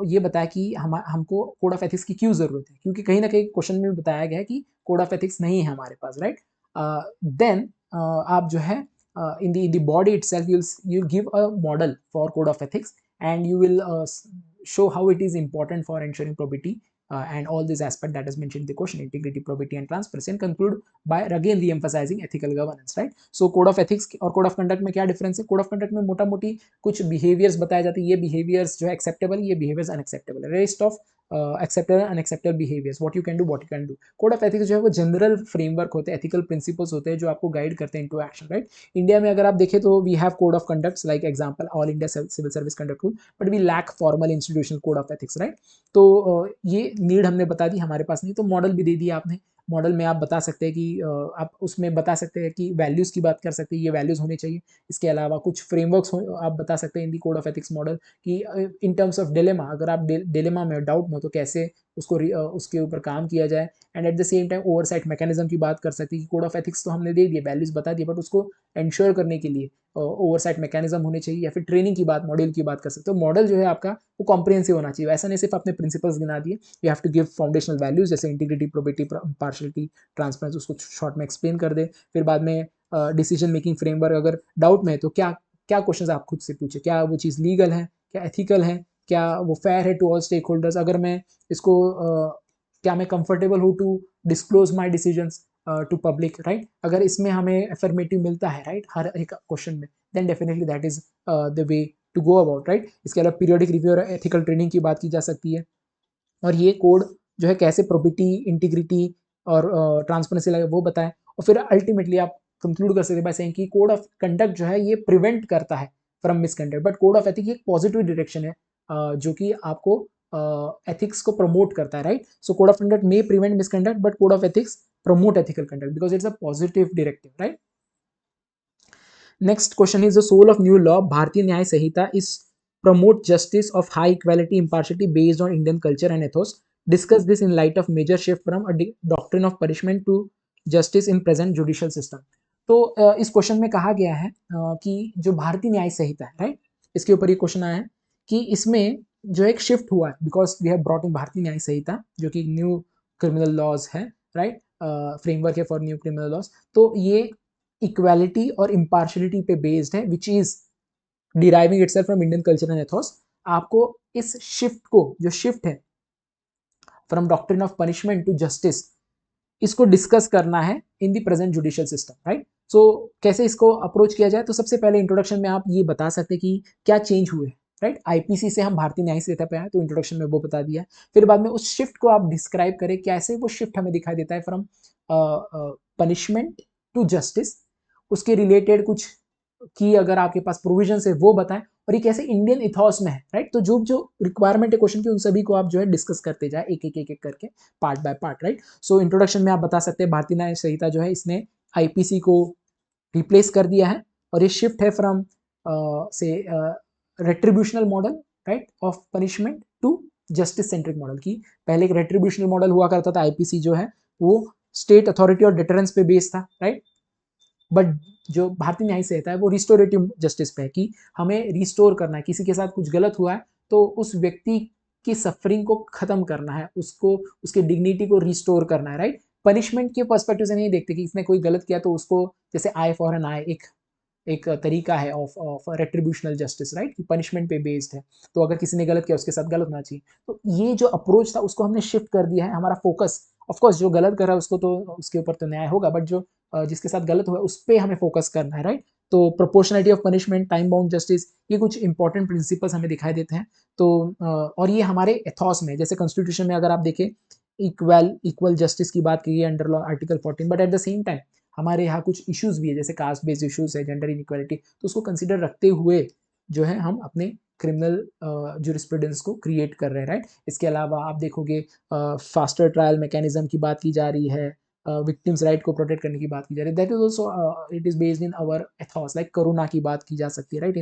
ये बताया कि हमको कोड ऑफ एथिक्स की क्यों जरूरत है, क्योंकि कहीं ना कहीं क्वेश्चन में बताया गया है कि कोड ऑफ एथिक्स नहीं है हमारे पास, राइट। देन आप जो है in the body itself you'll give a model for code of ethics and you will show how it is important for ensuring probity and all these aspects that is mentioned in the question: integrity, probity and transparency, and conclude by again re-emphasizing ethical governance, right? So code of ethics और code of conduct में क्या difference है? code of conduct में मोटा मोटी कुछ behaviors बताए जाते हैं, ये behaviors जो है acceptable, ये behaviors unacceptable, rest of acceptable unacceptable behaviors, what you can do, what you can do. code of ethics जो है वो जनरल फ्रेमवर्क होते हैं, एथिकल प्रिंसिपल्स होते हैं जो आपको गाइड करते हैं इनटू एक्शन, राइट। इंडिया में अगर आप देखें तो we have code of conducts like example all India civil service conduct rule, but we lack formal institutional code of ethics, right. तो ये नीड हमने बता दी, हमारे पास नहीं। तो मॉडल भी दे दिया आपने। मॉडल में आप बता सकते हैं कि आप उसमें बता सकते हैं कि वैल्यूज़ की बात कर सकते हैं, ये वैल्यूज़ होने चाहिए। इसके अलावा कुछ फ्रेमवर्क्स आप बता सकते हैं in the code of ethics model कि इन टर्म्स ऑफ डिलेमा, अगर आप डिलेमा में डाउट में हो तो कैसे उसको उसके ऊपर काम किया जाए। And eight the same time oversight mechanism की बात कर सकते हैं कि कोड ऑफ एथिक्स तो हमने दे दिए, वैल्यूज़ बता दिए, बट उसको इंश्योर करने के लिए ओवरसाइट मैकेनिज्म होने चाहिए। या फिर ट्रेनिंग की बात, मॉडल की बात कर सकते हो। मॉडल जो है आपका वो कॉम्प्रिहेंसिव होना चाहिए, ऐसा नहीं सिर्फ आपने प्रिंसिपल्स गिना दिए। You have to give foundational values जैसे इंटीग्रिटी, प्रोबिटी, पार्शियलिटी, ट्रांसपेरेंसी, उसको शॉर्ट में एक्सप्लेन कर दे। फिर बाद में डिसीजन मेकिंग फ्रेमवर्क, अगर डाउट में है तो क्या क्या क्वेश्चन आप खुद से पूछे, क्या वो चीज़ लीगल है, क्या एथिकल है, क्या वो फेयर है टू ऑल स्टेक होल्डर्स, अगर मैं इसको क्या मैं कंफर्टेबल हूँ to disclose my decisions to public, right. अगर इसमें हमें अफर्मेटिव मिलता है, राइट, हर एक क्वेश्चन में, then definitely that is the way to go about, right. इसके अलावा पीरियोडिक रिव्यू और एथिकल ट्रेनिंग की बात की जा सकती है। और ये कोड जो है कैसे प्रोबिटी, इंटीग्रिटी और ट्रांसपेरेंसी लगे वो बताएं। और फिर अल्टीमेटली आप कंक्लूड कर सकते हैं बाय सेइंग कि कोड ऑफ कंडक्ट जो है ये प्रिवेंट करता है from misconduct, but code of ethics एक पॉजिटिव डायरेक्शन है जो कि आपको एथिक्स को प्रमोट करता है, right. So code of conduct may prevent misconduct but code of ethics promote ethical conduct because it's a positive directive, right. Next question is the soul of new law, Bharatiya Nyaya Sanhita is promote justice of high equality, impartiality based on Indian culture and ethos. Discuss this in light of major shift from a doctrine of punishment to justice in present judicial system. तो इस question में कहा गया है कि जो भारतीय न्याय संहिता है, राइट, इसके ऊपर ये क्वेश्चन आया है कि इसमें जो एक शिफ्ट हुआ है because we have brought in Bharatiya Nyaya Sanhita जो कि न्यू क्रिमिनल लॉज है, राइट, फ्रेमवर्क है फॉर न्यू क्रिमिनल लॉज। तो ये इक्वालिटी और इम्पार्शलिटी पे बेस्ड है, which is deriving itself from Indian culture and ethos. आपको इस शिफ्ट को, जो शिफ्ट है from doctrine of punishment to justice, इसको डिस्कस करना है in the present judicial system, right. So कैसे इसको अप्रोच किया जाए, तो सबसे पहले इंट्रोडक्शन में आप ये बता सकते हैं कि क्या चेंज हुए, राइट। आईपीसी से हम भारतीय न्याय संहिता पे आए, तो इंट्रोडक्शन में वो बता दिया। फिर बाद में उस शिफ्ट को आप डिस्क्राइब करें, कैसे वो शिफ्ट हमें दिखाई देता है फ्रॉम पनिशमेंट टू जस्टिस, उसके रिलेटेड कुछ की अगर आपके पास प्रोविजन है वो बताएं, और ये कैसे इंडियन इथॉस में है, राइट। तो जो जो रिक्वायरमेंट है क्वेश्चन की, उन सभी को आप जो है डिस्कस करते जाए एक एक एक एक करके, part by part, right. So introduction में आप बता सकते हैं भारतीय न्याय संहिता जो है इसने आईपीसी को रिप्लेस कर दिया है, और ये शिफ्ट है फ्रॉम से retributional model, right, of punishment to justice centric model की। पहले एक रेट्रीब्यूशनल मॉडल हुआ करता था, आईपीसी जो है वो स्टेट अथॉरिटी और डिटरेंस पे बेस्ड था, राइट। बट जो भारतीय न्याय संहिता है वो रिस्टोरेटिव जस्टिस पे है, कि हमें रिस्टोर करना है, किसी के साथ कुछ गलत हुआ है तो उस व्यक्ति की सफरिंग को खत्म करना है, उसको उसके डिग्निटी को रिस्टोर करना है, राइट। पनिशमेंट के पर्सपेक्टिव से नहीं देखते कि इसने कोई गलत किया तो उसको, जैसे आई फॉर एन आई एक एक तरीका है ऑफ रेट्रीब्यूशनल जस्टिस, राइट, कि पनिशमेंट पे बेस्ड है, तो अगर किसी ने गलत किया उसके साथ गलत होना चाहिए। तो ये जो अप्रोच था उसको हमने शिफ्ट कर दिया है, हमारा फोकस, ऑफ कोर्स जो गलत कर रहा है उसको तो उसके ऊपर तो न्याय होगा, बट जो जिसके साथ गलत हुआ उस पर हमें फोकस करना है, राइट। तो proportionality of punishment, time bound justice, ये कुछ इंपॉर्टेंट प्रिंसिपल्स हमें दिखाई देते हैं। तो और ये हमारे एथॉस में, जैसे कॉन्स्टिट्यूशन में अगर आप देखें, इक्वल जस्टिस की बात की है under law article 14, but at the same time हमारे यहाँ कुछ इश्यूज भी है, जैसे कास्ट बेस्ड इश्यूज है, जेंडर इनइक्वालिटी, तो उसको कंसिडर रखते हुए जो है हम अपने क्रिमिनल जुरिस्प्रूडेंस को क्रिएट कर रहे हैं, राइट। इसके अलावा आप देखोगे फास्टर ट्रायल मैकेनिज्म की बात की जा रही है, विक्टिम्स राइट को प्रोटेक्ट करने की बात की जा रही है, that is also it is based in our ethos, like करुणा की बात की जा सकती है, right,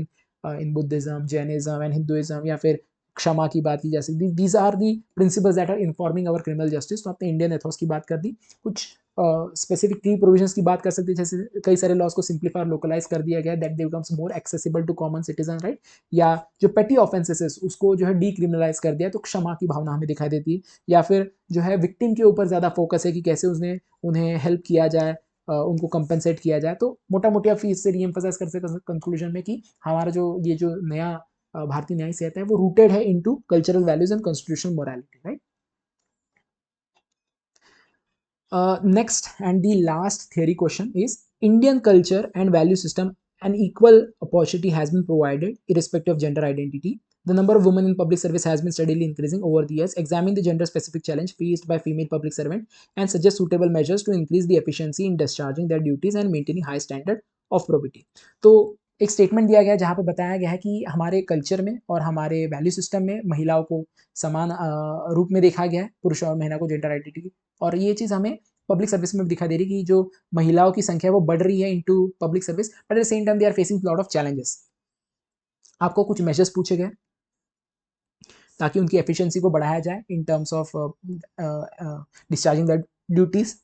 in Buddhism, Jainism and Hinduism, या फिर क्षमा की बात की जा सकती है। These are the principles that are informing our criminal justice. तो आपने इंडियन एथॉस की बात कर दी, कुछ स्पेसिफिक की प्रोविजंस की बात कर सकते हैं, जैसे कई सारे लॉज को सिंप्लीफाई और लोकलाइज कर दिया गया, that they becomes more accessible to common citizen, right. या जो पेटी ऑफेंसेस है उसको जो है डीक्रिमिनलाइज कर दिया, तो क्षमा की भावना हमें दिखाई देती है। या फिर जो है विक्टिम के ऊपर ज़्यादा फोकस है कि कैसे उसने उन्हें हेल्प किया जाए, उनको कंपेंसेट किया जाए। तो मोटा मोटी आप इससे रीएम्फसाइज कर सकते कंक्लूजन में कि हमारा जो ये जो नया भारतीय न्याय संहिता है वो रूटेड है into cultural values and constitutional morality, right. Next and the last theory question is Indian culture and value system. An equal opportunity has been provided irrespective of gender identity. The number of women in public service has been steadily increasing over the years. Examine the gender specific challenge faced by female public servant and suggest suitable measures to increase the efficiency in discharging their duties and maintaining high standard of probity. तो एक statement दिया गया है जहाँ पे बताया गया है कि हमारे कल्चर में और हमारे वैल्यू सिस्टम में महिलाओं को समान रूप में देखा गया है, पुरुष और महिला को जेंडर आइडेंटिटी, और ये चीज़ हमें पब्लिक सर्विस में भी दिखाई दे रही है कि जो महिलाओं की संख्या है वो बढ़ रही है into public service, but at the same time they are facing lot of challenges. आपको कुछ मेजर्स पूछे गए ताकि उनकी एफिशिएंसी को बढ़ाया जाए इन terms of discharging the duties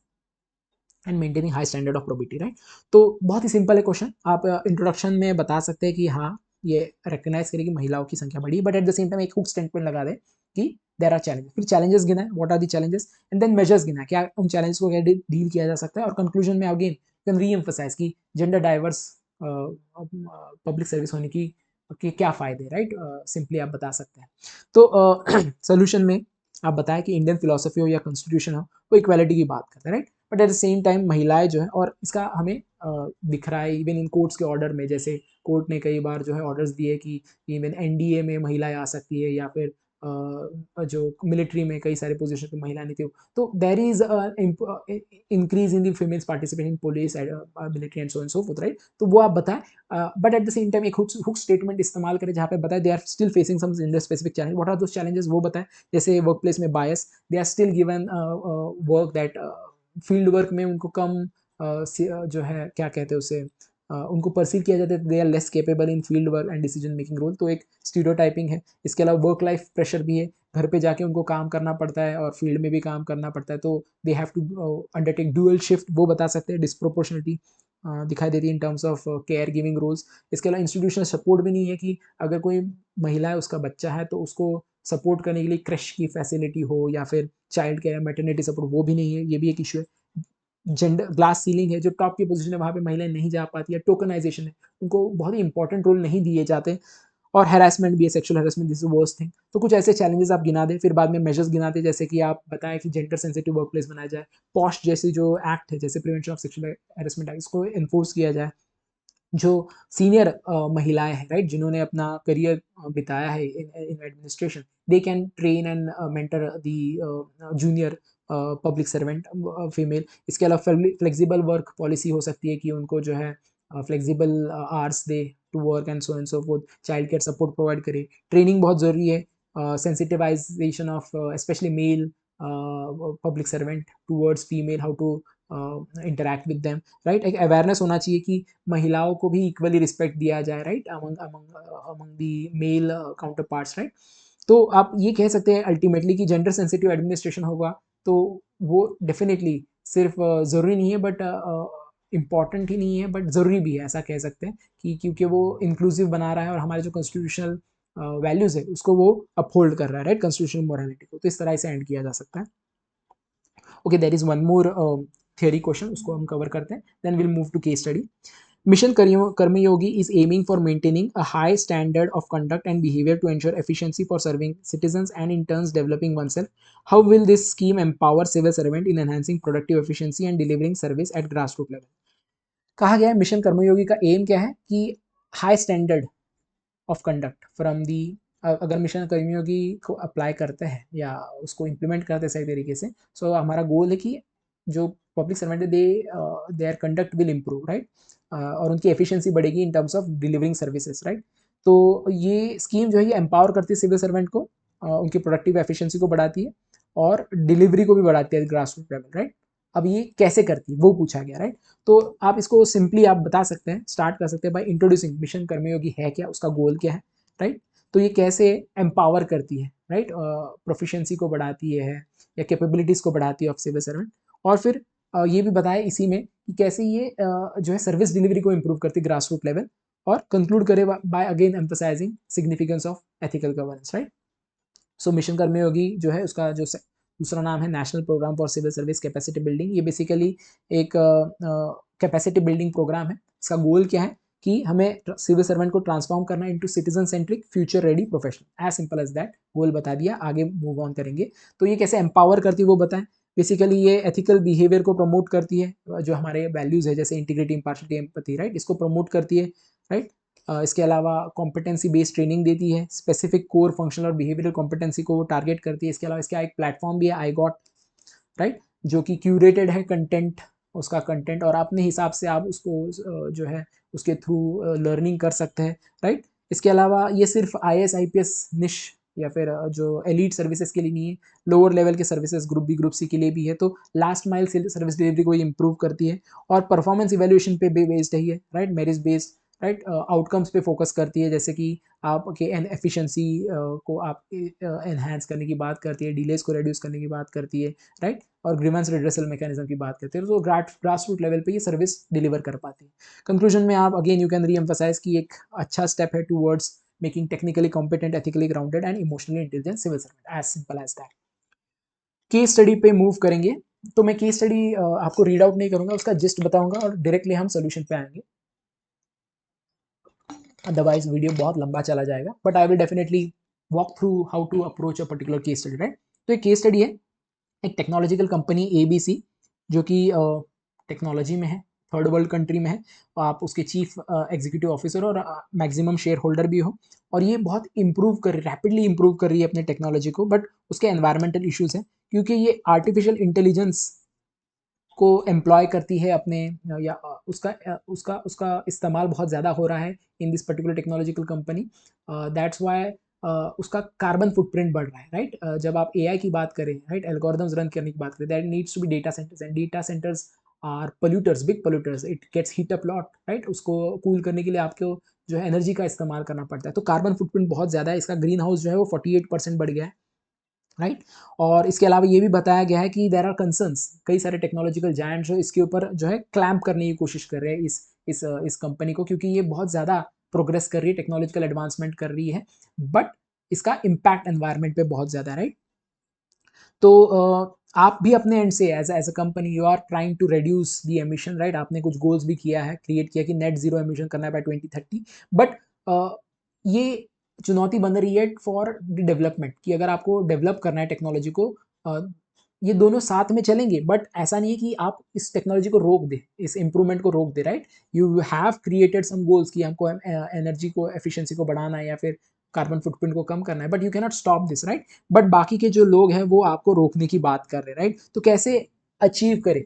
and maintaining high standard of probity, right. तो बहुत ही सिंपल है क्वेश्चन, आप इंट्रोडक्शन में बता सकते हैं कि हाँ ये रिकग्नाइज करें कि महिलाओं की संख्या बढ़ी, but at the same time एक हुक स्टेटमेंट लगा दें कि देर आर चैलेंजेस, फिर चैलेंजेस गिना है, what are the challenges, and then measures गिना है, क्या उन चैलेंजेस को क्या डील किया जा सकता है, और कंक्लूजन में अगेन कैन री एम्फसाइज कि जेंडर डाइवर्स पब्लिक सर्विस होने की के क्या फ़ायदे, राइट, सिंपली आप बता सकते हैं। तो सोल्यूशन में आप बताएं कि इंडियन फिलोसफी हो या कॉन्स्टिट्यूशन हो, वो इक्वालिटी की बात करता है, right, but at the same time महिलाएं जो है, और इसका हमें दिख रहा है इवन इन कोर्ट्स के ऑर्डर में, जैसे कोर्ट ने कई बार जो है ऑर्डर्स दिए कि इवन एनडीए में महिलाएं आ सकती है, या फिर जो मिलिट्री में कई सारे पोजीशन पे महिला नहीं थी, तो there is increase in the females participation in police, military and so and so forth, right. तो वो आप बताएं, but at the same time एक हुक स्टेटमेंट इस्तेमाल करें जहाँ पे बताएं they are still facing some gender specific challenge, what are those challenges वो बताएं, जैसे वर्क प्लेस में bias, they are still given work that field work में उनको कम जो है क्या कहते हैं उसे, उनको परसीव किया जाता है, they are less capable in field work and decision making role, तो एक स्टीरियोटाइपिंग है। इसके अलावा वर्क लाइफ प्रेशर भी है, घर पे जाके उनको काम करना पड़ता है और फील्ड में भी काम करना पड़ता है, तो they have to undertake dual shift, वो बता सकते हैं। डिस्प्रोपोर्शनिटी दिखाई देती है in terms of care giving roles. इसके अलावा इंस्टीट्यूशनल सपोर्ट भी नहीं है कि अगर कोई महिला है उसका बच्चा है तो उसको सपोर्ट करने के लिए क्रश की फैसिलिटी हो, या फिर चाइल्ड केयर मैटरनिटी सपोर्ट, वो भी नहीं है, ये भी एक इशू है। जेंडर ग्लास सीलिंग है, जो टॉप की पोजीशन है वहाँ पे महिलाएं नहीं जा पाती है, टोकनाइजेशन है, उनको बहुत ही इंपॉर्टेंट रोल नहीं दिए जाते, और हैरेसमेंट भी है, sexual harassment, this is worst thing. तो कुछ ऐसे चैलेंजेस आप गिना दें, फिर बाद में मेजर्स गिना दें, जैसे कि आप बताएं कि जेंडर सेंसिटिव वर्क प्लेस बनाया जाए, पॉश जैसे जो एक्ट है जैसे prevention of sexual harassment act, इसको इन्फोर्स किया जाए। जो सीनियर महिलाएं हैं, राइट, जिन्होंने अपना करियर बिताया है in administration, they can train and mentor the junior public servant female. इसके अलावा फ्लेक्सिबल वर्क पॉलिसी हो सकती है कि उनको जो है flexible hours they to work and so forth, child care support provide करे, ट्रेनिंग बहुत ज़रूरी है, sensitization of specially male public servant towards female, how to interact with them, right. एक अवेयरनेस होना चाहिए कि महिलाओं को भी इक्वली रिस्पेक्ट दिया जाए, right, among among among the male counterparts, right. तो आप ये कह सकते हैं अल्टीमेटली कि जेंडर सेंसिटिव एडमिनिस्ट्रेशन होगा तो वो डेफिनेटली सिर्फ ज़रूरी नहीं है, बट इम्पॉर्टेंट ही नहीं है, बट ज़रूरी भी है, ऐसा कह सकते हैं कि क्योंकि वो इंक्लूसिव बना रहा है और हमारे जो कॉन्स्टिट्यूशनल वैल्यूज़ है उसको वो अपहोल्ड कर रहा है, राइट, कॉन्स्टिट्यूशनल मोरालिटी को। तो इस तरह से एंड किया जा सकता है। Okay, there is one more theory question, उसको हम कवर करते हैं, then will move to case study. Mission Karmayogi is aiming for maintaining a high standard of conduct and behavior to ensure efficiency for serving citizens and in turns developing oneself. How will this scheme empower civil servant in enhancing productive efficiency and delivering service at grassroots level? कहा गया है mission कर्मयोगी का M क्या है कि high standard of conduct from the, अगर mission कर्मयोगी को apply करते हैं या उसको इम्प्लीमेंट करते हैं सही तरीके से, सो हमारा गोल है कि जो पब्लिक सर्वेंट है there conduct will improve, right, और उनकी एफिशिएंसी बढ़ेगी इन terms of delivering services, right. तो ये स्कीम जो है ये एम्पावर करती है सिविल सर्वेंट को, उनकी प्रोडक्टिव एफिशिएंसी को बढ़ाती है और डिलीवरी को भी बढ़ाती है ग्रास रूट लेवल, राइट। अब ये कैसे करती है वो पूछा गया, राइट। तो आप इसको सिंपली आप बता सकते हैं, स्टार्ट कर सकते हैं बाय इंट्रोड्यूसिंग मिशन कर्मयोगी है क्या, उसका गोल क्या है, राइट। तो ये कैसे एम्पावर करती है, राइट, प्रोफिशिएंसी को बढ़ाती है या कैपेबिलिटीज़ को बढ़ाती है ऑफ सिविल सर्वेंट, और फिर ये भी बताया इसी में कि कैसे ये जो है सर्विस डिलीवरी को इम्प्रूव करती है ग्रास रूट लेवल, और कंक्लूड करे by again emphasising significance of ethical governance, right. So mission Karmayogi जो है उसका जो दूसरा नाम है national programme for civil service capacity building. ये बेसिकली एक कैपेसिटी बिल्डिंग प्रोग्राम है। इसका गोल क्या है कि हमें सिविल सर्वेंट को ट्रांसफॉर्म करना into citizen centric future ready professional, as simple as that. Goal बता दिया, आगे मूव ऑन करेंगे। तो ये कैसे एम्पावर करती है वो बताएं। बेसिकली ये एथिकल बिहेवियर को प्रमोट करती है, जो हमारे वैल्यूज है जैसे इंटीग्रिटी, इम्पार्शियलिटी, एम्पैथी, राइट, इसको प्रमोट करती है, राइट। इसके अलावा कॉम्पिटेंसी बेस्ड ट्रेनिंग देती है, स्पेसिफिक कोर फंक्शनल और बिहेवियरल कॉम्पिटेंसी को वो टारगेट करती है। इसके अलावा इसका एक प्लेटफॉर्म भी है आई गॉट, राइट, जो कि क्यूरेटेड है कंटेंट, उसका कंटेंट, और अपने हिसाब से आप उसको जो है उसके थ्रू लर्निंग कर सकते हैं, राइट। इसके अलावा ये सिर्फ IAS IPS निश या फिर जो एलीट सर्विसेज के लिए नहीं है, लोअर लेवल के services group B group C के लिए भी है। तो लास्ट माइल सर्विस डिलीवरी को इम्प्रूव करती है, और परफॉर्मेंस इवेल्युएशन पे बेस्ड है ये, right, merit based, right, outcomes पे फोकस करती है, जैसे कि आपके एफिशिएंसी को आप एनहांस करने की बात करती है, डिलेज को रिड्यूस करने की बात करती है, राइट, और ग्रीवेंस रिड्रेसल मैकेनिज्म की बात करते हैं। तो ग्रास रूट लेवल पे ये सर्विस डिलीवर कर पाती है। कंक्लूजन में आप अगेन यू कैन री एम्फसाइज कि एक अच्छा स्टेप है towards making technically competent, ethically grounded and emotionally intelligent civil servant, as simple as that. Case study पे मूव करेंगे। तो मैं केस स्टडी आपको रीड आउट नहीं करूंगा, उसका जिस्ट बताऊंगा और डायरेक्टली हम सोल्यूशन पे आएंगे, अदरवाइज वीडियो बहुत लंबा चला जाएगा, but I will definitely walk through how to approach a particular case study, right. तो एक केस स्टडी है एक टेक्नोलॉजिकल कंपनी ABC, जो कि टेक्नोलॉजी में है, थर्ड वर्ल्ड कंट्री में है, आप उसके चीफ एग्जीक्यूटिव ऑफिसर और मैक्सिमम शेयर होल्डर भी हो, और ये बहुत इंप्रूव कर रैपिडली इंप्रूव कर रही है अपने टेक्नोलॉजी को, बट उसके एनवायरमेंटल इश्यूज हैं, क्योंकि ये आर्टिफिशियल इंटेलिजेंस को एम्प्लॉय करती है अपने या उसका उसका इस्तेमाल बहुत ज़्यादा हो रहा है in this particular technological company, that's why उसका कार्बन फुटप्रिंट बढ़ रहा है, राइट। जब आप AI की बात करें, राइट, एल्गोरिदम्स रन करने की बात करें, that needs to be data centres, and data centres are polluters, big polluters, it gets heat up lot, right. उसको कूल करने के लिए आपको जो है एनर्जी का इस्तेमाल करना पड़ता है, तो कार्बन फुटप्रिंट बहुत ज़्यादा है, इसका ग्रीन हाउस जो है वो 48% बढ़ गया है, राइट। और इसके अलावा ये भी बताया गया है कि देर आर कंसर्न्स, कई सारे टेक्नोलॉजिकल जायंट्स जो इसके ऊपर जो है क्लैम्प करने की कोशिश कर रहे हैं इस कंपनी को, क्योंकि ये बहुत ज़्यादा प्रोग्रेस कर रही है, टेक्नोलॉजिकल एडवांसमेंट कर रही है, बट इसका इम्पैक्ट एनवायरनमेंट पे बहुत ज़्यादा है, राइट। तो आप भी अपने एंड से as a company you are trying to reduce the emission, right. आपने कुछ गोल्स भी किया है, क्रिएट किया कि नेट जीरो एमिशन करना है बाय 2030, बट ये चुनौती बन रही है फॉर द डेवलपमेंट कि अगर आपको डेवलप करना है टेक्नोलॉजी को, ये दोनों साथ में चलेंगे, बट ऐसा नहीं है कि आप इस टेक्नोलॉजी को रोक दे, इस इंप्रूवमेंट को रोक दे, right. You have created some goals कि हमको एनर्जी को, एफिशिएंसी को बढ़ाना है या फिर कार्बन फुटप्रिंट को कम करना है, but you can not stop this, right. But बाकी के जो लोग हैं वो आपको रोकने की बात कर रहे हैं, राइट। तो कैसे अचीव करें,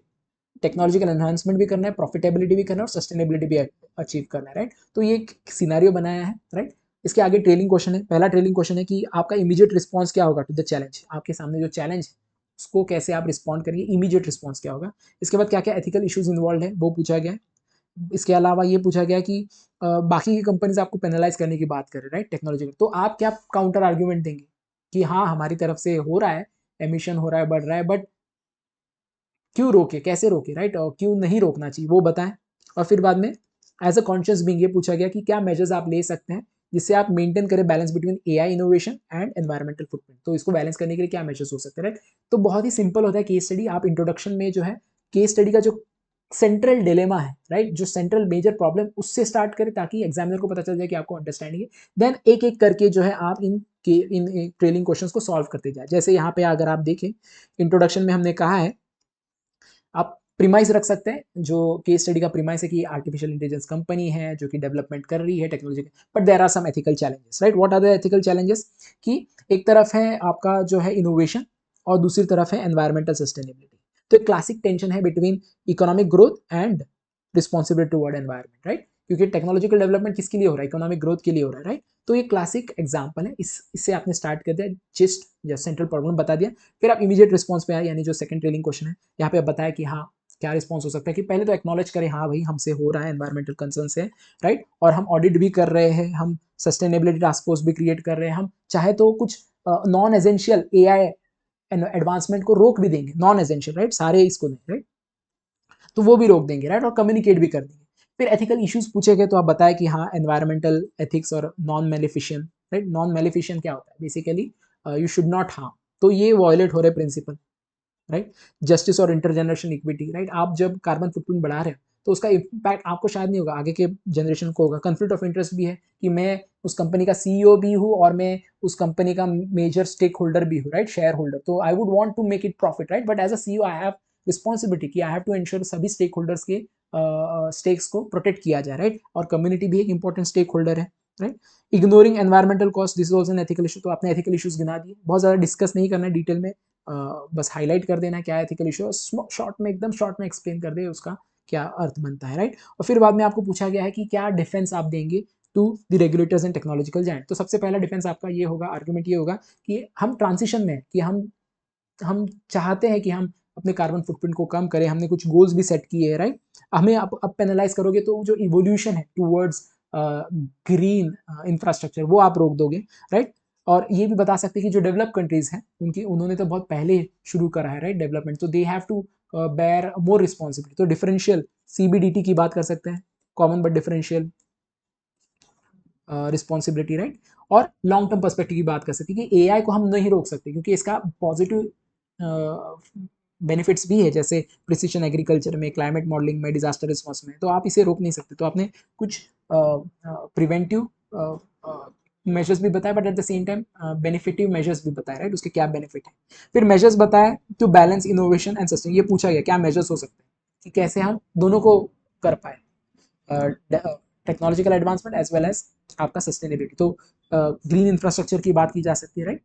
टेक्नोलॉजिकल एनहांसमेंट भी करना है, प्रॉफिटेबिलिटी भी करना है और सस्टेनेबिलिटी भी अचीव करना है, राइट। तो ये एक सिनेरियो बनाया है, राइट। इसके आगे ट्रेलिंग क्वेश्चन है। पहला ट्रेलिंग क्वेश्चन है कि आपका इमीडिएट रिस्पॉन्स क्या होगा टू द चैलेंज। आपके सामने जो चैलेंज है उसको कैसे आप रिस्पॉन्ड करेंगे, इमीडिएट रिस्पॉन्स क्या होगा। इसके बाद क्या क्या एथिकल इश्यूज इन्वॉल्व है वो पूछा गया है। इसके अलावा ये पूछा गया कि बाकी की कंपनीज आपको पेनलाइज करने की बात करें, राइट, टेक्नोलॉजी में, तो आप क्या काउंटर आर्ग्यूमेंट देंगे कि हाँ हमारी तरफ से हो रहा है, एमिशन हो रहा है, बढ़ रहा है, बट क्यों रोके, कैसे रोके, राइट, और क्यों नहीं रोकना चाहिए वो बताएं। और फिर बाद में एज अ कॉन्शियस बीइंग ये पूछा गया कि क्या मेजर्स आप ले सकते हैं जिससे आप मेंटेन करें balance between AI innovation and environmental footprint. तो इसको बैलेंस करने के लिए क्या मेजर्स हो सकते हैं, राइट। तो बहुत ही सिंपल होता है केस स्टडी। आप इंट्रोडक्शन में जो है केस स्टडी का जो सेंट्रल डिलेमा है, राइट, जो सेंट्रल मेजर प्रॉब्लम, उससे स्टार्ट करें ताकि एग्जामिनर को पता चल जाए कि आपको अंडरस्टैंडिंग है। देन एक एक करके जो है आप इन ट्रेलिंग क्वेश्चंस को सॉल्व करते जाए। जैसे यहाँ पे अगर आप देखें इंट्रोडक्शन में हमने कहा है, आप प्रीमाइस रख सकते हैं। जो केस स्टडी का प्रीमाइस है कि आर्टिफिशियल इंटेलिजेंस कंपनी है जो कि डेवलपमेंट कर रही है technology, but there are some ethical challenges, right. What are the ethical challenges कि एक तरफ है आपका जो है इनोवेशन और दूसरी तरफ है एनवायरमेंटल सस्टेनेबिलिटी। तो एक क्लासिक टेंशन है between economic growth and responsibility toward environment, right. क्योंकि टेक्नोलॉजिकल डेवलपमेंट किसके लिए हो रहा है, इकोनॉमिक ग्रोथ के लिए हो रहा है, राइट। तो ये क्लासिक एग्जाम्पल है। इससे आपने स्टार्ट कर दिया, जिस्ट या सेंट्रल प्रॉब्लम बता दिया। फिर आप इमीडिएट रिस्पॉन्स पे आए, यानी जो सेकंड ट्रेलिंग क्वेश्चन है, यहाँ पे आप बताया कि हाँ क्या रिस्पॉन्स हो सकता है। कि पहले तो एक्नॉलेज करें हाँ भाई हमसे हो रहा है, एनवायरमेंटल कंसर्न से, राइट, और हम ऑडिट भी कर रहे हैं, हम सस्टेनेबिलिटी टास्क फोर्स भी क्रिएट कर रहे हैं, हम चाहे तो कुछ नॉन एजेंशियल एआई एडवांसमेंट को रोक भी देंगे, नॉन एजेंशियल, राइट, सारे इसको नहीं, राइट, तो वो भी रोक देंगे, राइट, और कम्युनिकेट भी कर देंगे। फिर एथिकल इश्यूज पूछे गए तो आप बताया कि हाँ एनवायरमेंटल एथिक्स और नॉन मेलिफिशियन, राइट। नॉन मेलिफिशियन क्या होता है, basically you should not harm, तो ये वॉयलेट हो रहे प्रिंसिपल, राइट। जस्टिस और इंटरजेनरेशन इक्विटी, राइट। आप जब कार्बन फुटप्रिंट बढ़ा रहे हो तो उसका इम्पैक्ट आपको शायद नहीं होगा, आगे के जनरेशन को होगा। कन्फ्लिक्ट ऑफ इंटरेस्ट भी है कि मैं उस कंपनी का सीईओ भी हूँ और मैं उस कंपनी का मेजर स्टेक होल्डर भी हूँ, राइट, शेयर होल्डर। तो I would want to make it profit, right, but as a CEO I have responsibility कि आई हैव टू इंश्योर सभी स्टेक होल्डर्स के स्टेक्स को प्रोटेक्ट किया जाए, राइट। और कम्युनिटी भी एक इंपॉर्टेंट स्टेक होल्डर है, right. Ignoring environmental cost, this is also an ethical issue. तो आपने एथिकल इशूज गिना दिए, बहुत ज़्यादा डिस्कस नहीं करना है डिटेल में, बस हाईलाइट कर देना क्या एथिकल इशू, शॉर्ट में, एकदम शॉर्ट में एक्सप्लेन कर दे उसका क्या अर्थ बनता है, राइट। और फिर बाद में आपको पूछा गया है कि क्या डिफेंस आप देंगे to the regulators and technological giant. तो सबसे पहला डिफेंस आपका ये होगा, आर्गुमेंट ये होगा कि हम ट्रांजिशन में, कि हम चाहते हैं कि हम अपने कार्बन फुटप्रिंट को कम करें, हमने कुछ गोल्स भी सेट किए हैं, राइट। हमें अब पेनलाइज करोगे तो जो इवोल्यूशन है टूवर्ड्स ग्रीन इंफ्रास्ट्रक्चर वो आप रोक दोगे, राइट। और ये भी बता सकते हैं कि जो डेवलप कंट्रीज हैं उनकी, उन्होंने तो बहुत पहले शुरू करा है, राइट, डेवलपमेंट, तो they have to bear more responsibility. तो डिफरेंशियल सीबीडीटी की बात कर सकते हैं, common but differential responsibility, right. और लॉन्ग टर्म पर्सपेक्टिव की बात कर सकते हैं कि एआई को हम नहीं रोक सकते क्योंकि इसका पॉजिटिव बेनिफिट्स भी है, जैसे प्रिसिशन एग्रीकल्चर में, क्लाइमेट मॉडलिंग में, डिजास्टर रिस्पॉन्स में, तो आप इसे रोक नहीं सकते। तो आपने कुछ प्रिवेंटिव मेजर्स भी बताया, but at the same time benefitive measures भी बताया, राइट, उसके क्या बेनिफिट है। फिर मेजर्स बताया to balance innovation and sustain, ये पूछा गया क्या मेजर्स हो सकते हैं कि कैसे हम दोनों को कर पाए, technological advancement as well as आपका सस्टेनेबिलिटी। तो ग्रीन इंफ्रास्ट्रक्चर की बात की जा सकती है, राइट,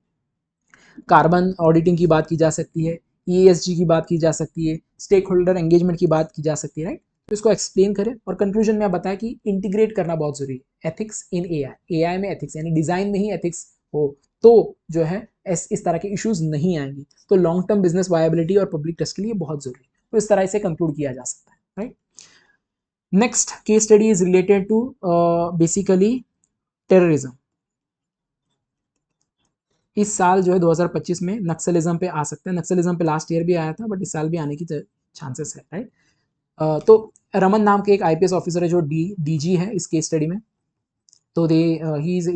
कार्बन ऑडिटिंग की बात की जा सकती है, ईएसजी की बात की जा सकती है, स्टेक होल्डर एंगेजमेंट की बात की जा सकती है, राइट। तो इसको एक्सप्लेन करें और कंक्लूजन में आप बताएं कि इंटीग्रेट करना बहुत जरूरी है एथिक्स इन एआई, एआई में एथिक्स, यानी डिजाइन में ही एथिक्स हो तो जो है इस तरह के इश्यूज नहीं आएंगे। तो लॉन्ग टर्म बिजनेस वायबिलिटी और पब्लिक ट्रस्ट के लिए बहुत जरूरी है। तो इस तरह से कंक्लूड किया जा सकता है, right. Next case study is related to basically terrorism. इस साल जो है 2025 में नक्सलिज्म पे आ सकते हैं। नक्सलिज्म पे लास्ट ईयर भी आया था, बट इस साल भी आने की चांसेस है, राइट। तो रमन नाम के एक आईपीएस ऑफिसर है जो डीजी है इस केस स्टडी में। So he's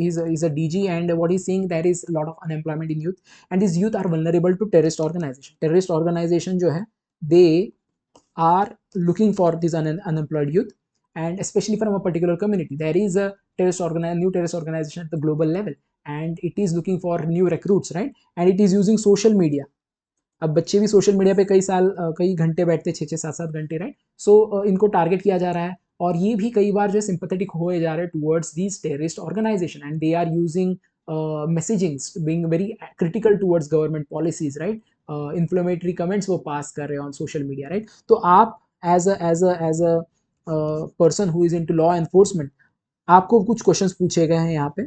a DG, and what he's saying, there is a lot of unemployment in youth, and these youth are vulnerable to terrorist organization. Terrorist organization जो है, they are looking for this unemployed youth, and especially from a particular community. There is a new terrorist organization at the global level, and it is looking for new recruits, right? And it is using social media. अब बच्चे भी social media पे कई घंटे बैठते, 6-7 घंटे, right? सो इनको target किया जा रहा है, और ये भी कई बार जो है सिंपैथेटिक हुए जा रहे हैं towards these terrorist organisation, and they are using messagings being very critical towards government policies, right? Inflammatory comments वो पास कर रहे हैं ऑन सोशल मीडिया, राइट? तो आप as a person who is into law enforcement, आपको कुछ questions पूछे गए हैं यहाँ पे।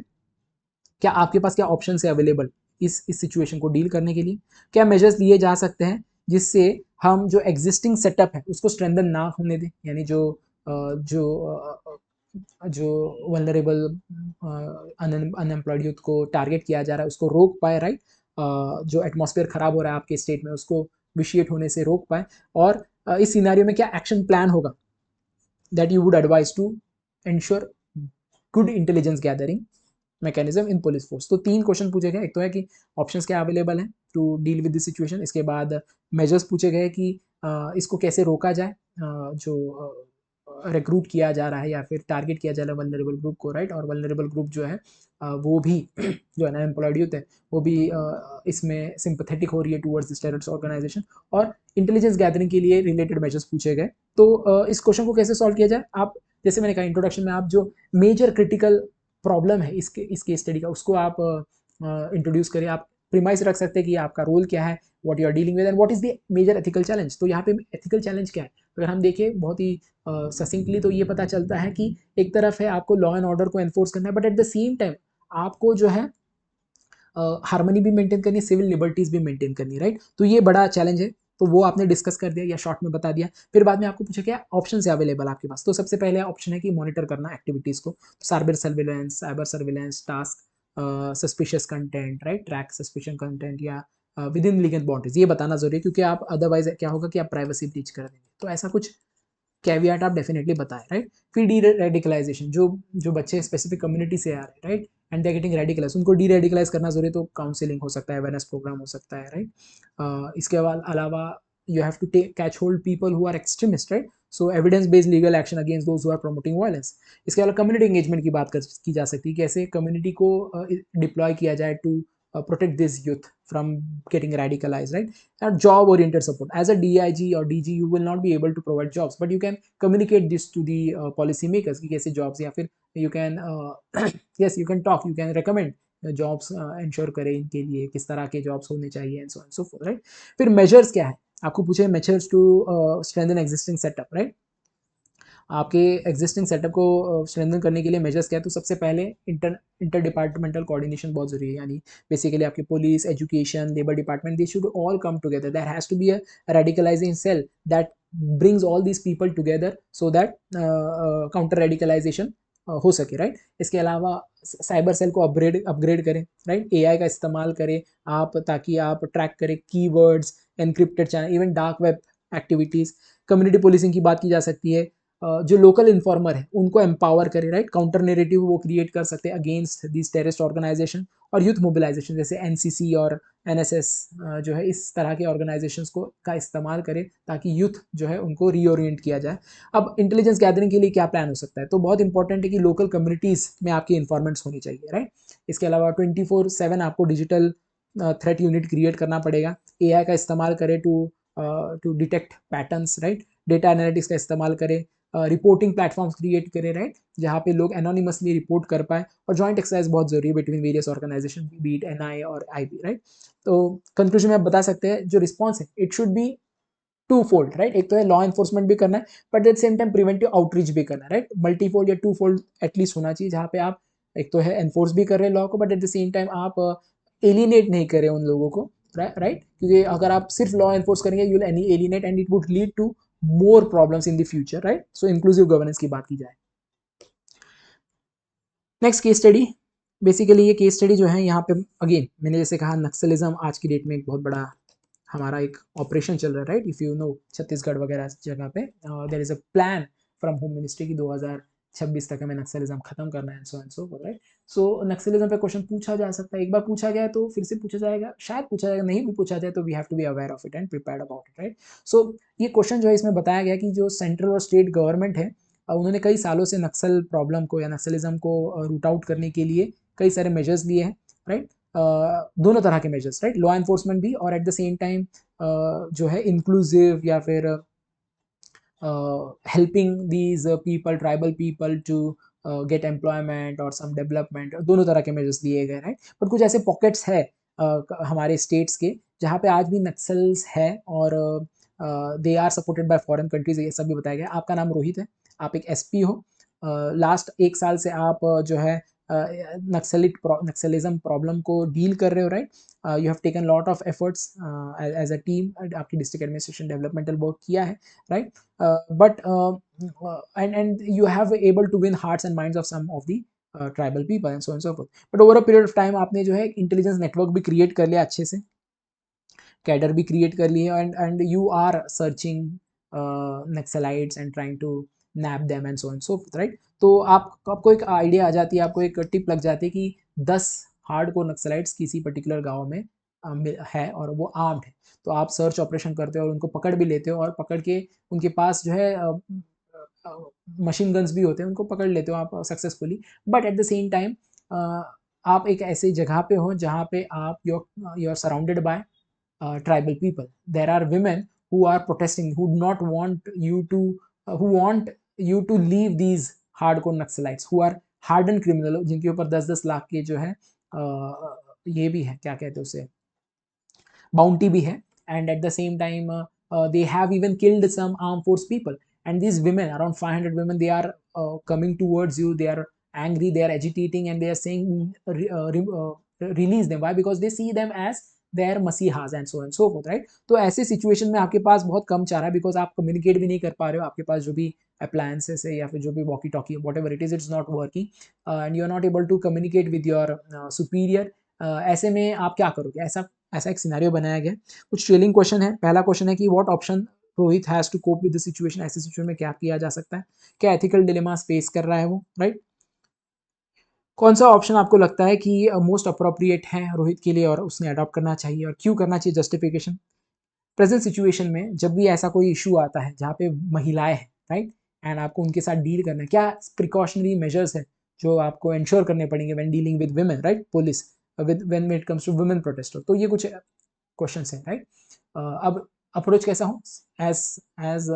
क्या आपके पास क्या ऑप्शन है अवेलेबल इस सिचुएशन को डील करने के लिए? क्या मेजर्स लिए जा सकते हैं जिससे हम जो एग्जिस्टिंग सेटअप है उसको स्ट्रेंथन ना होने दें, यानी जो वल्नरेबल अनएम्प्लॉयड यूथ को टारगेट किया जा रहा है उसको रोक पाए, राइट? जो एटमॉस्फेयर खराब हो रहा है आपके स्टेट में उसको विशिएट होने से रोक पाए, और इस सिनेरियो में क्या एक्शन प्लान होगा that you would advise to ensure good intelligence gathering mechanism in police force? तो 3 क्वेश्चन पूछे गए। एक तो है कि ऑप्शंस क्या अवेलेबल हैं to deal with this situation, इसके बाद मेजर्स पूछे गए कि इसको कैसे रोका जाए, जो रिक्रूट किया जा रहा है या फिर टारगेट किया जा रहा है वल्नरेबल ग्रुप को, राइट? और वल्नरेबल ग्रुप जो है वो भी जो अनएम्प्लॉयड यूथ है वो भी इसमें सिंपैथेटिक हो रही है टुवर्ड्स दिस टेररिस्ट ऑर्गेनाइजेशन, और इंटेलिजेंस गैदरिंग के लिए रिलेटेड मेजर्स पूछे गए। तो इस क्वेश्चन को कैसे सॉल्व किया जाए? आप जैसे मैंने कहा इंट्रोडक्शन में, आप जो मेजर क्रिटिकल प्रॉब्लम है इस केस स्टडी का उसको आप इंट्रोड्यूस करें। आप प्रीमाइस रख सकते हैं कि आपका रोल क्या है, what you are dealing with, and what is the major ethical challenge. तो यहाँ पे एथिकल चैलेंज क्या है अगर हम देखें बहुत ही ससिंकली, तो ये पता चलता है कि एक तरफ है आपको लॉ एंड ऑर्डर को एनफोर्स करना है, but at the same time आपको जो है हार्मनी भी मेंटेन करनी है, सिविल लिबर्टीज भी मेंटेन करनी है, राइट? तो ये बड़ा चैलेंज है, तो वो आपने डिस्कस कर दिया या शॉर्ट में बता दिया। फिर बाद में आपको पूछा क्या ऑप्शन है अवेलेबल आपके पास, तो सबसे पहले ऑप्शन है कि मॉनिटर करना एक्टिविटीज को, cyber surveillance task, suspicious content, right? Track suspicion content या विद इन लीगल बाउंड्रीज, ये बताना जरूरी है, क्योंकि आप अदरवाइज क्या होगा कि आप प्राइवेसी ब्रीच कर देंगे। तो ऐसा कुछ कैवियाट आप डेफिनेटली बताएं, राइट? फिर डी रेडिकलाइजेशन, जो बच्चे स्पेसिफिक कम्युनिटी से आ रहे हैं, right, and they getting radicalise, उनको डी रेडिकलाइज करना जरूरी है, तो काउंसिलिंग हो सकता है, अवेयरनेस प्रोग्राम हो सकता है, राइट? इसके अलावा you have to catch hold people who are extremist, right? So evidence based legal action against those who are promoting violence. इसके अलावा कम्युनिटी एंगेजमेंट की बात की जा सकती है, कैसे कम्युनिटी को डिप्लॉय किया जाए to protect this youth from getting radicalized, right? And job oriented support, as a DIG or DG you will not be able to provide jobs, but you can communicate this to the policy makers कि कैसे jobs, या फिर you can yes you can talk, you can recommend jobs ensure करें इनके लिए, किस तरह के jobs होने चाहिए and so on so forth, right? फिर measures क्या है, आपको पूछे measures to strengthen existing setup, right? आपके एग्जिस्टिंग सेटअप को स्ट्रेंथन करने के लिए मेजर्स क्या है? तो सबसे पहले इंटर डिपार्टमेंटल कोऑर्डिनेशन बहुत जरूरी है, यानी बेसिकली आपके police, education, labour department, they should all come together, there has to be a radicalising cell that brings all these people together so that counter radicalization हो सके, राइट? इसके अलावा cyber cell को अपग्रेड करें, right? AI का इस्तेमाल करें आप, ताकि आप ट्रैक करें keywords, encrypted channel, even dark web activities. Community policing की बात की जा सकती है, जो लोकल इन्फॉर्मर है उनको एम्पावर करे, राइट? काउंटर नेरेटिव वो क्रिएट कर सकते हैं अगेंस्ट दिस टेररिस्ट ऑर्गेनाइजेशन। और यूथ मोबिलाइजेशन, जैसे एनसीसी और एनएसएस जो है इस तरह के ऑर्गेनाइजेशंस को का इस्तेमाल करें ताकि यूथ जो है उनको रीओरिएंट किया जाए। अब इंटेलिजेंस गैदरिंग के लिए क्या प्लान हो सकता है? तो बहुत इंपॉर्टेंट है कि लोकल कम्युनिटीज़ में आपकी इन्फॉर्मेंट्स होनी चाहिए, राइट? इसके अलावा 24/7 आपको डिजिटल थ्रेट यूनिट क्रिएट करना पड़ेगा। एआई का इस्तेमाल करें to detect patterns, right? Data analytics का इस्तेमाल करें, रिपोर्टिंग प्लेटफॉर्म्स क्रिएट करें, राइट? जहाँ पे लोग एनोनिमसली रिपोर्ट कर पाए, और जॉइंट एक्सरसाइज बहुत जरूरी है between various organization, be it NI और आईबी, राइट? तो कंक्लूजन में आप बता सकते हैं जो रिस्पॉन्स है it should be two fold, right? एक तो है लॉ एनफोर्समेंट भी करना है, but at the same time preventive outreach भी करना है, राइट? मल्टीफोल्ड या टू फोल्ड एटलीस्ट होना चाहिए, जहाँ पे आप एक तो है एनफोर्स भी कर रहे हैं लॉ को, but at the same time आप एलिनेट नहीं करें उन लोगों को, राइट? क्योंकि अगर आप सिर्फ लॉ एनफोर्स करेंगे you will alienate and it would lead to more problems in the future, right? So inclusive governance की बात की जाए। नेक्स्ट केस स्टडी, बेसिकली ये केस स्टडी जो है यहाँ पे अगेन मैंने जैसे कहा नक्सलिज्म आज की डेट में एक बहुत बड़ा हमारा एक ऑपरेशन चल रहा है, right? If you know Chhattisgarh वगैरह जगह पे there is a plan from home ministry की 26 तक हमें नक्सलिज्म खत्म करना है, so and so right. So naxalism पे क्वेश्चन पूछा जा सकता है, एक बार पूछा गया है तो फिर से पूछा जाएगा, शायद पूछा जाएगा, नहीं भी पूछा जाए तो we have to be aware of it and prepared about it, right. So ये क्वेश्चन जो है इसमें बताया गया कि जो सेंट्रल और स्टेट गवर्नमेंट है उन्होंने कई सालों से नक्सल प्रॉब्लम को या नक्सलिज्म को रूट आउट करने के लिए कई सारे मेजर्स लिए हैं, राइट। दोनों तरह के मेजर्स, राइट, लॉ एनफोर्समेंट भी और एट द सेम टाइम जो है इंक्लूसिव या फिर helping these people, tribal people to get employment or some development, दोनों तरह के मेजर्स लिए गए, राइट। बट कुछ ऐसे पॉकेट्स है हमारे स्टेट्स के जहाँ पे आज भी नक्सल्स है और they are supported by foreign countries, ये सब भी बताया गया। आपका नाम रोहित है, आप एक एसपी हो, लास्ट 1 साल से आप जो है नक्सलिज्म प्रॉब्लम को डील कर रहे हो, right. You have taken lot of efforts as a team, आपकी डिस्ट्रिक्ट एडमिनिस्ट्रेशन डेवलपमेंटल वर्क किया है, right. But and you have able to win hearts and minds of some of the tribal people and so on and so forth. But over a period of time आपने जो है intelligence network भी create कर लिया अच्छे से, cadre भी create कर ली है, and you are searching naxalites and trying to nab them and so and so forth, right. तो आपको एक आइडिया आ जाती है, आपको एक टिप लग जाती है कि 10 हार्डकोर नक्सलाइट्स किसी पर्टिकुलर गांव में है और वो आर्म्ड है। तो आप सर्च ऑपरेशन करते हो और उनको पकड़ भी लेते हो और पकड़ के उनके पास जो है मशीन गन्स भी होते हैं, उनको पकड़ लेते हो आप successfully. But at the same time आप एक ऐसी जगह पे हो जहाँ पे आप you are surrounded by tribal people. There are women who are protesting, who not want you to, who want you to leave these hardcore Naxalites, who are hardened criminal, जिनके ऊपर 10-10 लाख के जो है ये भी है, क्या कहते हैं उसे, बाउंटी भी है, and at the same time they have even killed some armed force people, and these women, around 500 women, they are coming towards you, they are angry, they are agitating, and they are saying release them. Why? Because they see them as their masihas and so forth, right? तो ऐसे situation में आपके पास बहुत कम चारा है, because आप communicate भी नहीं कर पा रहे हो, आपके पास जो भी अप्लायंसेस है या फिर जो भी walkie talkie whatever it is, it's not working and you are not able to communicate with your superior. ऐसे में आप क्या करोगे? ऐसा एक सिनेरियो बनाया गया। कुछ ट्रेलिंग क्वेश्चन है। पहला क्वेश्चन है कि what option Rohit has to cope with the situation, ऐसे सिचुएशन में क्या किया जा सकता है, क्या एथिकल डिलेमास फेस कर रहा है वो, राइट। कौन सा ऑप्शन आपको लगता है कि मोस्ट अप्रोप्रिएट है रोहित के लिए और उसने अडॉप्ट करना चाहिए और क्यों करना चाहिए, जस्टिफिकेशन। प्रेजेंट सिचुएशन में जब भी ऐसा कोई इशू आता है जहाँ पे महिलाएं हैं, राइट, एंड आपको उनके साथ डील करना है, क्या प्रिकॉशनरी मेजर्स है जो आपको इंश्योर करने पड़ेंगे when dealing with women, right, police, with when it comes to women protester. तो ये कुछ क्वेश्चंस हैं, राइट। अब अप्रोच कैसा हो, as as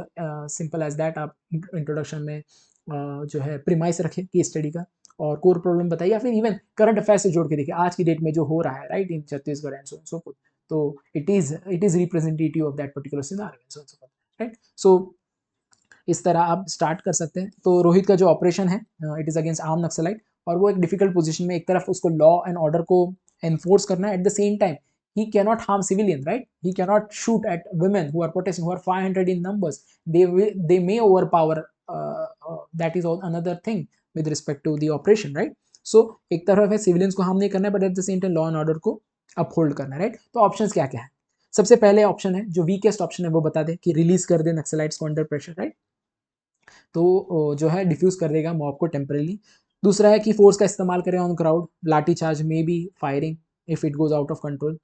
simple as that. आप इंट्रोडक्शन में जो है प्रीमाइस रखें केस स्टडी का और कोर प्रॉब्लम बताइए, या फिर इवन करंट अफेयर से जोड़ के देखिए आज की डेट में जो हो रहा है, right, in Chhattisgarh and so for. तो it is representative of that particular scenario, right. So इस तरह आप स्टार्ट कर सकते हैं। तो रोहित का जो ऑपरेशन है it is against arm naxalite, और वो एक डिफिकल्ट पोजीशन में, एक तरफ उसको लॉ एंड ऑर्डर को एनफोर्स करना है, at the same time he cannot harm civilian, right? He cannot shoot at women who are protesting, who are 500 in numbers. They may overpower, that is another thing with respect to the operation, right? So एक तरफ है civilians को harm नहीं करना है, but at the same time law and order को uphold करना है, राइट। तो ऑप्शंस क्या क्या है? सबसे पहले ऑप्शन है, जो वीकेस्ट ऑप्शन है वो बता दे कि रिलीज कर दे नक्सलाइट्स को अंडर प्रेशर, राइट। तो जो है डिफ्यूज कर देगा मॉब को टेम्परेली। दूसरा है कि फोर्स का इस्तेमाल करें ऑन क्राउड, लाठी चार्ज में बी firing if it goes out of control.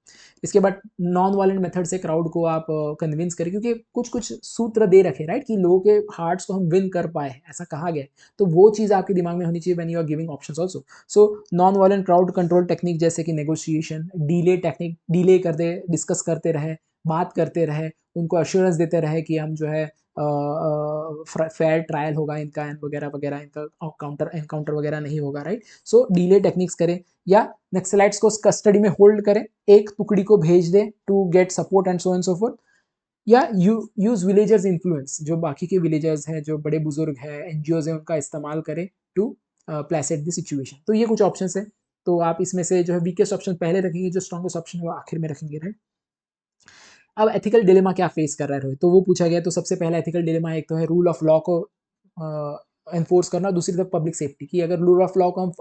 इसके बाद नॉन वायलेंट मेथड से क्राउड को आप कन्विंस करें, क्योंकि कुछ कुछ सूत्र दे रखे, राइट, कि लोगों के हार्ट्स को हम विन कर पाए, ऐसा कहा गया। तो वो चीज़ आपके दिमाग में होनी चाहिए when you are giving options also. So non violent crowd control technique जैसे कि नेगोशिएशन, डिले टेक्निक, डिले कर दे, डिस्कस करते रहे, बात करते रहे, उनको अश्योरेंस देते रहे कि हम जो है फेयर ट्रायल होगा इनका वगैरह वगैरह, इनका एनकाउंटर वगैरह नहीं होगा, राइट। सो डिले टेक्निक्स करें, या नक्सलाइट्स को कस्टडी में होल्ड करें, एक टुकड़ी को भेज दें to get support and so forth, या यूज विलेजर्स इन्फ्लुएंस, जो बाकी के विलेजर्स हैं, जो बड़े बुजुर्ग हैं, एनजीओज हैं, उनका इस्तेमाल करें टू प्लेसेट द सिचुएशन। तो ये कुछ ऑप्शंस है। तो आप इसमें से जो है वीकेस्ट ऑप्शन पहले रखेंगे, जो स्ट्रॉन्गेस्ट ऑप्शन है वो आखिर में रखेंगे, राइट। अब एथिकल डिलेमा क्या फेस कर रहा है रोहित, तो वो पूछा गया। तो सबसे पहला एथिकल डिलेमा एक तो है रूल ऑफ लॉ को एनफोर्स करना, दूसरी तरफ पब्लिक सेफ्टी की। अगर रूल ऑफ लॉ को हम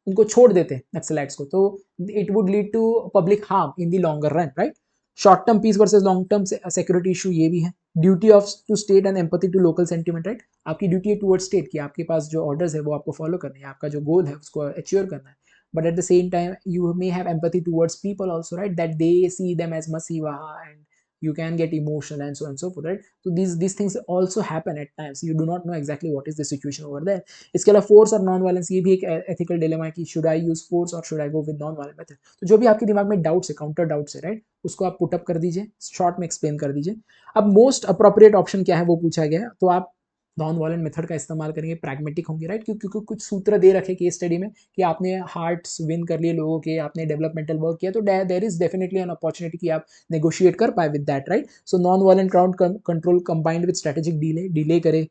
उनको छोड़ देते हैं नक्सलाइट्स को, तो it would lead to public harm in the longer run, right. Short term peace versus long term security issue ये भी है। Duty of to state and empathy to local sentiment, right, आपकी ड्यूटी है towards state की, आपके पास जो orders है वो आपको फॉलो करना है, आपका जो गोल है उसको अचीव करना है, but at the same time you may have empathy towards people also, right, that they see them as masiva and you can get emotional and so on and so forth, right. So these things also happen at times, you do not know exactly what is the situation over there. इसके अलावा force और non violence ये भी एक ethical dilemma है कि should I use force और should I go with non violent method. तो जो भी आपके दिमाग में डाउट्स है, काउंटर डाउट्स है, राइट, उसको आप पुट अप कर दीजिए, शॉर्ट में एक्सप्लेन कर दीजिए। अब मोस्ट अप्रोप्रिएट ऑप्शन क्या है वो पूछा गया है, तो आप नॉन वायलेंट मेथड का इस्तेमाल करेंगे, प्रैग्मेटिक होंगे, राइट, क्योंकि कुछ सूत्र दे रखे केस स्टडी में कि आपने हार्ट्स विन कर लिए लोगों के, आपने डेवलपमेंटल वर्क किया, तो there is definitely an opportunity कि आप नेगोशिएट कर पाए with that, right. So non violent crowd control combined with strategic delay करे,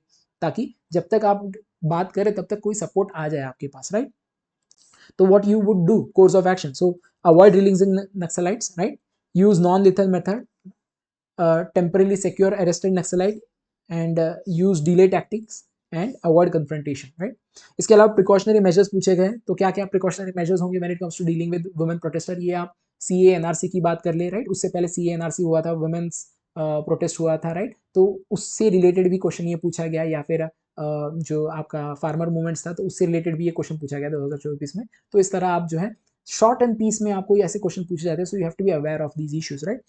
ताकि जब तक आप बात करें तब तक कोई सपोर्ट आ जाए आपके पास, राइट। तो what you would do, course of action, so avoid drillings in Naxalites, right, use non lethal method, temporarily secure arrested Naxalite and use delay tactics and avoid confrontation, right। इसके अलावा precautionary measures पूछे गए, तो क्या क्या precautionary measures होंगे when it comes to dealing with women protester, ये आप सीए एनआरसी की बात कर ले, राइट, उससे पहले सीए एनआरसी हुआ था, वुमेन्स प्रोटेस्ट हुआ था, राइट, तो उससे रिलेटेड भी क्वेश्चन ये पूछा गया, या फिर जो आपका फार्मर मूवमेंट्स था तो उससे रिलेटेड भी ये क्वेश्चन पूछा गया 2024 में। तो इस तरह आप जो है शॉर्ट एंड पीस में आपको ऐसे क्वेश्चन पूछे जाते हैं, so you have to be aware of these issues, right.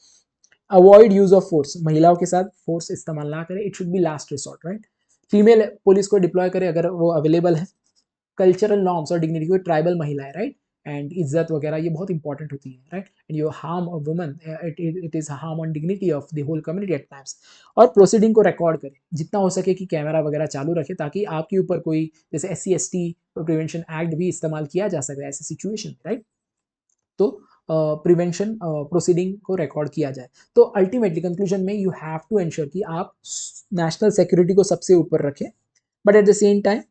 Avoid use of force, महिलाओं के साथ फोर्स इस्तेमाल ना करें, it should be last resort, right. Female police को डिप्लॉय करें अगर वो अवेलेबल है। कल्चरल नॉर्म्स और डिग्निटी, कोई ट्राइबल महिला है, राइट, एंड इज्जत वगैरह ये बहुत इंपॉर्टेंट होती है, right, and you harm a woman, it is harm on dignity of the whole community at times. और प्रोसीडिंग को रिकॉर्ड करें, जितना हो सके कि कैमरा वगैरह चालू रखें, ताकि आपके ऊपर कोई जैसे SC/ST प्रिवेंशन एक्ट भी इस्तेमाल किया जा सके ऐसे सिचुएशन, राइट। तो प्रिवेंशन प्रोसीडिंग को रिकॉर्ड किया जाए। तो अल्टीमेटली कंक्लूजन में यू हैव टू एंश्योर कि आप नेशनल सिक्योरिटी को सबसे ऊपर रखें, but at the same time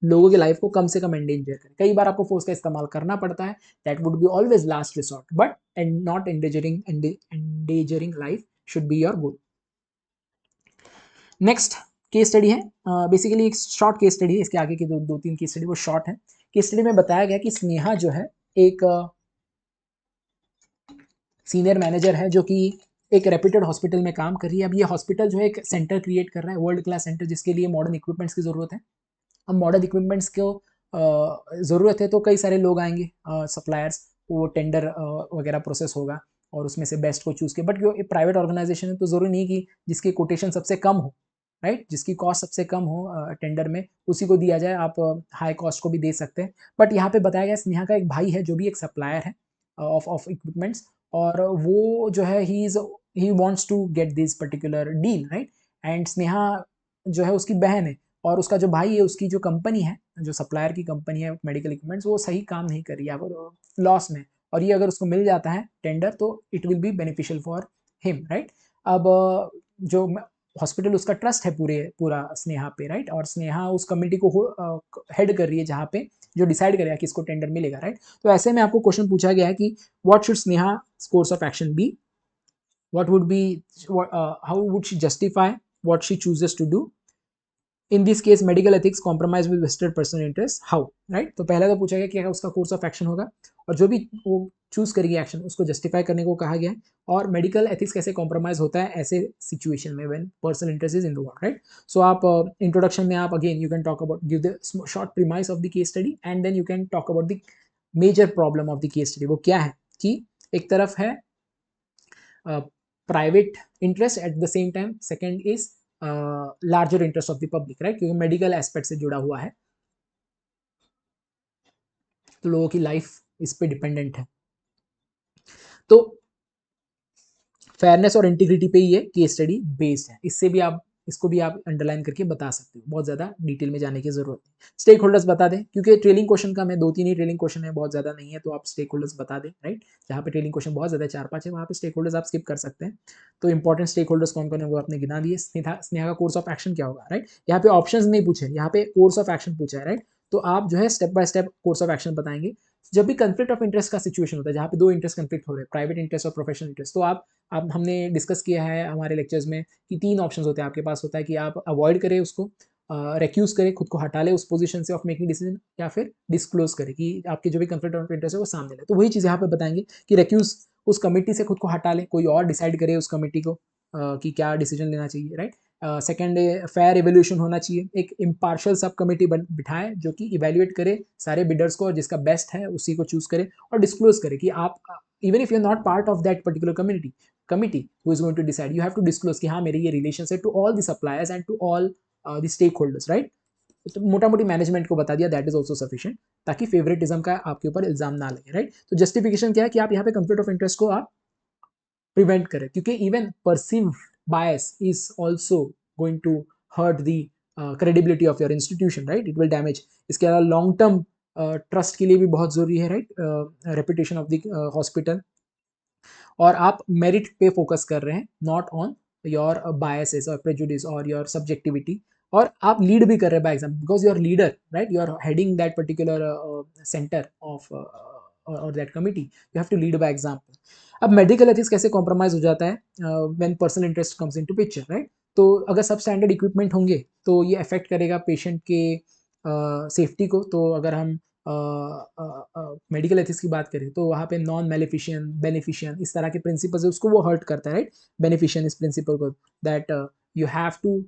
लोगों की लाइफ को कम से कम एंडेंजर करें। कई बार आपको फोर्स का इस्तेमाल करना पड़ता है, that would be always last resort, but and not endangering life should be your goal. Next case study है, बेसिकली एक शॉर्ट केस स्टडी है, इसके आगे की दो तीन केस स्टडी वो शॉर्ट है। केस स्टडी में बताया गया कि स्नेहा जो है एक सीनियर मैनेजर है जो कि एक रेप्यूटेड हॉस्पिटल में काम कर रही है। अब ये हॉस्पिटल जो है एक सेंटर क्रिएट कर रहा है, वर्ल्ड क्लास सेंटर, जिसके लिए मॉडर्न इक्विपमेंट्स की ज़रूरत है। अब मॉडर्न इक्विपमेंट्स को ज़रूरत है तो कई सारे लोग आएंगे, सप्लायर्स, वो टेंडर वगैरह प्रोसेस होगा और उसमें से बेस्ट को चूज़ किया। बट जो प्राइवेट ऑर्गेनाइजेशन है तो ज़रूरी नहीं कि जिसकी कोटेशन सबसे कम हो, राइट, जिसकी कॉस्ट सबसे कम हो टेंडर में उसी को दिया जाए, आप हाई कॉस्ट को भी दे सकते हैं। बट यहाँ पे बताया गया स्नेहा का एक भाई है जो भी एक सप्लायर है ऑफ इक्विपमेंट्स, और वो जो है he wants to get this particular deal, right, and Sneha जो है उसकी बहन है, और उसका जो भाई है उसकी जो कंपनी है, जो सप्लायर की कंपनी है मेडिकल इक्विपमेंट्स, वो सही काम नहीं कर रही है, वो लॉस में, और ये अगर उसको मिल जाता है टेंडर तो it will be beneficial for him, right. अब जो हॉस्पिटल उसका ट्रस्ट है पूरा स्नेहा पे, राइट, और स्नेहा उस कमेटी को हेड कर रही है जहाँ पे जो डिसाइड करेगा कि इसको टेंडर मिलेगा, राइट। तो ऐसे में आपको क्वेश्चन पूछा गया है कि what should Sneha course of action be, what would be how would she justify what she chooses to do in this case, medical ethics compromise with vested personal interest, how, right। तो पहला तो पूछा गया कि उसका कोर्स ऑफ एक्शन होगा, और जो भी वो चूज करेगी एक्शन उसको जस्टिफाई करने को कहा गया है, और मेडिकल एथिक्स कैसे कॉम्प्रोमाइज होता है ऐसे सिचुएशन में when personal interest is involved, right. So आप इंट्रोडक्शन में आप again you can talk about, give the short premise of the case study, and then you can talk about the major problem of the case study. वो क्या है कि एक तरफ है private interest, at the same time second is larger interest of the public, right, क्योंकि medical aspect से जुड़ा हुआ है, तो लोगों की लाइफ इस पे डिपेंडेंट है। तो फेयरनेस और इंटीग्रिटी पे ये केस स्टडी बेस्ड है, इसको भी आप अंडरलाइन करके बता सकते हो, बहुत ज़्यादा डिटेल में जाने की जरूरत नहीं। स्टेक होल्डर्स बता दें, क्योंकि ट्रेलिंग क्वेश्चन का मैं 2-3 ही ट्रेलिंग क्वेश्चन है, बहुत ज़्यादा नहीं है, तो आप स्टेक होल्डर्स बता दें, राइट। जहाँ पे ट्रेलिंग क्वेश्चन बहुत ज़्यादा 4-5 है वहाँ पे स्टेक होल्डर्स आप स्किप कर सकते हैं। तो इंपॉर्टेंट स्टेक होल्डर्स कौन कौन है वो आपने गिना दिए। स्नेहा का कोर्स ऑफ एक्शन क्या होगा, राइट, यहाँ पे ऑप्शन नहीं पूछे, यहाँ पे कोर्स ऑफ एक्शन पूछा है, राइट। तो आप जो है step by step course of action बताएंगे। जब भी कंफ्लिक्ट ऑफ इंटरेस्ट का सिचुएशन होता है, जहाँ पे दो इंटरेस्ट कंफ्लिक्ट हो रहे हैं, प्राइवेट इंटरेस्ट और प्रोफेशनल इंटरेस्ट, तो आप हमने डिस्कस किया है हमारे लेक्चर्स में कि 3 ऑप्शंस होते हैं आपके पास, होता है कि आप अवॉइड करें उसको, रेक्यूज करें, खुद को हटा ले उस पोजीशन से ऑफ मेकिंग डिसीजन, या फिर डिस्क्लोज करें कि आपके जो भी कंफ्लिक्ट ऑफ इंटरेस्ट है वो सामने ले। तो वही चीज़ यहाँ पे बताएंगे कि रेक्यूज उस कमेटी से खुद को हटा ले, कोई और डिसाइड करे उस कमेटी को कि क्या डिसीजन लेना चाहिए, राइट। सेकेंड, फेयर एवेल्यूशन होना चाहिए, एक इम्पार्शल सब कमेटी बिठाए जो कि इवेल्युएट करे सारे बिडर्स को और जिसका बेस्ट है उसी को चूज करे और डिस्क्लोज करे कि आप even if you are not part of that particular committee who is going to decide, you have to disclose कि हाँ मेरे ये रिलेशन है to all the suppliers and to all the stakeholders, right. तो मोटा मोटी management को बता दिया, दैट इज ऑल्सो सफिशिएंट, ताकि फेवरेटिज्म का आपके ऊपर इल्जाम ना लगे, राइट। तो जस्टिफिकेशन क्या है कि आप यहाँ पे कंफ्लिक्ट ऑफ इंटरेस्ट को आप प्रिवेंट करें, क्योंकि even perceived bias is also going to hurt the credibility of your institution, right, it will damage. इसके अलावा लॉन्ग टर्म ट्रस्ट के लिए भी बहुत जरूरी है, right, reputation of the hospital. और आप मेरिट पे फोकस कर रहे हैं, नॉट ऑन योर बायसेस और प्रेजुडिस और योर सब्जेक्टिविटी। और आप लीड भी कर रहे हैं by example, because you are leader, right, you are heading that particular centre of और that committee, you have to lead by example. अब मेडिकल एथिक्स कैसे कॉम्प्रोमाइज हो जाता है when personal interest comes into picture, right. तो अगर सब standard equipment होंगे तो ये अफेक्ट करेगा पेशेंट के सेफ्टी को। तो अगर हम मेडिकल एथिक्स की बात करें तो वहाँ पे नॉन मेलिफिशियन, बेनिफिशियन, इस तरह के प्रिंसिपल्स है उसको वो हर्ट करता है, राइट। बेनिफिशियन इस प्रिंसिपल को, that you have to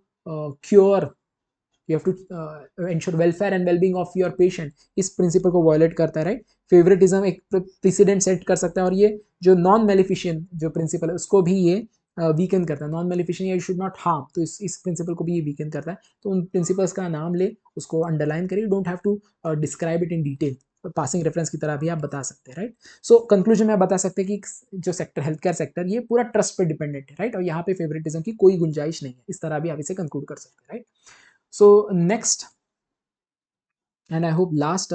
cure, you have to ensure welfare and wellbeing of your patient, इस प्रिंसिपल को वायलेट करता है, राइट। फेवरेटिज्म एक प्रेसिडेंट सेट कर सकता है और ये जो नॉन मेलिफिशियन जो प्रिंसिपल है उसको भी ये वीकन करता है। Non maleficence, you should not harm, तो इस प्रिंसिपल को भी ये वीकन करता है। तो उन प्रिंसिपल्स का नाम ले, उसको अंडरलाइन करिए, don't have to describe it in detail, passing reference की तरह भी आप बता सकते हैं, राइट। सो कंक्लूजन में आप बता सकते हैं कि जो सेक्टर हेल्थ केयर सेक्टर ये पूरा ट्रस्ट पे डिपेंडेंट है, राइट, और यहाँ पे फेवरेटिज्म की कोई गुंजाइश नहीं है, इस तरह भी आप इसे कंक्लूड कर सकते हैं, right. So next and I hope last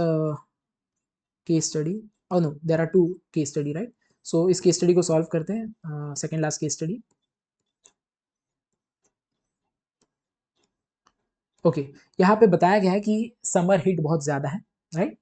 case study, oh no, there are two case study, right? So इस case study को solve करते हैं, second last case study. Okay, यहाँ पे बताया गया है कि समर हीट बहुत ज़्यादा है, राइट।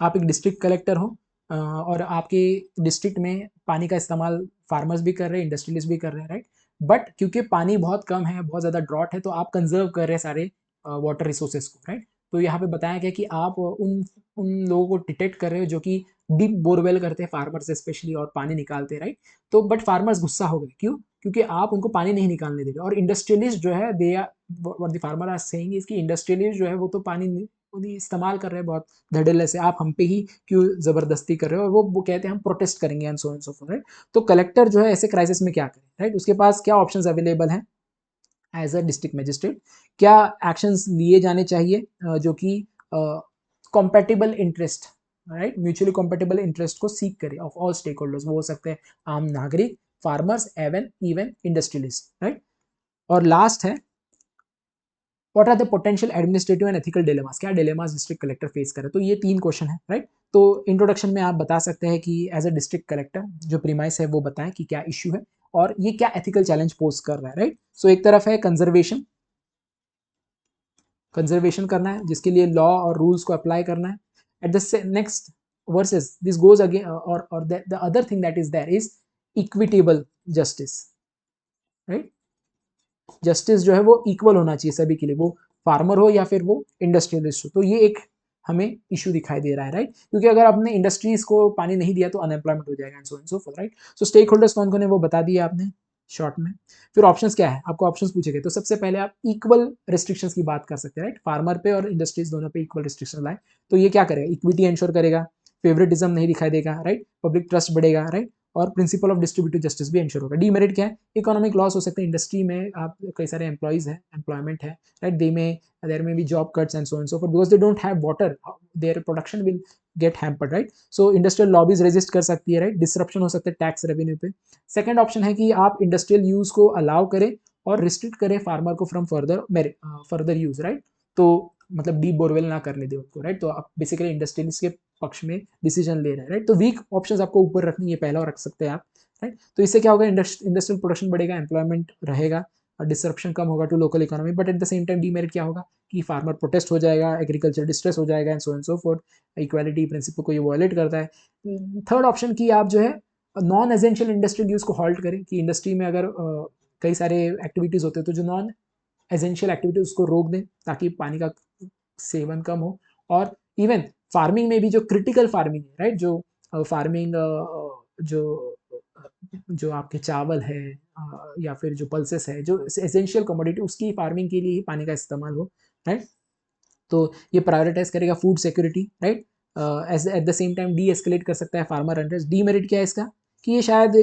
आप एक डिस्ट्रिक्ट कलेक्टर हो और आपके डिस्ट्रिक्ट में पानी का इस्तेमाल फार्मर्स भी कर रहे हैं, इंडस्ट्रियलिस्ट भी कर रहे हैं, राइट। बट क्योंकि पानी बहुत कम है, बहुत ज़्यादा ड्रॉट है, तो आप कंजर्व कर रहे हैं सारे वाटर रिसोर्सेज को, राइट। तो यहाँ पे बताया गया कि आप उन उन लोगों को डिटेक्ट कर रहे हो जो कि डीप बोरवेल करते हैं, फार्मर्स स्पेशली, और पानी निकालते हैं, राइट। तो बट फार्मर्स गुस्सा हो गए, क्यों? क्योंकि आप उनको पानी नहीं निकालने दे रहे। और इंडस्ट्रियलिस्ट जो है, they what the farmer are saying is कि इंडस्ट्रियलिस्ट जो है वो तो पानी इस्तेमाल कर रहे हैं बहुत धड़ल्ले से, आप हम पे ही क्यों जबरदस्ती कर रहे हो। और वो कहते हैं हम प्रोटेस्ट करेंगे and so and so for, right. तो कलेक्टर जो है ऐसे क्राइसिस में क्या करे, राइट, उसके पास क्या ऑप्शंस अवेलेबल हैं एज अ डिस्ट्रिक्ट मजिस्ट्रेट, क्या एक्शंस लिए जाने चाहिए जो कि compatible interest, right, mutually compatible interest को सीक करे ऑफ ऑल स्टेक होल्डर्स, वो हो सकते हैं आम नागरिक, farmers, even even industrialist, right. और लास्ट है what are the potential administrative and ethical dilemmas, क्या डिलेमास डिस्ट्रिक्ट कलेक्टर फेस करे। तो ये 3 क्वेश्चन है, राइट। तो इंट्रोडक्शन में आप बता सकते हैं कि एज अ डिस्ट्रिक्ट कलेक्टर जो प्रीमाइस है वो बताएं कि क्या इश्यू है और ये क्या एथिकल चैलेंज पोज कर रहा है, राइट। सो एक तरफ है कंजर्वेशन करना है जिसके लिए लॉ और रूल्स को अप्लाई करना है। At the next versus this goes again, और the other thing that is there is equitable justice, right. Justice जो है वो इक्वल होना चाहिए सभी के लिए, वो फार्मर हो या फिर वो इंडस्ट्रियलिस्ट हो। तो ये एक हमें इशू दिखाई दे रहा है, राइट। क्योंकि अगर आपने इंडस्ट्रीज को पानी नहीं दिया तो अनएम्प्लॉयमेंट हो जाएगा and so for, right. So stakeholders कौन कौन है वो बता दिया आपने शॉर्ट में। फिर ऑप्शंस क्या है, आपको ऑप्शंस पूछे गए, तो सबसे पहले आप इक्वल रिस्ट्रिक्शंस की बात कर सकते हैं, राइट। फार्मर पे और इंडस्ट्रीज दोनों पे इक्वल रिस्ट्रिक्शन लाए तो ये क्या करेगा, इक्विटी इंश्योर करेगा, फेवरेटिज्म नहीं दिखाई देगा, राइट, पब्लिक ट्रस्ट बढ़ेगा, राइट, और प्रिंसिपल ऑफ डिस्ट्रीब्यूटिव जस्टिस भी इंश्योर होगा। डीमेरिट क्या है, इकोनॉमिक लॉस हो सकते हैं, इंडस्ट्री में आप कई सारे एम्प्लॉइज हैं, एम्प्लॉयमेंट है, right, there may be job cuts and so and so for, because they don't have water, their production will get hampered, right. So industrial lobbies resist कर सकती है, राइट, डिसरप्शन हो सकता है टैक्स रेवेन्यू पे। Second option है कि आप इंडस्ट्रियल यूज को अलाउ करें और रिस्ट्रिक्ट करें फार्मर को फ्रॉम फर्दर यूज, राइट। तो मतलब डीप बोरवेल ना करने दे उनको, राइट। तो आप बेसिकली इंडस्ट्रियलिस्ट के पक्ष में डिसीजन ले रहे हैं, राइट। तो वीक ऑप्शंस आपको ऊपर रखनी है, पहला रख सकते हैं आप, राइट। तो इससे क्या होगा, इंडस्ट्रियल प्रोडक्शन बढ़ेगा, एम्प्लॉयमेंट रहेगा और डिसरप्शन कम होगा to local economy. But at the same time demerit क्या होगा कि फार्मर प्रोटेस्ट हो जाएगा, एग्रीकल्चर डिस्ट्रेस हो जाएगा and so forth, equality principle को ये वायलेट करता है। थर्ड ऑप्शन की आप जो है नॉन एसेंशियल इंडस्ट्रियल यूज को हॉल्ट करें, कि इंडस्ट्री में अगर कई सारे एक्टिविटीज होते हैं तो जो नॉन एसेंशियल एक्टिविटी उसको रोक दें ताकि पानी का सेवन कम हो। और इवन फार्मिंग में भी जो क्रिटिकल फार्मिंग है, राइट, जो फार्मिंग जो जो आपके चावल है या फिर जो पल्सेस है, जो एसेंशियल कमोडिटी, उसकी फार्मिंग के लिए ही पानी का इस्तेमाल हो, राइट। तो ये प्रायोरिटाइज करेगा food security, right. Eight the same time D escalate कर सकता है फार्मर इंटरेस्ट। डीमेरिट क्या है इसका, कि ये शायद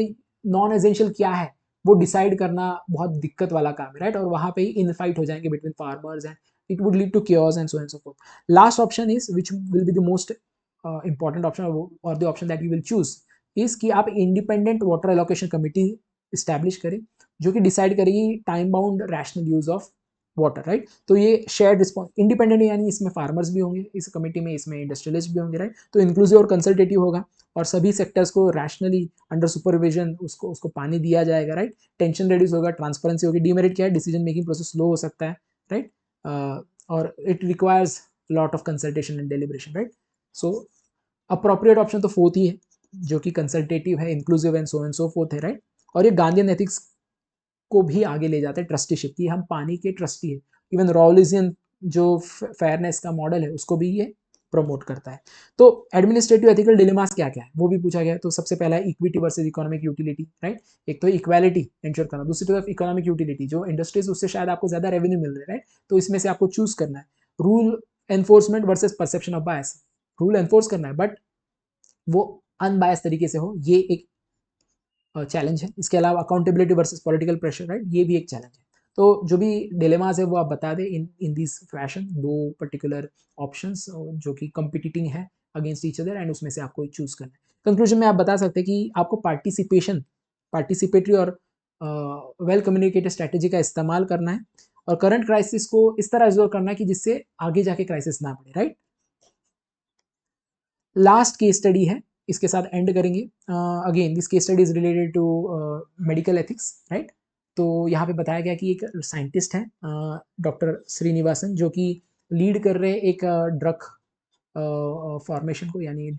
नॉन एसेंशियल क्या है वो डिसाइड करना बहुत दिक्कत वाला काम है, राइट। और वहाँ पे ही इन फाइट हो जाएंगे between farmers and it would lead to chaos and so forth. Last option is which will be the most important option, और the option that you will choose is कि आप independent water allocation committee establish करें, जो कि decide करेगी time bound rational use of water, right. तो ये shared response, independent यानी इसमें फार्मर्स भी होंगे इस कमेटी में, इसमें इंडस्ट्रियलिस्ट भी होंगे, राइट। तो इंक्लूसिव और कंसल्टेटिव होगा और सभी सेक्टर्स को रैशनली अंडर सुपरविजन उसको पानी दिया जाएगा, राइट। टेंशन रिड्यूस होगा, ट्रांसपेरेंसी होगी। डीमेरिट क्या है, डिसीजन मेकिंग प्रोसेस स्लो हो सकता है, राइट। और it requires lot of consultation and deliberation, right. So appropriate option तो फोर्थ ही है, जो कि कंसल्टेटिव है, इंक्लूसिव एंड सो फोर्थ है, राइट। और ये गांधीयन एथिक्स को भी आगे ले जाते हैं, ट्रस्टीशिप की, हम पानी के ट्रस्टी है। इवन रॉलिजियन जो फेयरनेस का मॉडल है उसको भी ये प्रमोट करता है। तो एडमिनिस्ट्रेटिव एथिकल डिलेमास क्या क्या है वो भी पूछा गया है। तो सबसे पहला है equity versus economic utility, right. एक तो इक्वालिटी इंश्योर करना, दूसरी तरफ इकोनॉमिक यूटिलिटी, जो इंडस्ट्रीज उससे शायद आपको ज्यादा रेवेन्यू मिल रहा है, राइट। तो इसमें से आपको चूज करना है। Rule enforcement versus perception of bias, rule enforce करना है बट वो अनबायस तरीके से हो, ये एक चैलेंज है। इसके अलावा accountability versus political pressure, right, ये भी एक चैलेंज है। तो जो भी डिलेमास है वो आप बता दें इन दिस फैशन, दो पर्टिकुलर ऑप्शंस जो कि कंपीटिटिंग है अगेंस्ट ईच अदर, एंड उसमें से आपको चूज करना है। कंक्लूजन में आप बता सकते हैं कि आपको पार्टिसिपेटरी और वेल कम्युनिकेटेड स्ट्रैटेजी का इस्तेमाल करना है और करंट क्राइसिस को इस तरह रिजोल्व करना है कि जिससे आगे जाके क्राइसिस ना पड़े, राइट। लास्ट केस स्टडी है, इसके साथ एंड करेंगे। Again this case study is related to medical ethics, right. तो यहाँ पे बताया गया कि एक साइंटिस्ट है डॉक्टर श्रीनिवासन, जो कि लीड कर रहे एक ड्रग फॉर्मेशन को, यानी एक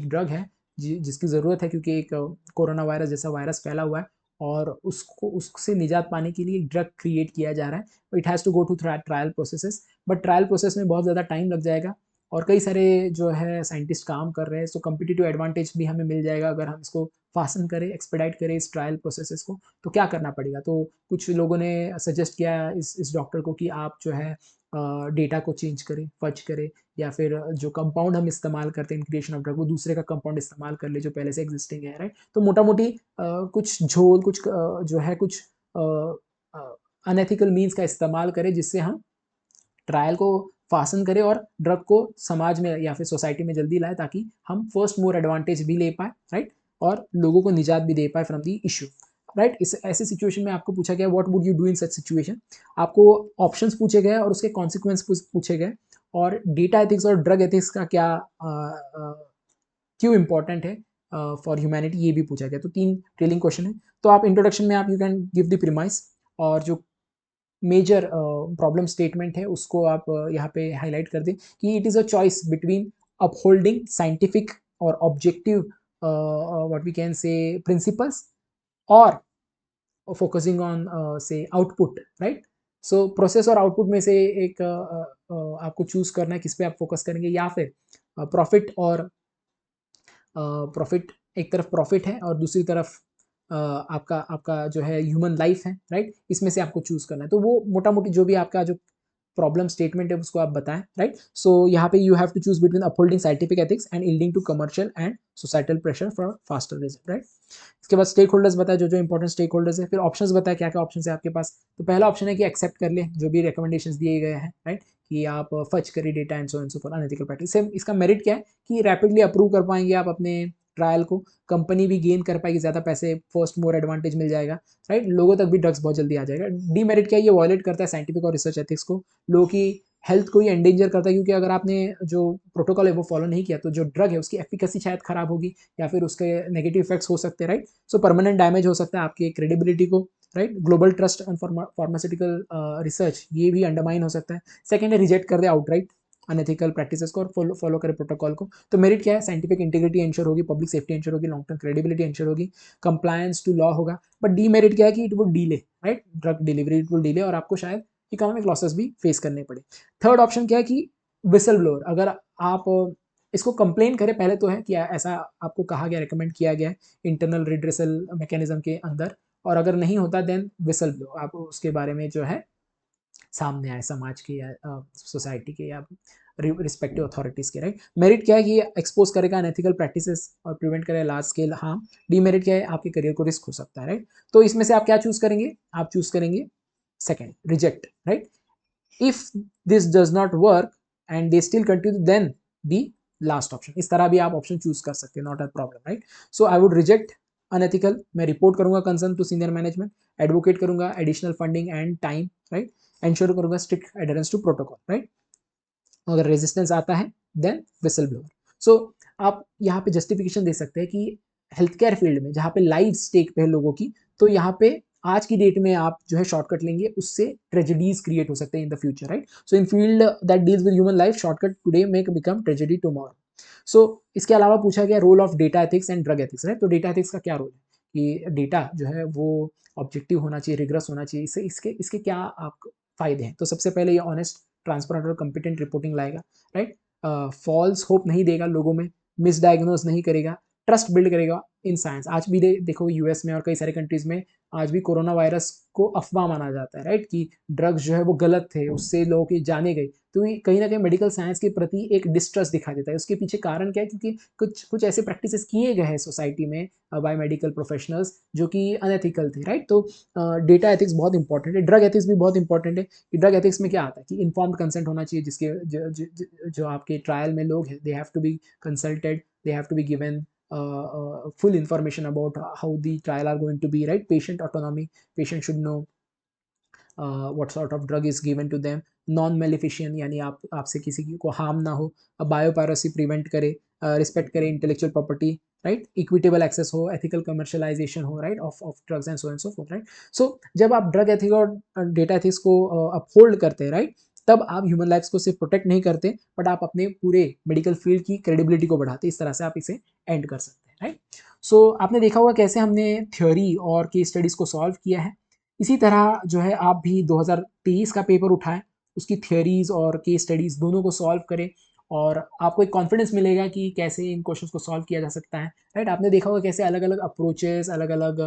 ड्रग है जिसकी ज़रूरत है, क्योंकि एक कोरोना वायरस जैसा वायरस फैला हुआ है और उसको उससे निजात पाने के लिए एक ड्रग क्रिएट किया जा रहा है। It has to go to trial processes, but trial process में बहुत ज़्यादा टाइम लग जाएगा और कई सारे जो है साइंटिस्ट काम कर रहे हैं। सो कम्पिटिटिव एडवांटेज भी हमें मिल जाएगा अगर हम इसको फासन करें, एक्सपेडाइट करें इस ट्रायल प्रोसेसेस को। तो क्या करना पड़ेगा, तो कुछ लोगों ने सजेस्ट किया इस डॉक्टर को कि आप जो है डेटा को चेंज करें, फर्ज करें, या फिर जो कंपाउंड हम इस्तेमाल करते हैं इन क्रिएशन ऑफ ड्रग, वो दूसरे का कंपाउंड इस्तेमाल कर ले जो पहले से एग्जिस्टिंग है, राइट। तो मोटा मोटी कुछ झोल, कुछ जो है कुछ अनएथिकल मीन्स का इस्तेमाल करें जिससे हम ट्रायल को फासन करें और ड्रग को समाज में या फिर सोसाइटी में जल्दी लाए, ताकि हम फर्स्ट मोर एडवांटेज भी ले पाए, राइट, और लोगों को निजात भी दे पाए फ्रॉम दी इशू, राइट। इस ऐसे सिचुएशन में आपको पूछा गया what would you do in such situation. आपको ऑप्शंस पूछे गए और उसके कॉन्सिक्वेंस पूछे गए, और डेटा एथिक्स और ड्रग एथिक्स का क्या क्यों इंपॉर्टेंट है फॉर ह्यूमैनिटी, ये भी पूछा गया। तो 3 ट्रेलिंग क्वेश्चन है। तो आप इंट्रोडक्शन में आप you can give the premise, और जो मेजर प्रॉब्लम स्टेटमेंट है उसको आप यहाँ पे हाईलाइट कर दें कि it is a choice between upholding scientific और objective what we can say principles, और focusing on say output, right. So process और आउटपुट में से एक आपको चूज करना है किस पे आप फोकस करेंगे, या फिर प्रॉफिट और प्रॉफिट, एक तरफ प्रॉफिट है और दूसरी तरफ आपका आपका जो है ह्यूमन लाइफ है, राइट। इसमें से आपको चूज करना है। तो वो मोटा मोटी जो भी आपका जो प्रॉब्लम स्टेटमेंट है उसको आप बताएं, राइट। सो यहाँ पे you have to choose between upholding scientific ethics and yielding to commercial and societal pressure for faster result, right. इसके बाद स्टेक होल्डर्स बताए, जो जो इंपॉर्टेंट स्टेक होल्डर्स है। फिर ऑप्शंस बताए क्या क्या ऑप्शन है आपके पास। तो पहला ऑप्शन है कि एक्सेप्ट कर ले जो भी रिकमेंडेशंस दिए गए हैं, राइट, कि आप फच करिए data and so for unethical practice. इसका मेरिट क्या है कि रैपिडली अप्रूव कर पाएंगे आप अपने ट्रायल को, कंपनी भी गेन कर पाएगी ज़्यादा पैसे, फर्स्ट मोर एडवांटेज मिल जाएगा, राइट। लोगों तक भी ड्रग्स बहुत जल्दी आ जाएगा। डीमेरिट क्या है, ये वॉयलेट करता है साइंटिफिक और रिसर्च एथिक्स को, लोगों की हेल्थ को ही एंडेंजर करता है, क्योंकि अगर आपने जो प्रोटोकॉल है वो फॉलो नहीं किया तो जो ड्रग है उसकी एफिकेसी शायद खराब होगी या फिर उसके नेगेटिव इफेक्ट्स हो सकते हैं, राइट। सो परमानेंट डैमेज हो सकता है आपकी क्रेडिबिलिटी को, right. Global trust and pharmaceutical research ये भी अंडरमाइन हो सकता है। सेकेंड है रिजेक्ट कर दे आउटराइट अनएथिकल प्रैक्टिसेस को और फॉलो करे प्रोटोकॉल को। तो मेरिट क्या है, साइंटिफिक इंटीग्रिटी इंश्योर होगी, पब्लिक सेफ्टी इंश्योर होगी, लॉन्ग टर्म क्रेडिबिलिटी इंश्योर होगी, कंप्लायंस टू लॉ होगा। बट डीमेरिट क्या है कि it would delay, right, drug delivery it will delay और आपको शायद इकोनॉमिक लॉसेस भी फेस करने पड़े। थर्ड ऑप्शन क्या है कि विसल ब्लोअर, अगर आप इसको कंप्लेन करें पहले तो है कि ऐसा आपको कहा गया, रिकमेंड किया गया है इंटरनल रिड्रेसल मैकेनिज्म के अंदर, और अगर नहीं होता देन विसल ब्लो, आप उसके बारे में जो है सामने आए समाज के या सोसाइटी के या रिस्पेक्टिव अथॉरिटीज के, राइट। मेरिट क्या है कि एक्सपोज करेगा अनएथिकल प्रैक्टिसेस और प्रिवेंट करेगा लार्ज स्केल हार्म। डीमेरिट क्या है, आपके करियर को रिस्क हो सकता है, राइट। तो इसमें से आप क्या चूज करेंगे, आप चूज करेंगे second, reject, right. If this does not work and they still continue then be last option, इस तरह भी आप ऑप्शन चूज कर सकते हैं, not a problem, right. So I would reject unethical, मैं रिपोर्ट करूंगा concern to senior management, advocate करूंगा additional funding and time, right, ensure करूंगा strict adherence to protocol, right. अगर रेजिस्टेंस आता है देन विसल ब्लोअर। सो आप यहाँ पे जस्टिफिकेशन दे सकते हैं कि हेल्थ केयर फील्ड में जहाँ पे लाइफ स्टेक पे है लोगों की, तो यहाँ पे आज की डेट में आप जो है शॉर्टकट लेंगे, उससे ट्रेजेडीज क्रिएट हो सकते हैं in the future, right. So in field that deals with human life, shortcut today may become tragedy tomorrow. So इसके अलावा पूछा गया role of data ethics and drug ethics, right. तो डेटा एथिक्स का क्या रोल है कि डेटा जो है वो ऑब्जेक्टिव होना चाहिए, रिग्रेस होना चाहिए, इससे इसके इसके क्या आप फायदे हैं। तो सबसे पहले ये ऑनेस्ट, ट्रांसपेरेंट और कंपिटेंट रिपोर्टिंग लाएगा, राइट। फॉल्स होप नहीं देगा लोगों में, मिसडायग्नोज नहीं करेगा, ट्रस्ट बिल्ड करेगा इन साइंस। आज भी देखो यूएस में और कई सारे कंट्रीज में आज भी कोरोना वायरस को अफवाह माना जाता है, राइट, कि ड्रग्स जो है वो गलत थे, उससे लोगों की जाने गई। तो ये कहीं ना कहीं मेडिकल साइंस के प्रति एक डिस्ट्रस्ट दिखा देता है। उसके पीछे कारण क्या है, क्योंकि कुछ कुछ ऐसे प्रैक्टिसेस किए गए हैं सोसाइटी में बाय मेडिकल प्रोफेशनल्स जो कि अनएथिकल थे, राइट। तो डेटा एथिक्स बहुत इंपॉर्टेंट है, ड्रग एथिक्स भी बहुत इंपॉर्टेंट है। कि ड्रग एथिक्स में क्या आता है कि इन्फॉर्म्ड कंसेंट होना चाहिए, जिसके जो आपके ट्रायल में लोग हैं, they have to be consulted, they have to be given full information about how the trial are going to be, right. Patient autonomy, patient should know what sort of drug is given to them, non maleficence यानी आपसे किसी को harm ना हो, biopiracy prevent करे, respect करे intellectual property, right, equitable access हो, ethical commercialisation हो, right, of drugs and so forth, right. So जब आप ड्रग एथिक्स और डेटा एथिक्स को अपहोल्ड करते हैं, राइट, तब आप ह्यूमन लाइफ्स को सिर्फ प्रोटेक्ट नहीं करते बट आप अपने पूरे मेडिकल फील्ड की क्रेडिबिलिटी को बढ़ाते हैं। इस तरह से आप इसे एंड कर सकते हैं, राइट। सो आपने देखा होगा कैसे हमने थ्योरी और केस स्टडीज को सॉल्व किया है। इसी तरह जो है आप भी 2023 का पेपर उठाएं, उसकी थ्योरीज और केस स्टडीज दोनों को सॉल्व करें, और आपको एक कॉन्फिडेंस मिलेगा कि कैसे इन क्वेश्चंस को सॉल्व किया जा सकता है, राइट। आपने देखा होगा कैसे अलग अलग अप्रोचेस, अलग अलग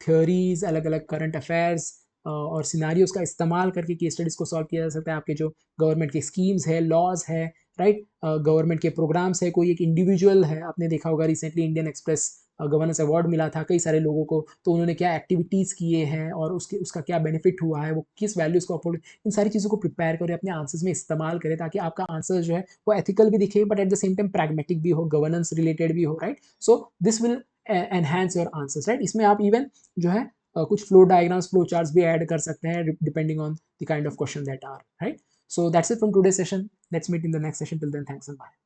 थ्योरीज, अलग अलग करंट अफेयर्स और सिनारियोज का इस्तेमाल करके केस स्टडीज को सॉल्व किया जा सकता है। आपके जो गवर्नमेंट के स्कीम्स है, लॉज है, राइट, गवर्नमेंट के प्रोग्राम्स है, कोई एक इंडिविजुअल है, आपने देखा होगा recently Indian express governance award मिला था कई सारे लोगों को, तो उन्होंने क्या एक्टिविटीज़ किए हैं और उसका क्या बेनिफिट हुआ है, वो किस वैल्यूज़ को अपलोड, इन सारी चीज़ों को प्रिपेयर करें, अपने आंसर्स में इस्तेमाल करें, ताकि आपका आंसर जो है वो एथिकल भी दिखे but at the same time pragmatic भी हो, गवर्नेंस रिलेटेड भी हो, right. So this will enhance your answers, right. इसमें आप इवन जो है कुछ फ्लो डायग्राम्स, फ्लो चार्ट्स भी ऐड कर सकते हैं depending on the kind of question that are, right. So that's it from today's session. Let's meet in the next session. Till then, thanks and bye.